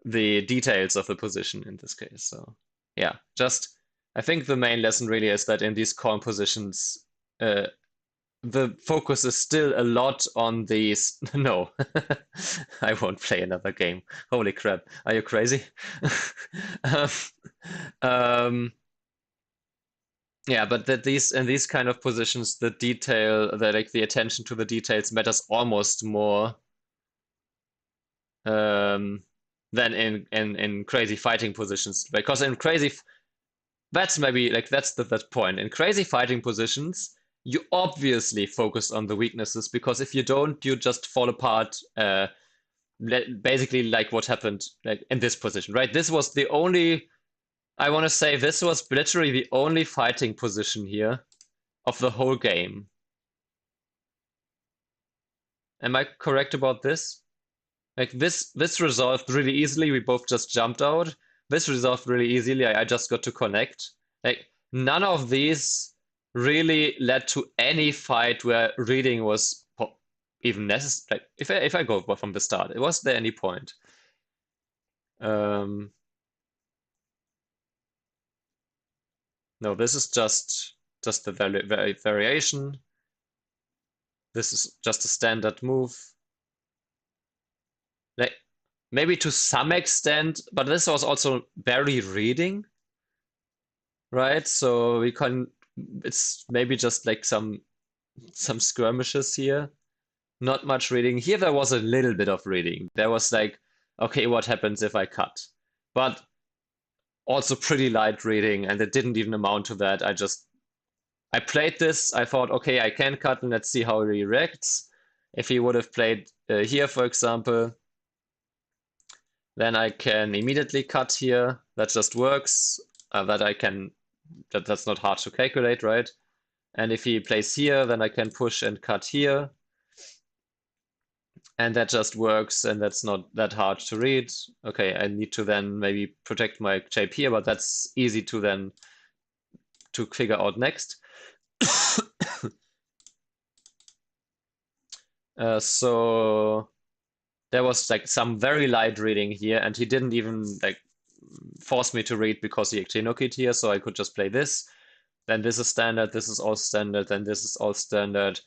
the details of the position in this case. So yeah, just I think the main lesson really is that in these corn positions, the focus is still a lot on these. No, I won't play another game. Holy crap, are you crazy? um, um, yeah, but that these in these kind of positions, the detail, like the attention to the details matters almost more um, than in crazy fighting positions. Because in crazy, that's maybe like that's that point. In crazy fighting positions, you obviously focus on the weaknesses because if you don't, you just fall apart. Basically, like what happened like in this position, right? This was the only. I want to say this was literally the only fighting position here of the whole game. Am I correct about this? Like this resolved really easily. We both just jumped out. This resolved really easily. I just got to connect. Like none of these really led to any fight where reading was even necessary. Like if I go from the start, was there any point? Um, no, this is just the variation. This is just a standard move. Like maybe to some extent, but this was also very reading, right? So we can, it's maybe just like some skirmishes here. Not much reading. Here there was a little bit of reading. There was like, okay, what happens if I cut? But also pretty light reading, and it didn't even amount to that. I played this. I thought, okay, I can cut, and let's see how he reacts. If he would have played here, for example, then I can immediately cut here. That just works. That's not hard to calculate, right? And if he plays here, then I can push and cut here. And that just works, and that's not that hard to read. Okay, I need to then maybe protect my shape here, but that's easy to then to figure out next. So there was like some very light reading here, and he didn't even like force me to read because he actually knocked it here, so I could just play this. Then this is standard, this is all standard, then this is all standard.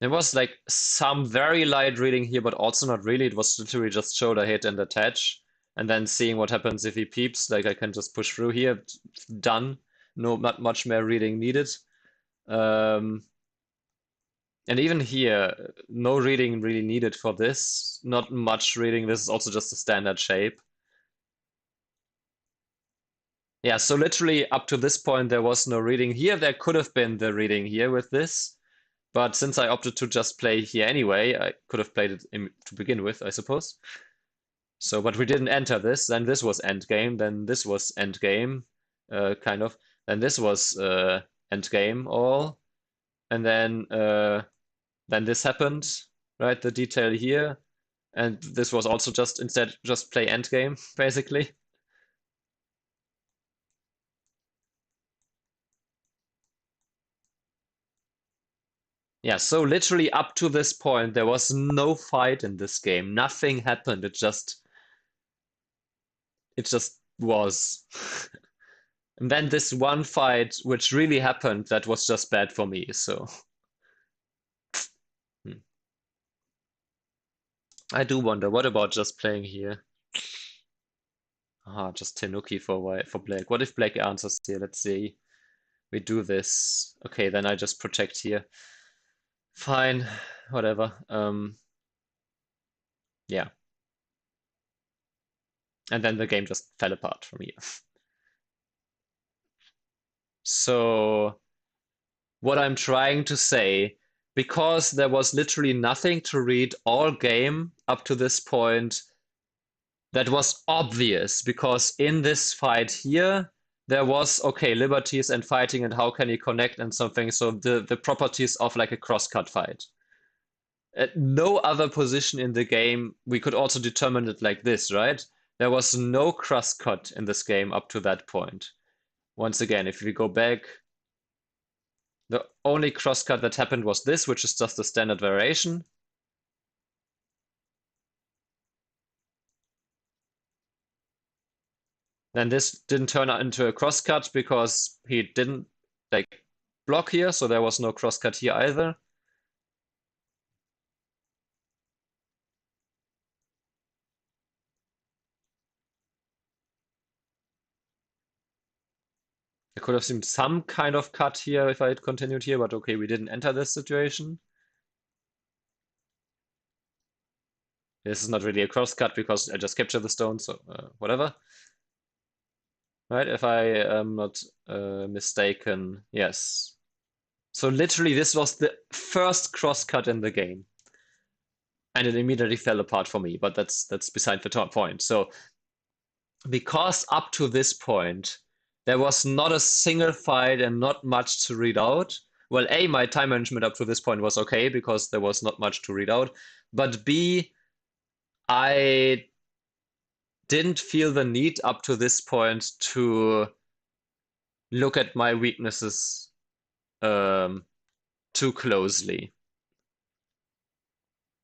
There was like some very light reading here, but also not really. It was literally just shoulder hit and attach, and then seeing what happens if he peeps. Like I can just push through here. Done. No, not much more reading needed. Um, and even here, no reading really needed for this. Not much reading. This is also just a standard shape. Yeah, so literally up to this point, there was no reading here. There could have been the reading here with this. But since I opted to just play here anyway, I could have played it to begin with, I suppose. So, but we didn't enter this. Then this was endgame. Then this was endgame, kind of. Then this was endgame all. And then this happened, right? The detail here. And this was also just instead just play endgame, basically. Yeah, so literally up to this point, there was no fight in this game. Nothing happened. It just was. And then this one fight, which really happened, that was just bad for me. So hmm. I do wonder, what about just playing here? Ah, just Tenuki for white for black. What if black answers here? Let's see. We do this. Okay, then I just protect here. Fine, whatever. Yeah. And then the game just fell apart from here. So what I'm trying to say, because there was literally nothing to read all game up to this point, that was obvious, because in this fight here, there was, okay, liberties and fighting and how can you connect and something, so the properties of like a crosscut fight. At no other position in the game, we could also determine it like this, right? There was no crosscut in this game up to that point. Once again, if we go back, the only crosscut that happened was this, which is just a standard variation. Then this didn't turn out into a crosscut because he didn't like block here, so there was no crosscut here either. There could have been some kind of cut here if I had continued here, but okay, we didn't enter this situation. This is not really a crosscut because I just captured the stone, so whatever. Right, if I am not mistaken, yes. So literally this was the first crosscut in the game. And it immediately fell apart for me, but that's beside the top point. So because up to this point, there was not a single fight and not much to read out. Well, A, my time management up to this point was okay because there was not much to read out. But B, I didn't feel the need up to this point to look at my weaknesses too closely.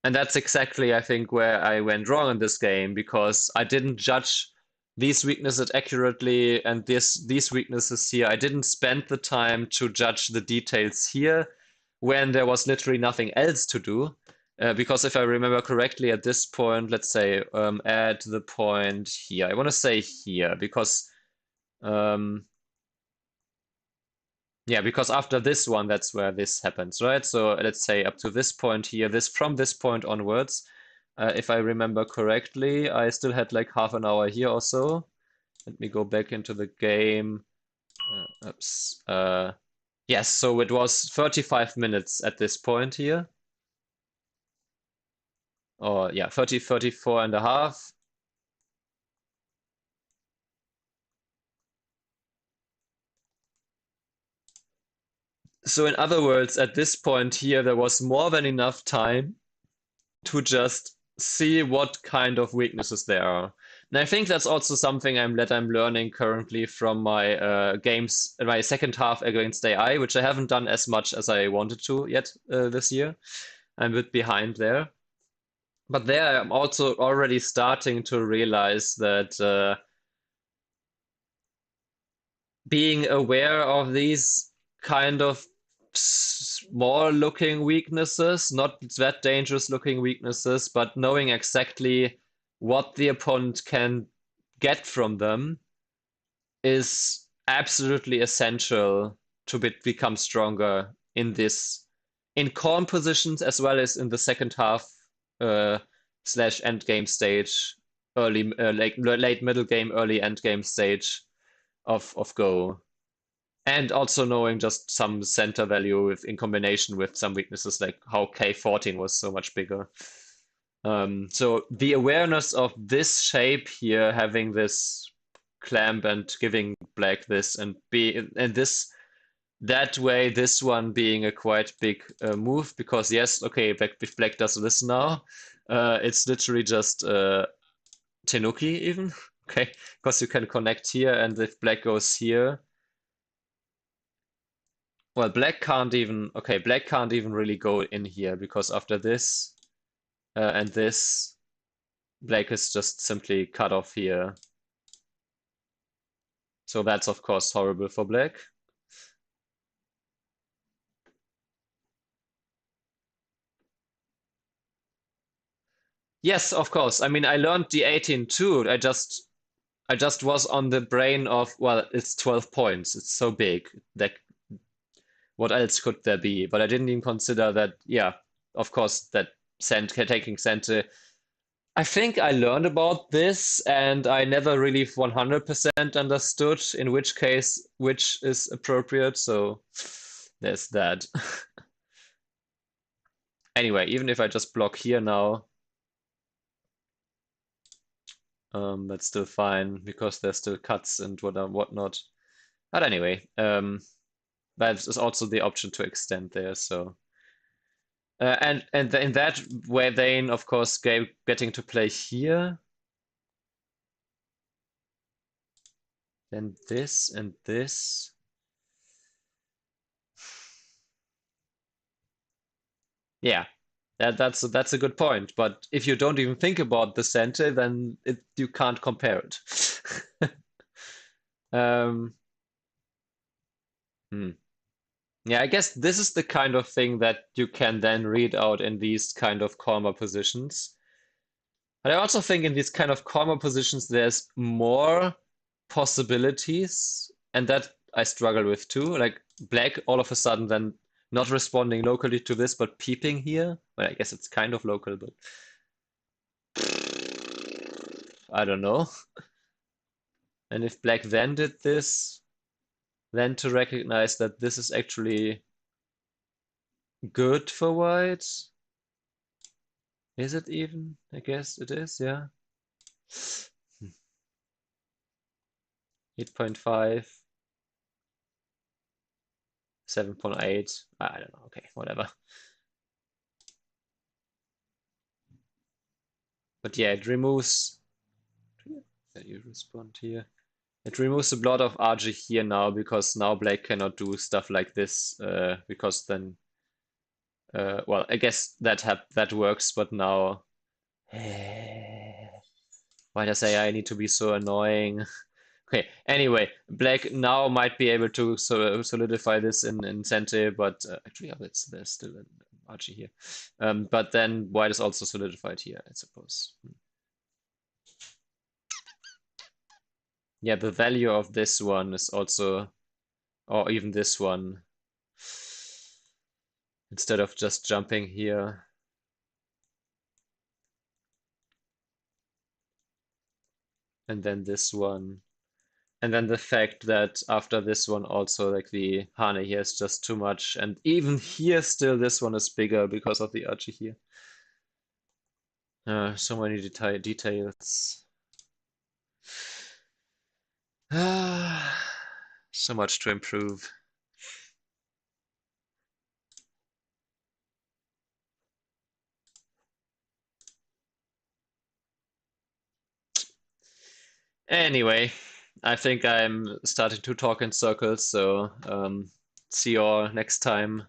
And that's exactly, I think, where I went wrong in this game because I didn't judge these weaknesses accurately and these weaknesses here. I didn't spend the time to judge the details here when there was literally nothing else to do. Because if I remember correctly, at this point, let's say at the point here, I want to say here because um, yeah, because after this one, that's where this happens, right? So let's say up to this point here, this from this point onwards, if I remember correctly, I still had like half an hour here or so. Let me go back into the game. Oops. Yes, so it was 35 minutes at this point here. Or yeah, 34 and a half. So in other words, at this point here, there was more than enough time to just see what kind of weaknesses there are. And I think that's also something that I'm learning currently from my games, my second half against AI, which I haven't done as much as I wanted to yet this year. I'm a bit behind there. But there I'm also already starting to realize that being aware of these kind of small looking weaknesses, not that dangerous looking weaknesses, but knowing exactly what the opponent can get from them is absolutely essential to become stronger in this, in calm positions as well as in the second half uh, slash end game stage, early late middle game, early end game stage of Go. And also knowing just some center value in combination with some weaknesses like how K14 was so much bigger. So the awareness of this shape here, having this clamp and giving black this and this that way, this one being a quite big move because yes, okay, if black does this now, it's literally just Tenuki even, okay, because you can connect here, and if black goes here, well, black can't even, okay, black can't even really go in here because after this and this, black is just simply cut off here. So that's of course horrible for black. Yes, of course. I mean, I learned the 18 too. I just was on the brain of, well, it's 12 points. It's so big that what else could there be? But I didn't even consider that, yeah, of course, that taking center. I think I learned about this and I never really 100% understood in which case which is appropriate. So there's that. Anyway, even if I just block here now, that's still fine because there's still cuts and whatnot. But anyway, that is also the option to extend there. So and in that way, then of course, getting to play here, then this and this. Yeah, that's a good point. But if you don't even think about the center, then you can't compare it. um, hmm. Yeah, I guess this is the kind of thing that you can then read out in these kind of calmer positions. But I also think in these kind of calmer positions, there's more possibilities, and that I struggle with too. Like black all of a sudden then not responding locally to this, but peeping here. Well, I guess it's kind of local, but I don't know. And if black then did this, then to recognize that this is actually good for white. Is it even? I guess it is, yeah. 8.5, 7.8. I don't know. Okay, whatever. But yeah, it removes. Can you respond here? It removes a lot of RG here now because now black cannot do stuff like this because then, well, I guess that works, but now, why does AI need to be so annoying? Okay, anyway, black now might be able to solidify this in Sente, but actually, yeah, there's still an RG here. But then white is also solidified here, I suppose. Yeah, the value of this one is also, or even this one, instead of just jumping here. And then this one. And then the fact that after this one also, like the Hane here is just too much. And even here still this one is bigger because of the Archie here. So many details. So much to improve. Anyway, I think I'm starting to talk in circles, so see you all next time.